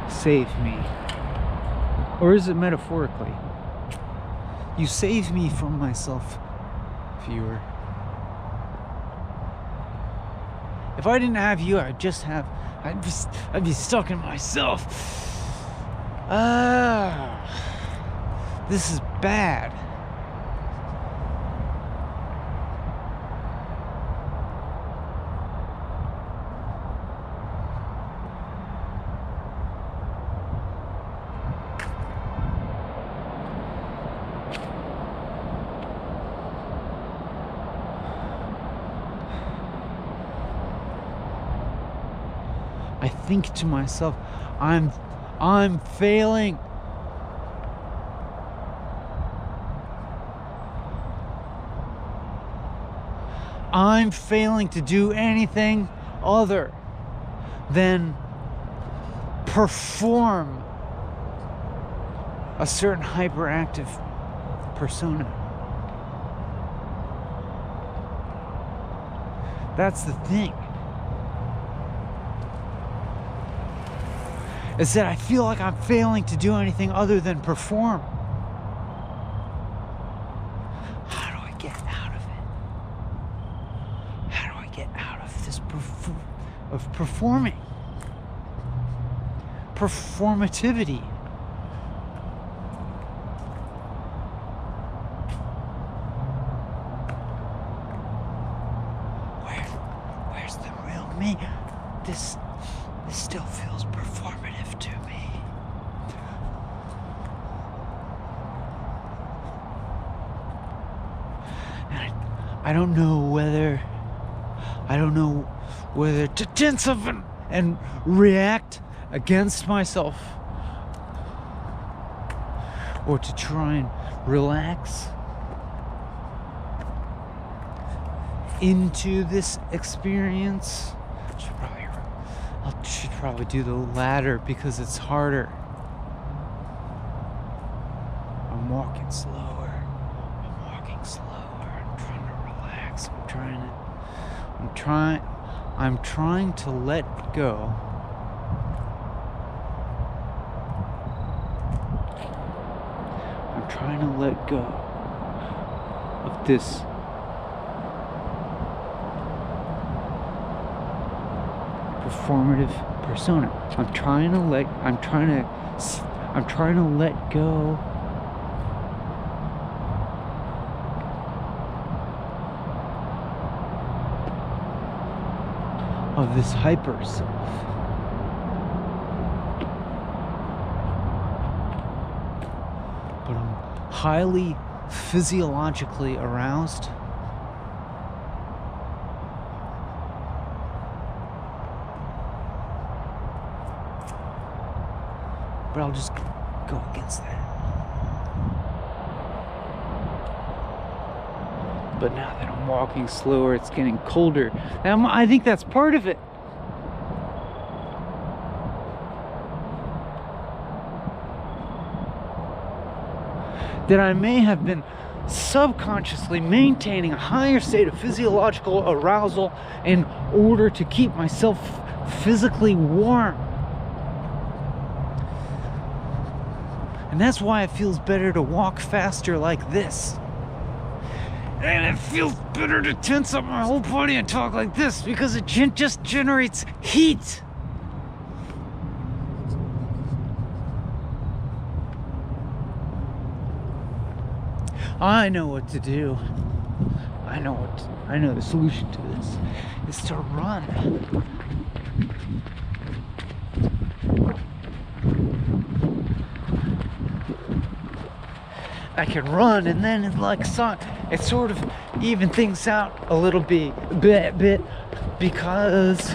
A: save me. Or is it metaphorically? You save me from myself, viewer. If I didn't have you, I'd be stuck in myself. This is bad. I think to myself, I'm failing. I'm failing to do anything other than perform a certain hyperactive persona. That's the thing. Is that I feel like I'm failing to do anything other than perform. How do I get out of it? How do I get out of this performing? Performativity. Where's the real me? This still feels performative to me. And I don't know whether to tense up and react against myself, or to try and relax into this experience. I should probably do the latter because it's harder. I'm walking slower. I'm trying to relax. I'm trying to let go. I'm trying to let go of this performative persona. I'm trying to let go of this hyper self. But I'm highly physiologically aroused. But I'll just go against that. But now that I'm walking slower, it's getting colder. And I think that's part of it. That I may have been subconsciously maintaining a higher state of physiological arousal in order to keep myself physically warm. And that's why it feels better to walk faster like this. And it feels better to tense up my whole body and talk like this because it just generates heat. I know what to do. I know the solution to this is to run. I can run, and then it sort of even things out a little bit because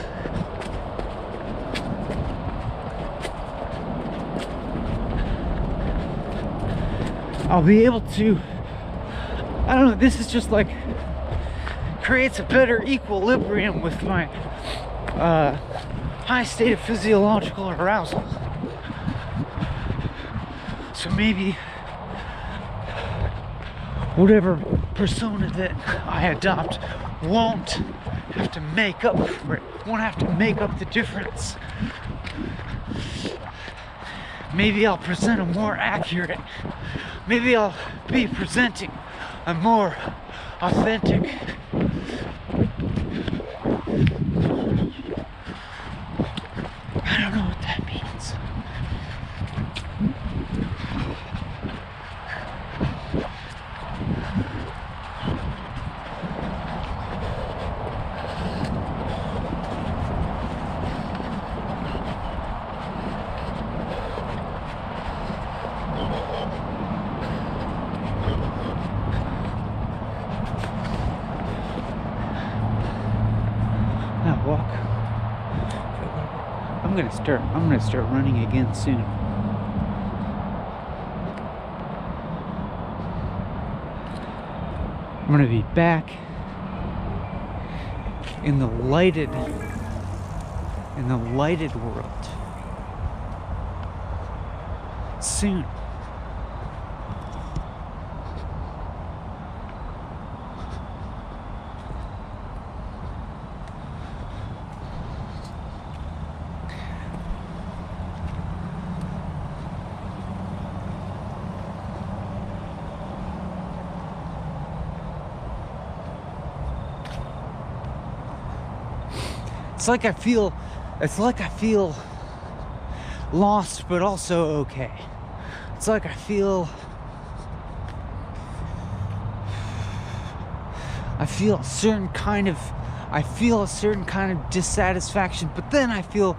A: I'll be able to, I don't know, this is just like creates a better equilibrium with my high state of physiological arousal. So maybe whatever persona that I adopt won't have to make up for it, won't have to make up the difference. Maybe I'll present a more accurate, maybe I'll be presenting a more authentic, I don't know what that means. Now walk. I'm gonna start running again soon. I'm gonna be back in the lighted world soon. It's like I feel lost, but also okay. It's like I feel a certain kind of dissatisfaction, but then I feel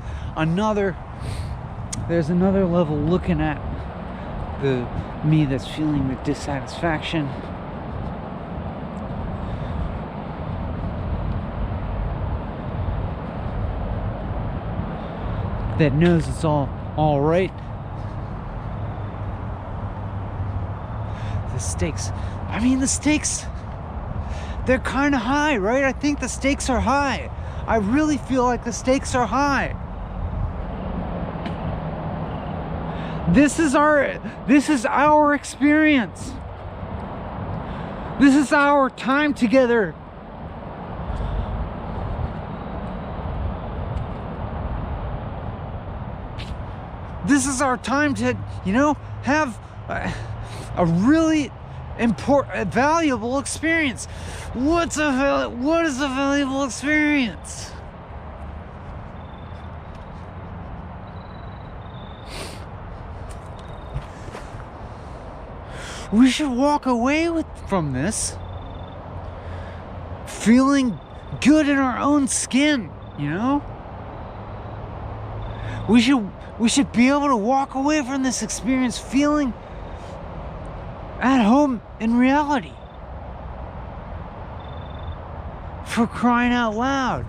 A: there's another level looking at the me that's feeling the dissatisfaction. That knows it's all right. the stakes. I mean, the stakes, they're kind of high, right? I think the stakes are high. I really feel like the stakes are high. This is our experience. This is our time together. This is our time to, you know, have a really important, valuable experience. What is a valuable experience? We should walk away from this feeling good in our own skin, you know? We should be able to walk away from this experience feeling at home in reality. For crying out loud.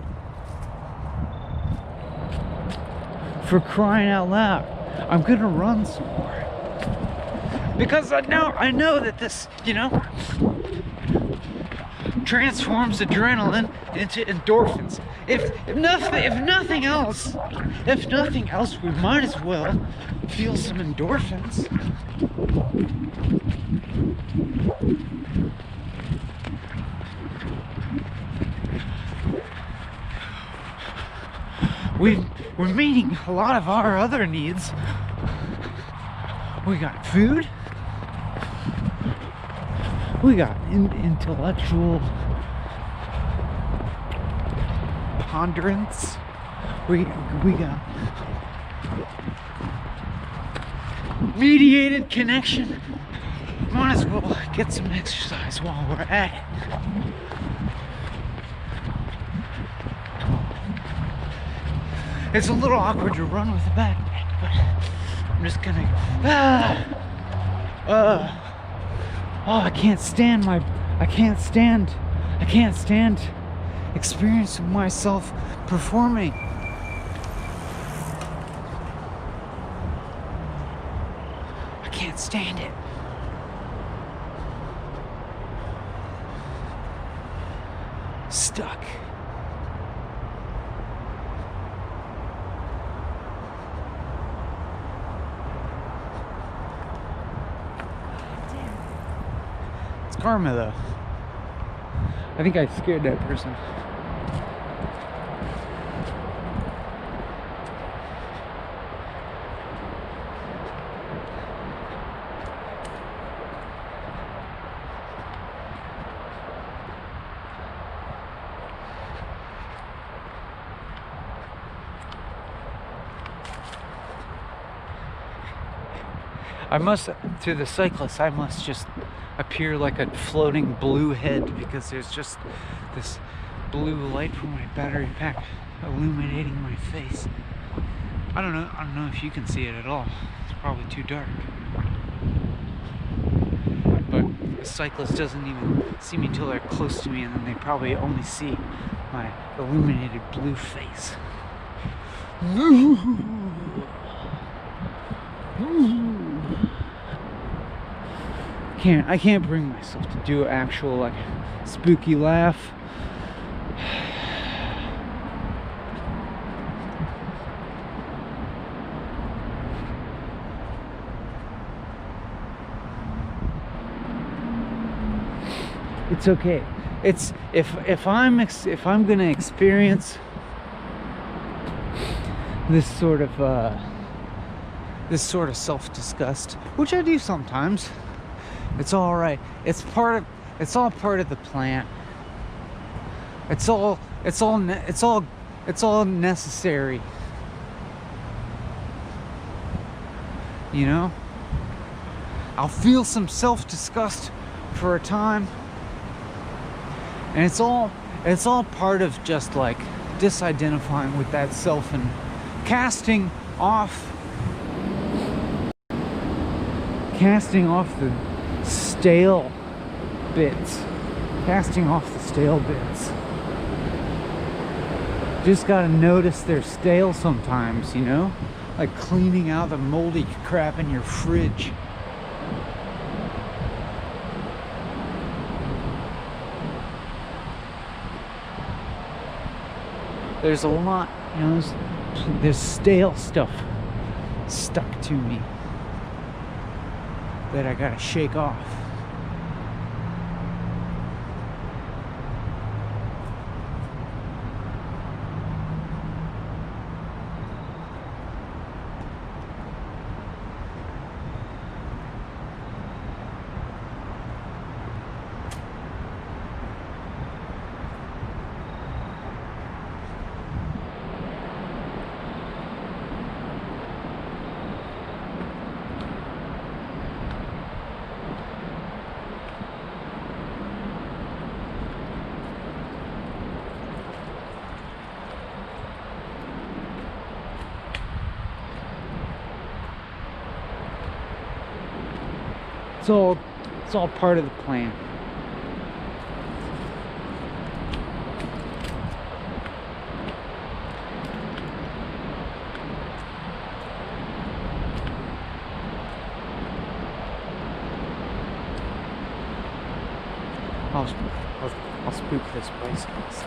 A: For crying out loud. I'm gonna run some more. Because I know that this, you know, transforms adrenaline into endorphins. If nothing else, we might as well feel some endorphins. We're meeting a lot of our other needs. We got food. We got intellectual ponderance. We got mediated connection. Might as well get some exercise while we're at it. It's a little awkward to run with a backpack, but I'm just gonna. I can't stand experiencing myself performing. I can't stand it. Stuck. Karma, though. I think I scared that person. To the cyclist, I must just appear like a floating blue head because there's just this blue light from my battery pack illuminating my face. I don't know if you can see it at all. It's probably too dark. But the cyclist doesn't even see me till they're close to me, and then they probably only see my illuminated blue face. I can't bring myself to do actual like spooky laugh. It's okay. It's if I'm gonna experience this sort of self-disgust, which I do sometimes. It's all right. It's all part of the plan. It's all necessary. You know? I'll feel some self-disgust for a time. And it's all part of just like disidentifying with that self and casting off the stale bits. Just gotta notice they're stale sometimes, you know? Like cleaning out the moldy crap in your fridge. there's a lot, you know, there's stale stuff stuck to me that I gotta shake off. It's all part of the plan. I'll spook this bicyclist.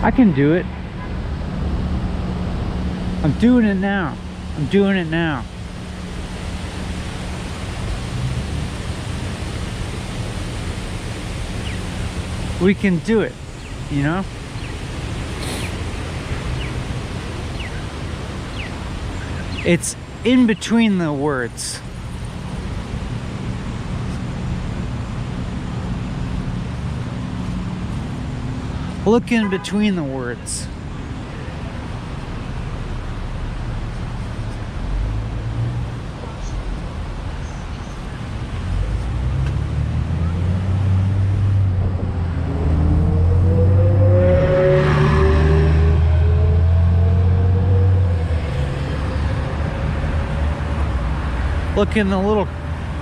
A: I can do it. I'm doing it now. I'm doing it now. We can do it, you know? It's in between the words. Look in between the words. Look in the little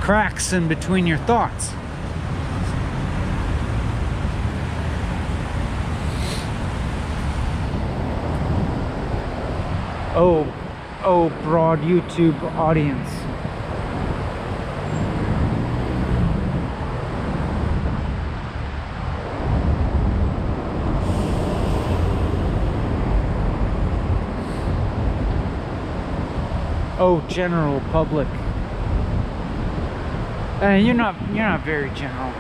A: cracks in between your thoughts. Oh, broad YouTube audience. Oh, general public. You're not very general.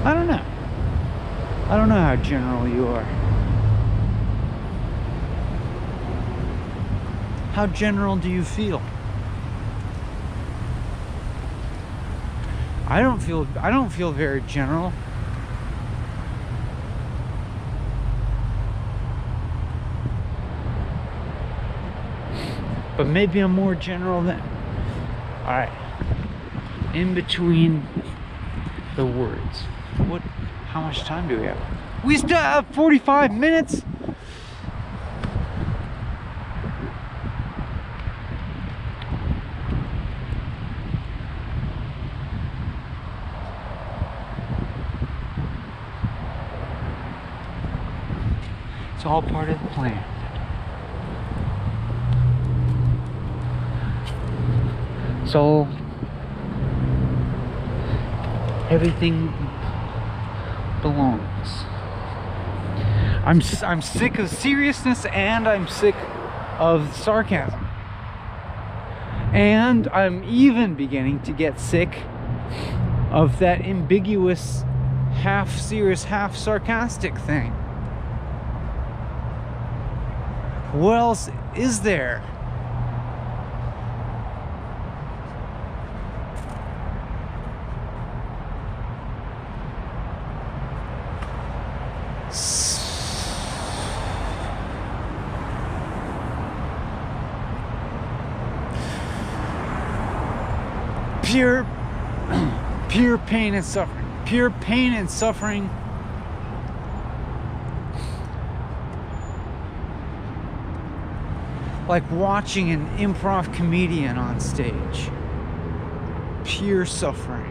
A: I don't know. I don't know how general you are. How general do you feel? I don't feel very general. But maybe I'm more general than. All right. In between the words. What? How much time do we have? We still have 45 minutes? It's all part of the plan. So everything belongs. I'm sick of seriousness, and I'm sick of sarcasm, and I'm even beginning to get sick of that ambiguous half serious half sarcastic thing. What else is there? pure pure pain and suffering. Pure pain and suffering. Like watching an improv comedian on stage. Pure suffering.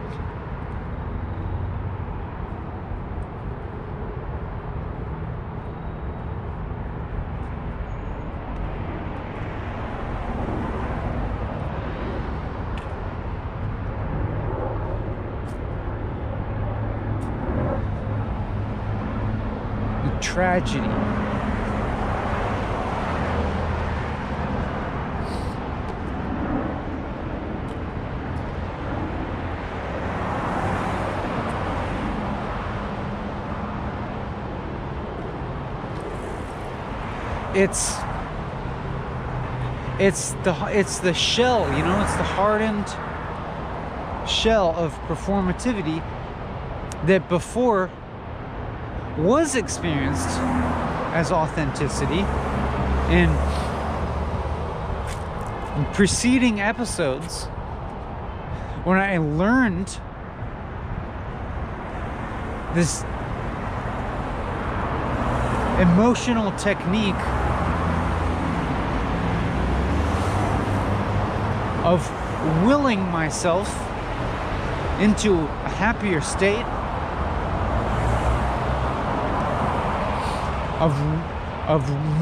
A: Tragedy. It's the shell, you know, it's the hardened shell of performativity that before was experienced as authenticity in preceding episodes when I learned this emotional technique of willing myself into a happier state, of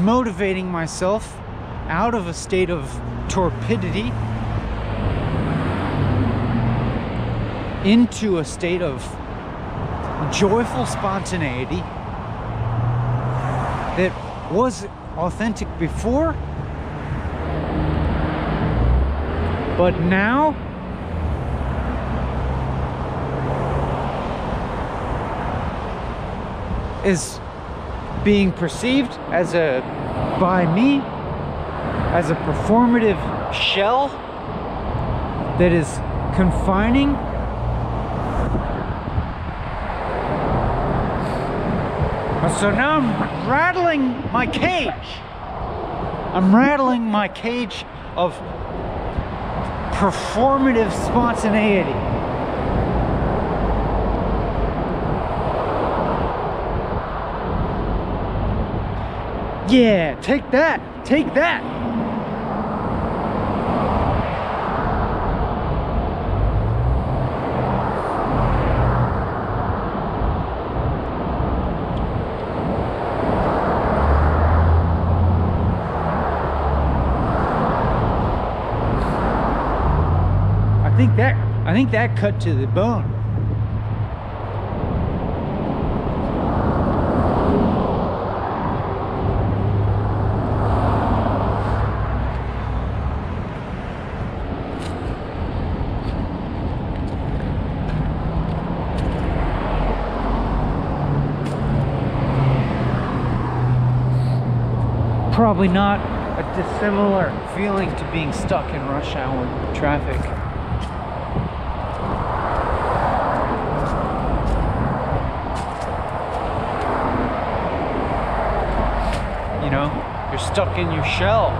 A: motivating myself out of a state of torpidity into a state of joyful spontaneity that was authentic before, but now is being perceived as by me as a performative shell that is confining. So now I'm rattling my cage. I'm rattling my cage of performative spontaneity. Yeah, take that, take that. I think that cut to the bone. Probably not a dissimilar feeling to being stuck in rush hour traffic. You know, you're stuck in your shell.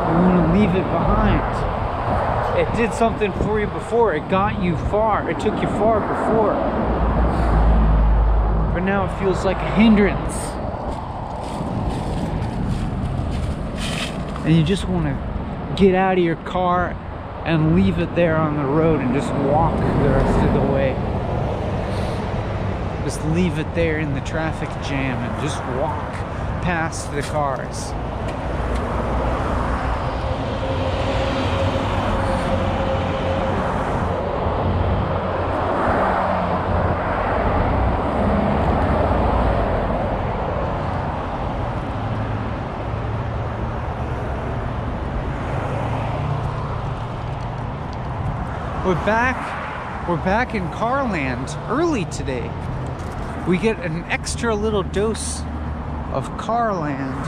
A: You want to leave it behind. It did something for you before. It got you far. It took you far before. But now it feels like a hindrance. And you just want to get out of your car and leave it there on the road and just walk the rest of the way. Just leave it there in the traffic jam and just walk past the cars. We're back in Carland early today. We get an extra little dose of Carland.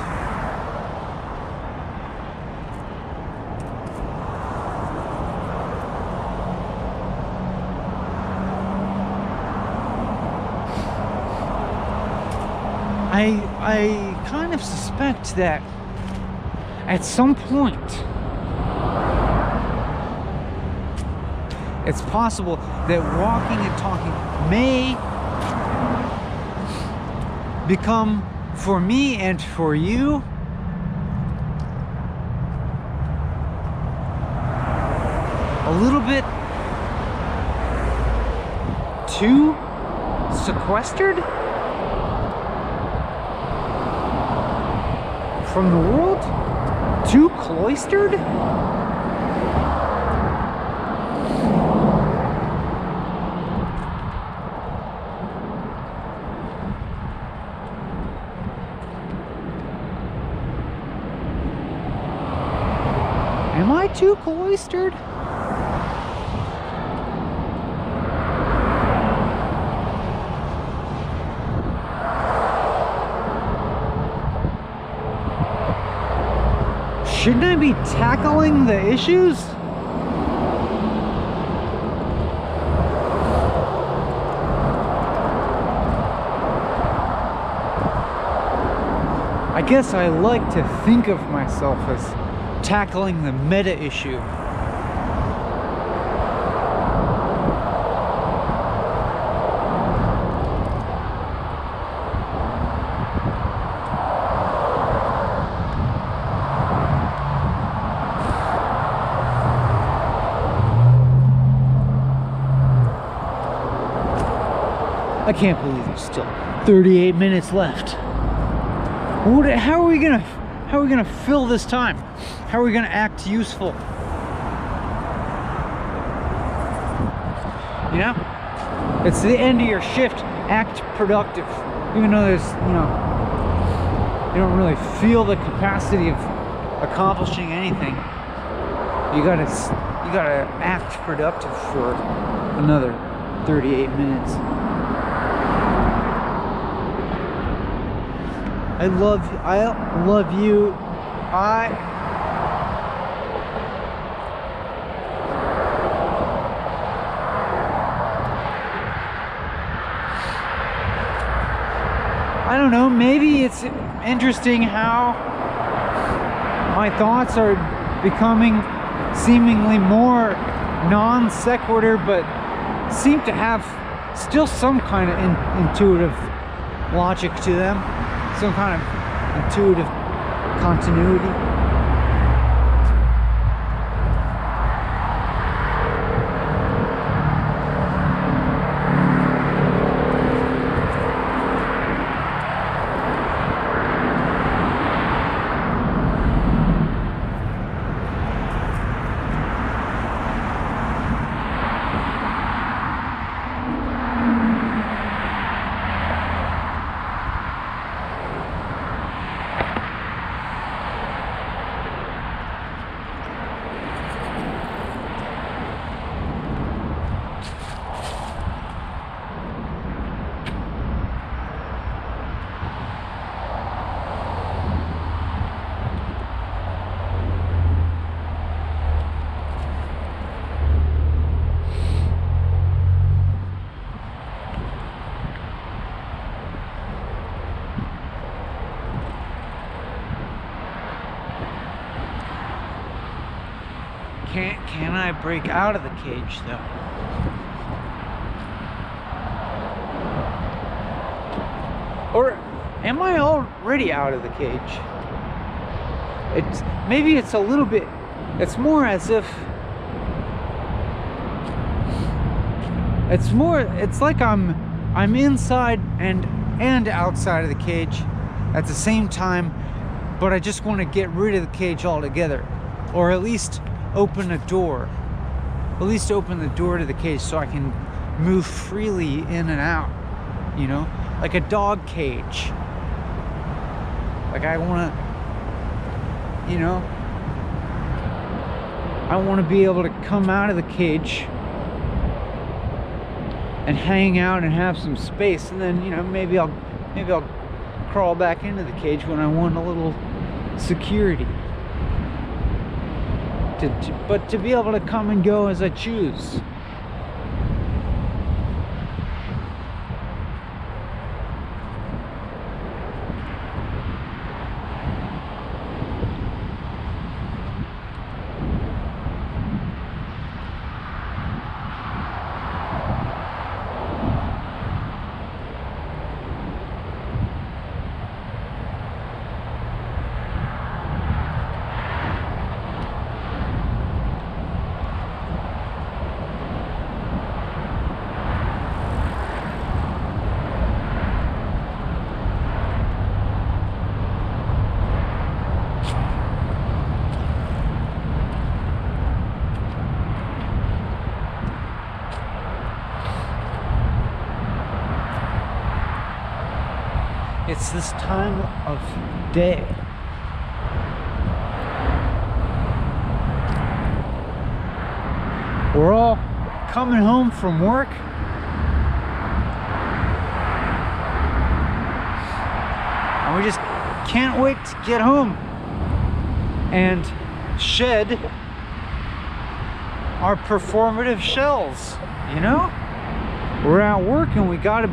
A: I kind of suspect that at some point it's possible that walking and talking may become, for me and for you, a little bit too sequestered from the world, too cloistered. Am I too cloistered? Shouldn't I be tackling the issues? I guess I like to think of myself as tackling the meta issue. I can't believe there's still 38 minutes left. How are we gonna fill this time? How are we gonna act useful? You know? It's the end of your shift. Act productive. Even though there's, you don't really feel the capacity of accomplishing anything. You gotta act productive for another 38 minutes. I love you. I don't know, maybe it's interesting how my thoughts are becoming seemingly more non sequitur, but seem to have still some kind of intuitive logic to them. Some kind of intuitive continuity. Can I break out of the cage though? Or am I already out of the cage? Maybe it's a little bit, it's more as if it's like I'm inside and outside of the cage at the same time, but I just want to get rid of the cage altogether, or at least open a door. At least open the door to the cage so I can move freely in and out, like a dog cage. Like I want to be able to come out of the cage and hang out and have some space, and then maybe I'll crawl back into the cage when I want a little security. But to be able to come and go as I choose. It's this time of day. We're all coming home from work. And we just can't wait to get home and shed our performative shells, you know? We're at work and we gotta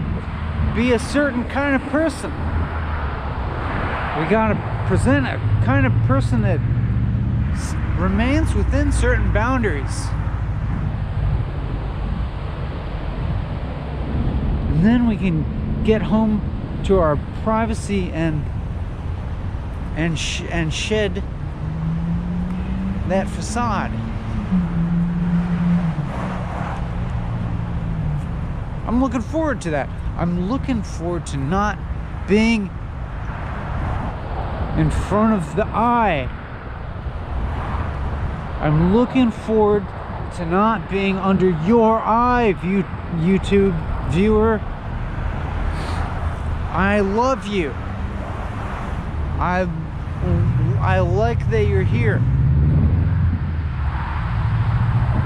A: be a certain kind of person. We gotta present a kind of person that remains within certain boundaries. And then we can get home to our privacy and shed that facade. I'm looking forward to that. I'm looking forward to not being in front of the eye. I'm looking forward to not being under your eye, YouTube viewer. I love you. I like that you're here.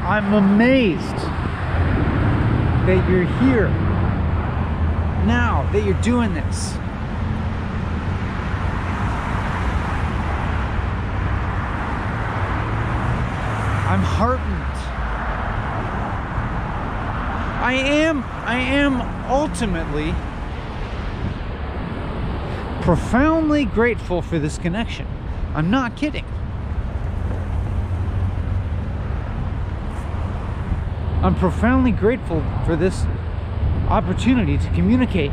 A: I'm amazed that you're here now, that you're doing this. I'm heartened. I am ultimately profoundly grateful for this connection. I'm not kidding. I'm profoundly grateful for this opportunity to communicate.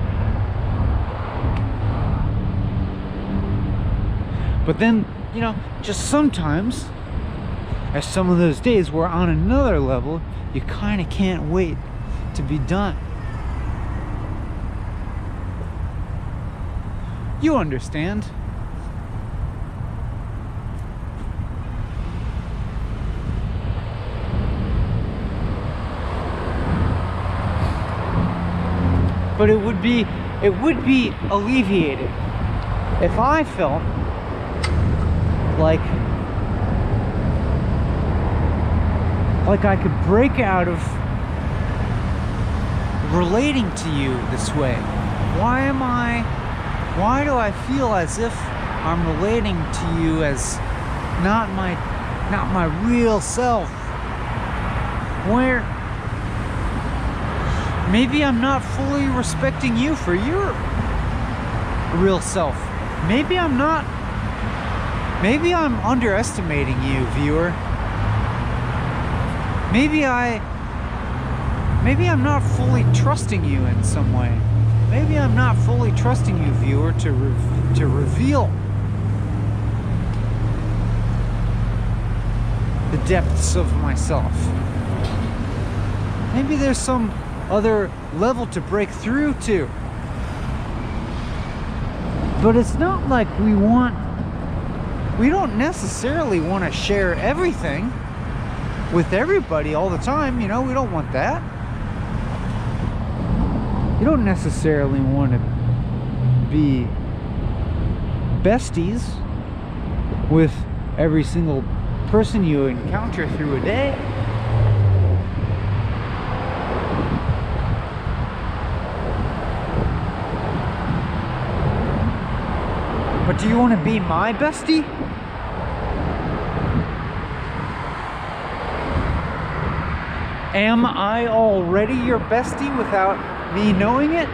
A: But then, you know, just sometimes, as some of those days where on another level, you kind of can't wait to be done. You understand. But it would be alleviated if I felt like I could break out of relating to you this way. Why do I feel as if I'm relating to you as not my real self? Where maybe I'm not fully respecting you for your real self. Maybe I'm underestimating you, viewer. Maybe I'm not fully trusting you in some way. Maybe I'm not fully trusting you, viewer, to reveal the depths of myself. Maybe there's some other level to break through to. But it's not like we don't necessarily want to share everything with everybody all the time, you know. We don't want that. You don't necessarily want to be besties with every single person you encounter through a day. But do you want to be my bestie? Am I already your bestie without me knowing it?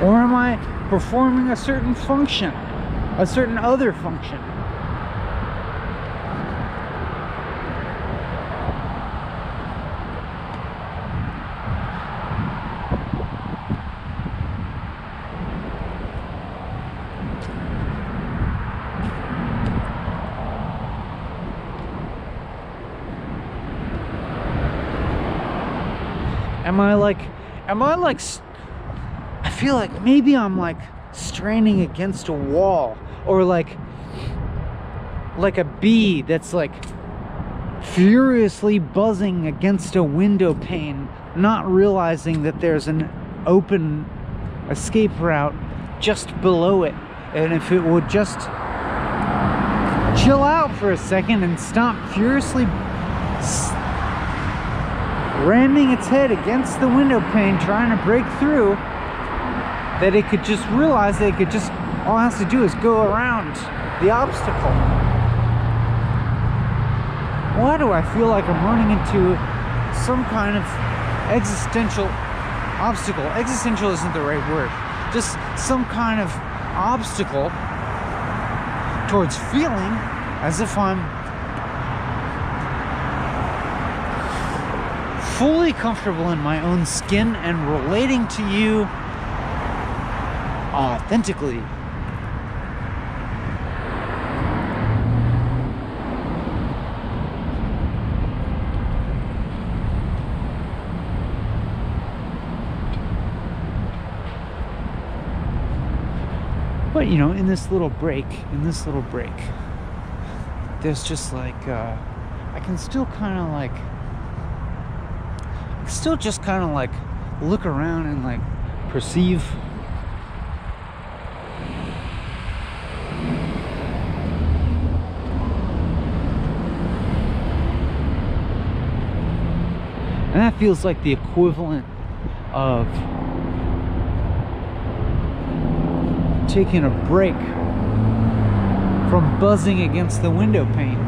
A: Or am I performing a certain function, a certain other function? Am I like, I feel like maybe I'm like straining against a wall, or like a bee that's like furiously buzzing against a window pane, not realizing that there's an open escape route just below it. And if it would just chill out for a second and stop furiously ramming its head against the window pane trying to break through, that it could just realize that it could just, all it has to do is go around the obstacle. Why do I feel like I'm running into some kind of existential obstacle? Existential isn't the right word. Just some kind of obstacle towards feeling as if I'm fully comfortable in my own skin and relating to you authentically. But you know, in this little break, there's just like I can still kind of like, look around and like perceive and that feels like the equivalent of taking a break from buzzing against the window pane.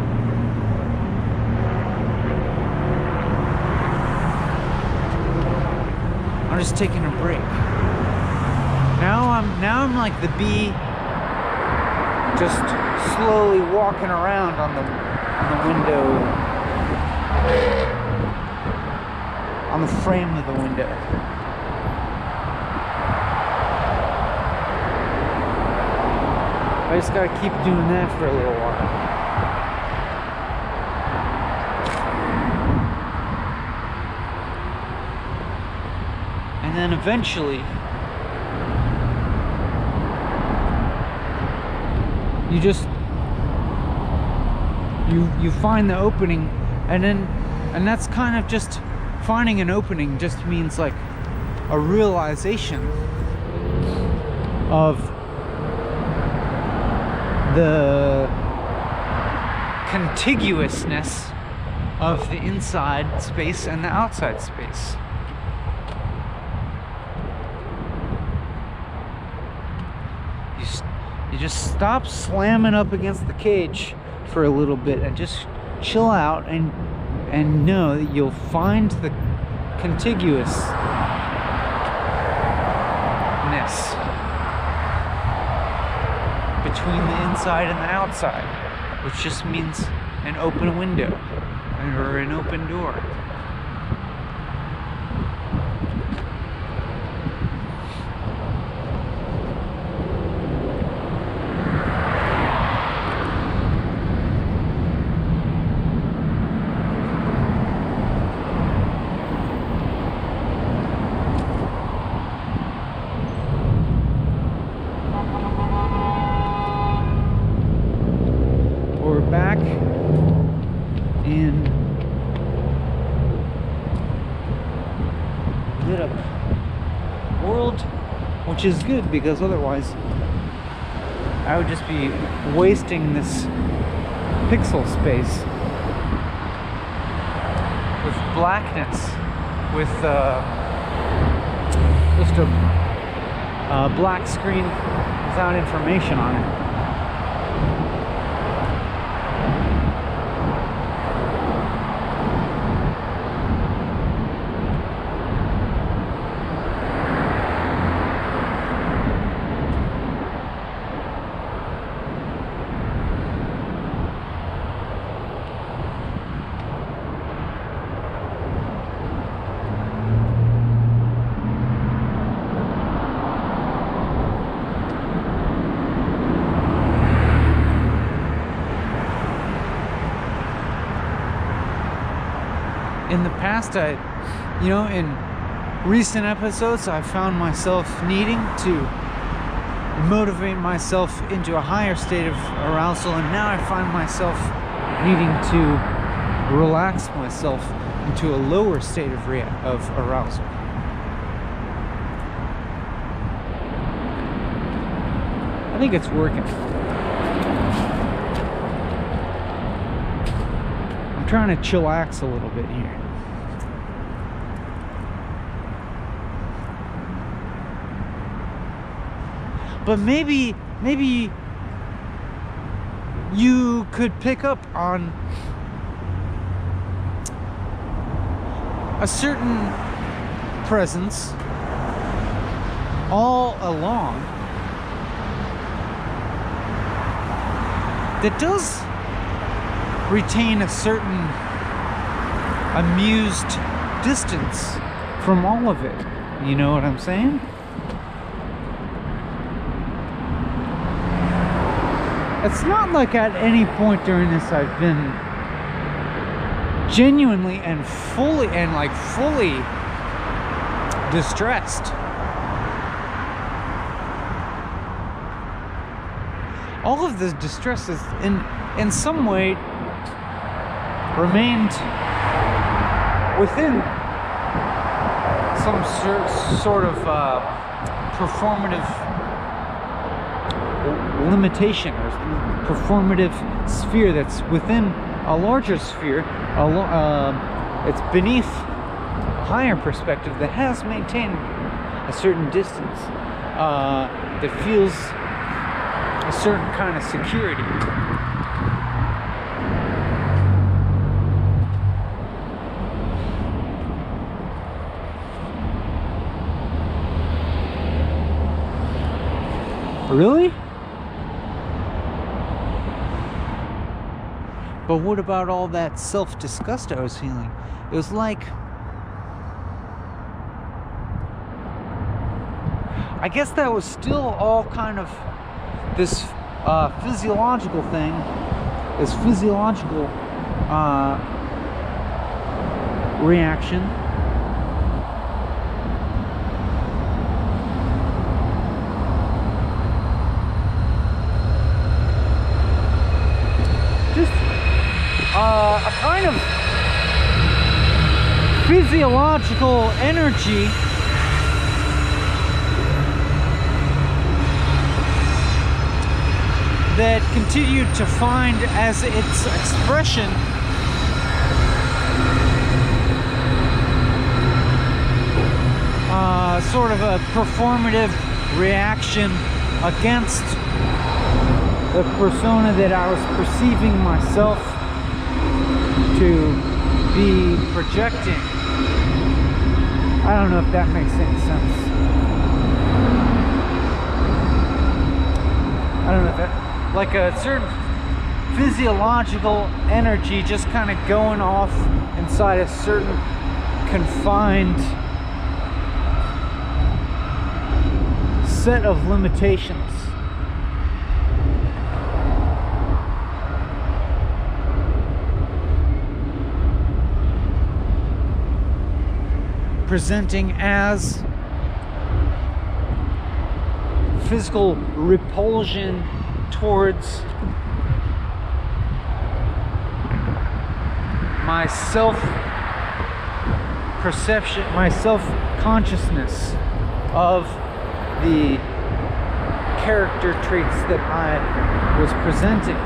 A: I'm just taking a break. Now I'm like the bee, just slowly walking around on the window, on the frame of the window. I just gotta keep doing that for a little while. And then eventually, you find the opening, and that's kind of just, finding an opening just means like a realization of the contiguousness of the inside space and the outside space. You just stop slamming up against the cage for a little bit and just chill out and know that you'll find the contiguousness between the inside and the outside, which just means an open window or an open door. Back in lit up world, which is good because otherwise I would just be wasting this pixel space with blackness, with just a black screen without information on it. In the past, in recent episodes, I found myself needing to motivate myself into a higher state of arousal, and now I find myself needing to relax myself into a lower state of arousal. I think it's working. I'm trying to chillax a little bit here. But maybe you could pick up on a certain presence all along that does retain a certain amused distance from all of it. You know what I'm saying? It's not like at any point during this I've been genuinely and fully distressed. All of the distress is in some way remained within some sort of performative limitation or performative sphere that's within a larger sphere. It's beneath a higher perspective that has maintained a certain distance that feels a certain kind of security. Really? But what about all that self-disgust I was feeling? It was like, I guess that was still all kind of this physiological thing, this physiological reaction. Just a kind of physiological energy that continued to find as its expression sort of a performative reaction against the persona that I was perceiving myself to be projecting. I don't know if that makes any sense. I don't know if that, like a certain physiological energy just kind of going off inside a certain confined set of limitations. Presenting as physical repulsion towards my self-perception, my self-consciousness of the character traits that I was presenting.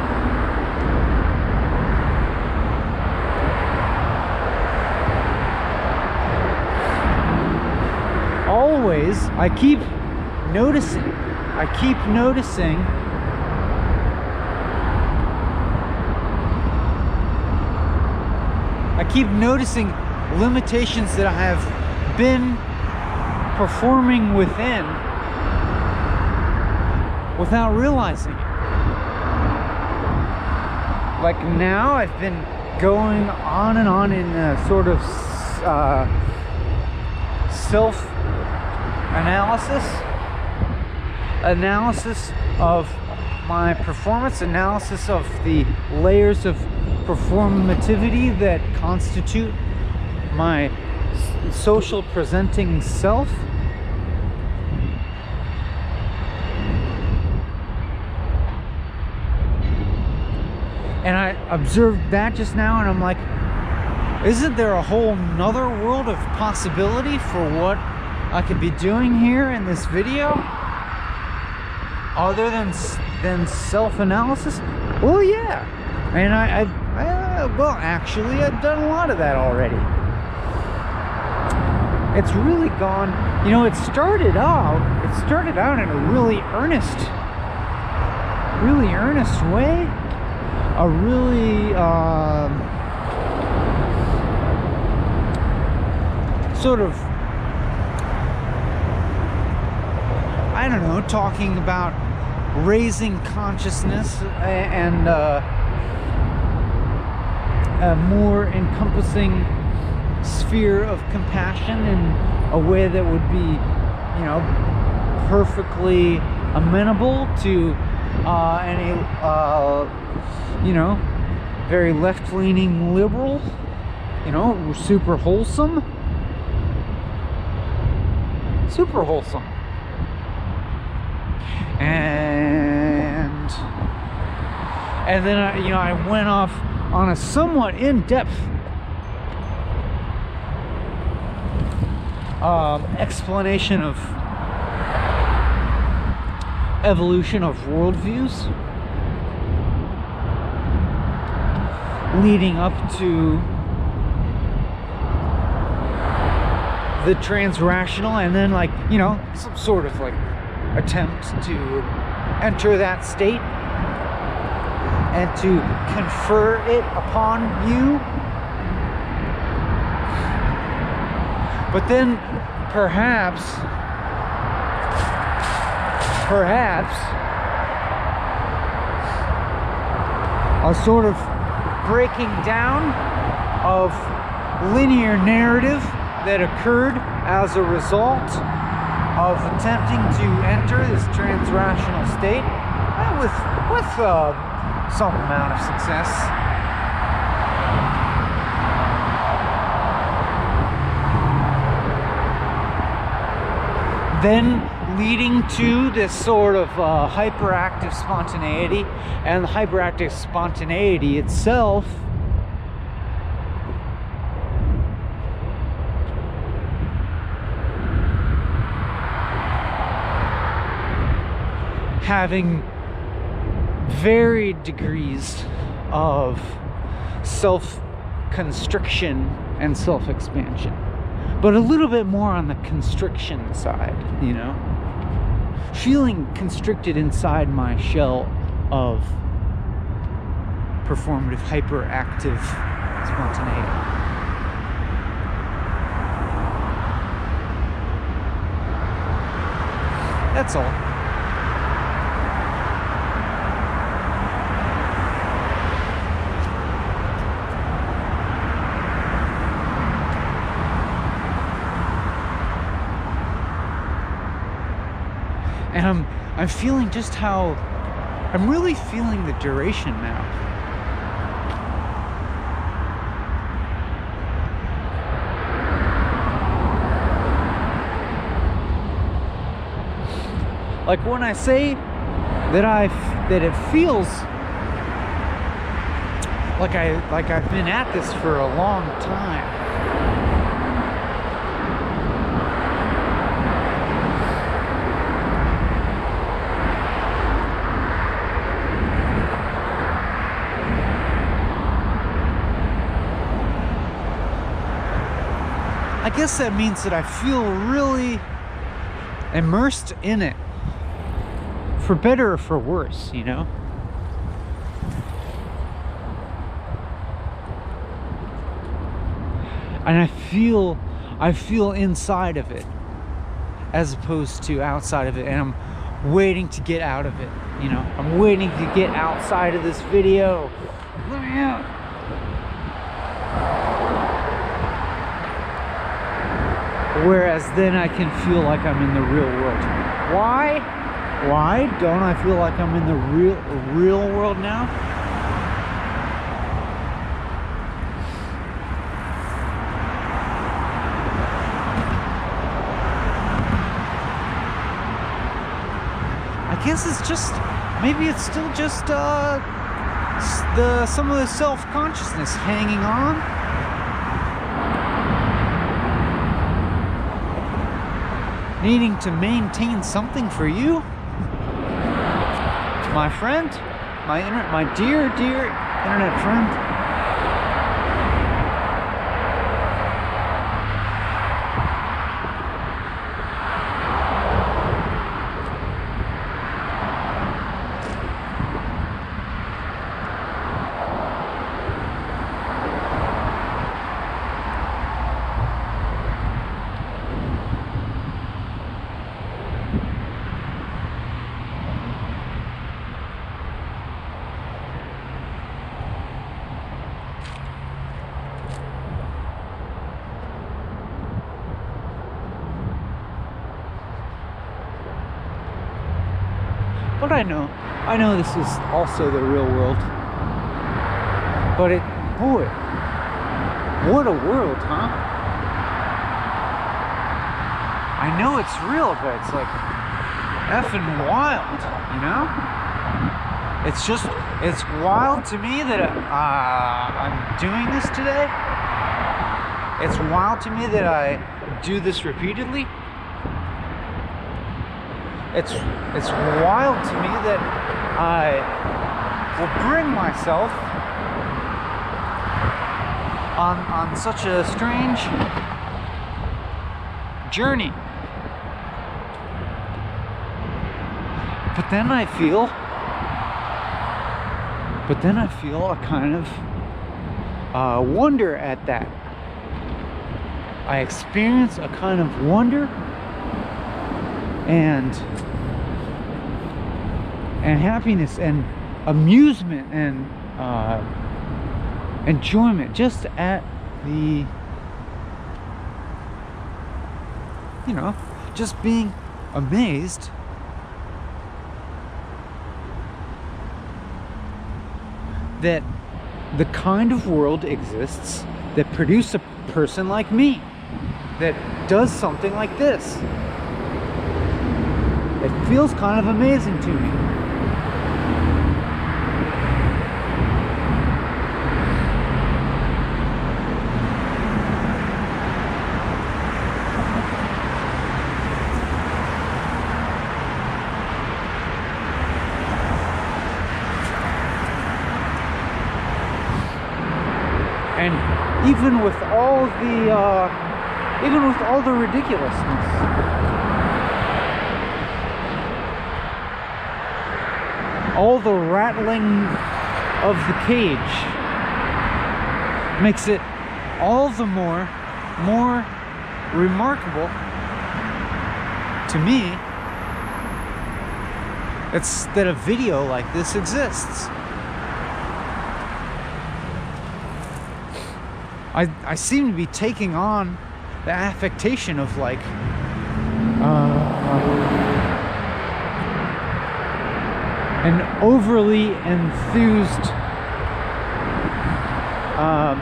A: Always, I keep noticing limitations that I have been performing within without realizing it. Like now I've been going on and on in a sort of analysis of my performance, analysis of the layers of performativity that constitute my social presenting self. And I observed that just now, and I'm like, isn't there a whole nother world of possibility for what I could be doing here in this video other than self-analysis? Well, yeah. And well, actually, I've done a lot of that already. It's really gone, you know, it started out in a really earnest way. A really sort of, I don't know, talking about raising consciousness and a more encompassing sphere of compassion in a way that would be, you know, perfectly amenable to any you know, very left-leaning liberal, you know, super wholesome. And then I went off on a somewhat in-depth explanation of evolution of worldviews, leading up to the transrational, and then, like, you know, some sort of like attempt to enter that state and to confer it upon you. But then perhaps a sort of breaking down of linear narrative that occurred as a result of attempting to enter this transrational state with some amount of success. Then leading to this sort of hyperactive spontaneity, and the hyperactive spontaneity itself having varied degrees of self-constriction and self-expansion, but a little bit more on the constriction side, you know? Feeling constricted inside my shell of performative, hyperactive spontaneity. That's all. And I'm feeling just how, I'm really feeling the duration now. Like when I say that it feels like I've been at this for a long time. I guess that means that I feel really immersed in it, for better or for worse, you know? And I feel inside of it as opposed to outside of it, and I'm waiting to get out of it, you know? I'm waiting to get outside of this video. Let me out. Whereas then I can feel like I'm in the real world. Why don't I feel like I'm in the real world now? guess it's just, maybe it's still just some of the self-consciousness hanging on. Needing to maintain something for you, my friend, my dear internet friend. But I know this is also the real world. But boy, what a world, huh? I know it's real, but it's like effing wild, you know? It's wild to me that I'm doing this today. It's wild to me that I do this repeatedly. It's wild to me that I will bring myself on such a strange journey. But then I feel a kind of wonder at that. I experience a kind of wonder and happiness and amusement and enjoyment just at the, just being amazed that the kind of world exists that produces a person like me that does something like this. It feels kind of amazing to me. And even with all the ridiculousness, all the rattling of the cage makes it all the more remarkable to me. It's that a video like this exists. I seem to be taking on the affectation of like an overly enthused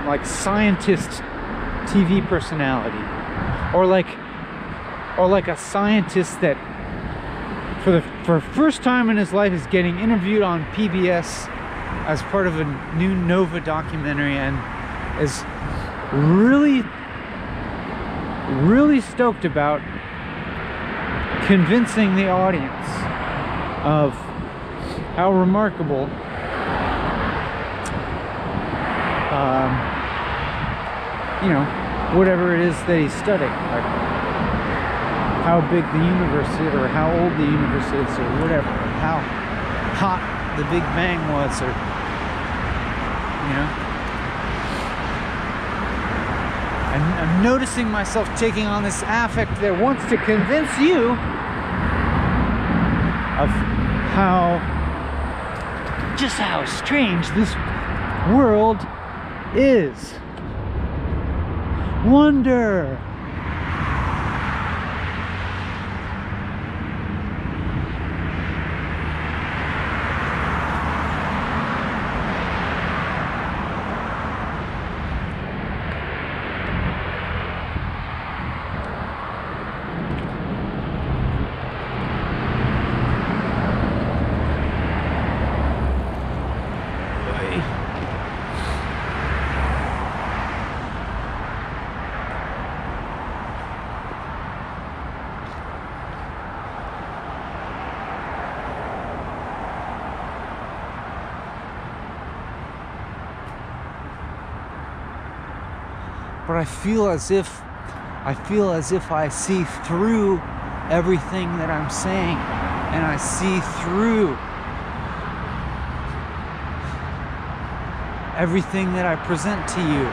A: like scientist TV personality, or like a scientist that for the first time in his life is getting interviewed on PBS as part of a new Nova documentary and is really stoked about convincing the audience of how remarkable whatever it is that he's studying, like how big the universe is, or how old the universe is, or whatever, or how hot the Big Bang was, or I'm noticing myself taking on this affect that wants to convince you of how strange this world is. Wonder. but I feel as if I see through everything that I'm saying, and I see through everything that I present to you.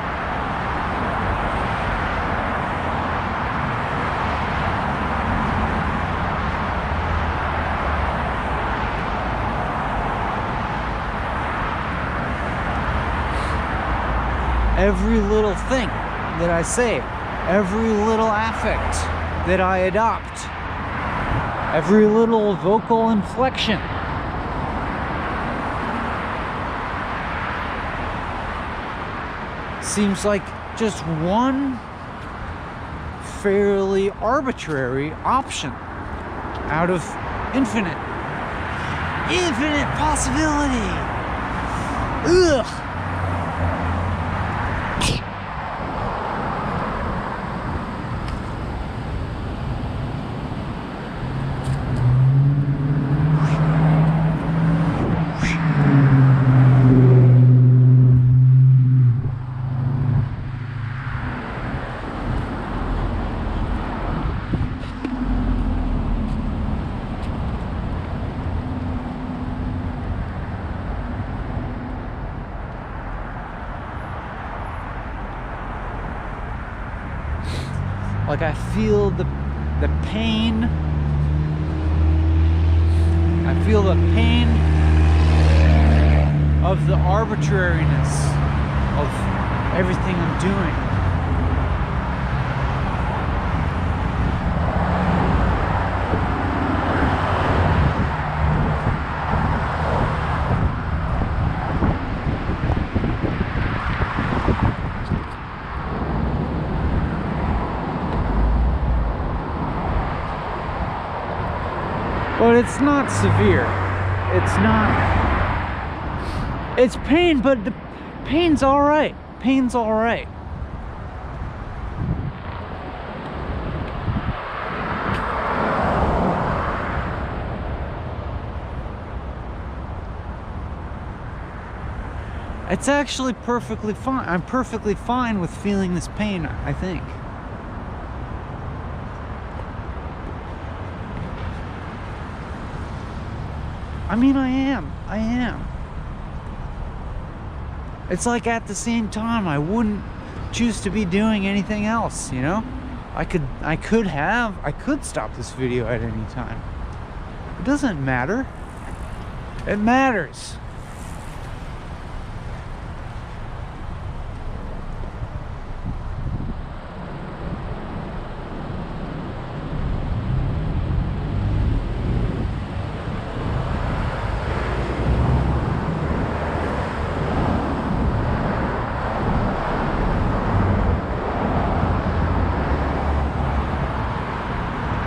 A: Every little thing that I say, every little affect that I adopt, every little vocal inflection, seems like just one fairly arbitrary option out of infinite possibility. Ugh. Like I feel the pain. I feel the pain of the arbitrariness of everything I'm doing. But it's not severe. It's not. It's pain, but the pain's all right. Pain's all right. It's actually perfectly fine. I'm perfectly fine with feeling this pain, I think. I mean, I am. It's like at the same time, I wouldn't choose to be doing anything else, you know? I could stop this video at any time. It doesn't matter. It matters.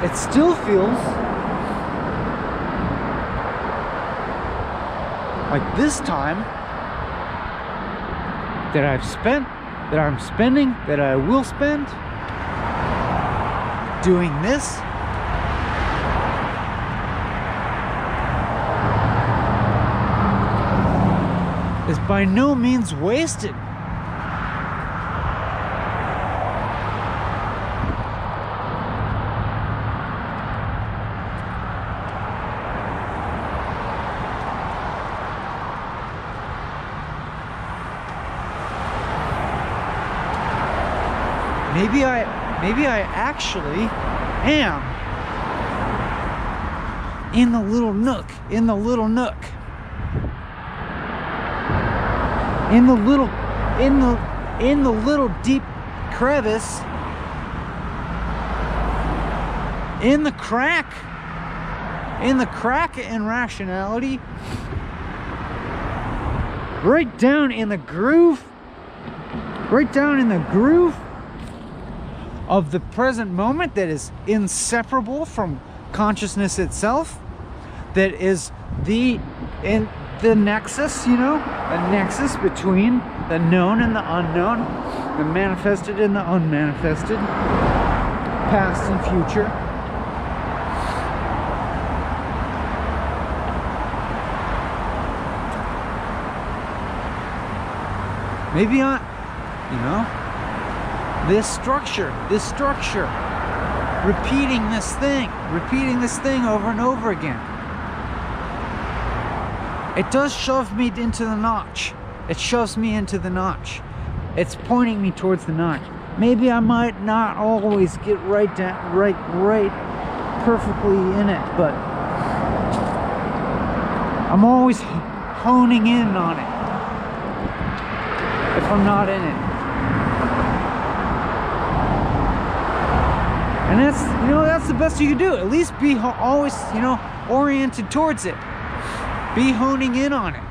A: It still feels like this time that I've spent, that I'm spending, that I will spend doing this is by no means wasted. Maybe I actually am in the little nook, in the little deep crevice, in the crack in rationality, right down in the groove of the present moment that is inseparable from consciousness itself, that is the nexus, you know, the nexus between the known and the unknown, the manifested and the unmanifested, past and future. this structure, repeating this thing over and over again. It does shove me into the notch. It shoves me into the notch. It's pointing me towards the notch. Maybe I might not always get right perfectly in it, but I'm always honing in on it if I'm not in it. And that's the best you can do. At least be always, oriented towards it. Be honing in on it.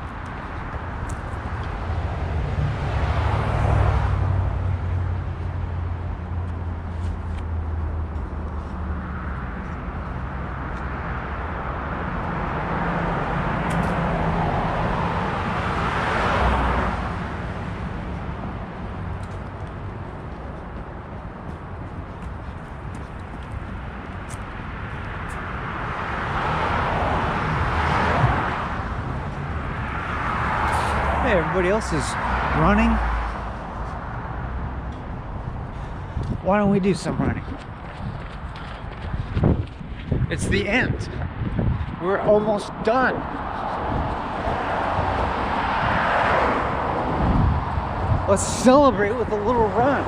A: Hey, everybody else is running. Why don't we do some running? It's the end. We're almost done. Let's celebrate with a little run.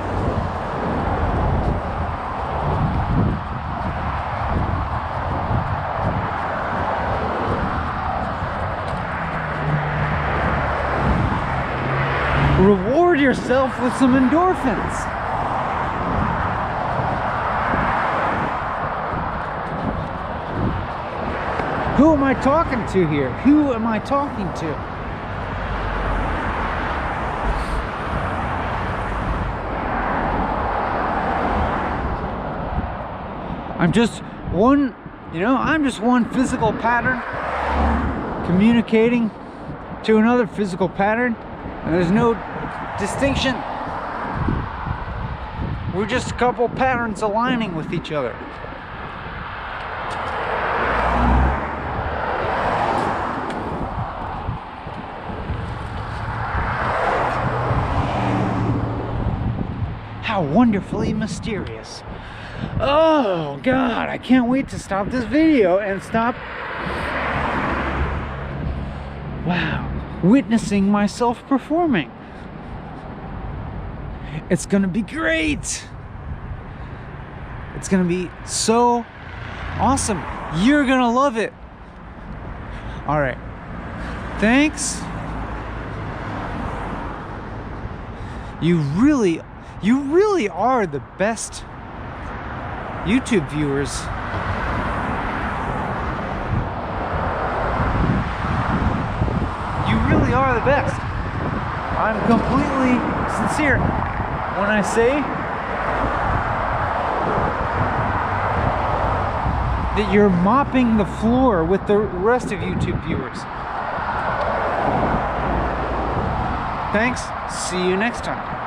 A: Reward yourself with some endorphins. Who am I talking to here? Who am I talking to? I'm just one physical pattern communicating to another physical pattern. And there's no distinction. We're just a couple patterns aligning with each other. How wonderfully mysterious. Oh God, I can't wait to stop this video and stop. Wow. Witnessing myself performing. It's gonna be great. It's gonna be so awesome. You're gonna love it. All right. Thanks. You really are the best YouTube viewers. Are the best. I'm completely sincere when I say that you're mopping the floor with the rest of YouTube viewers. Thanks. See you next time.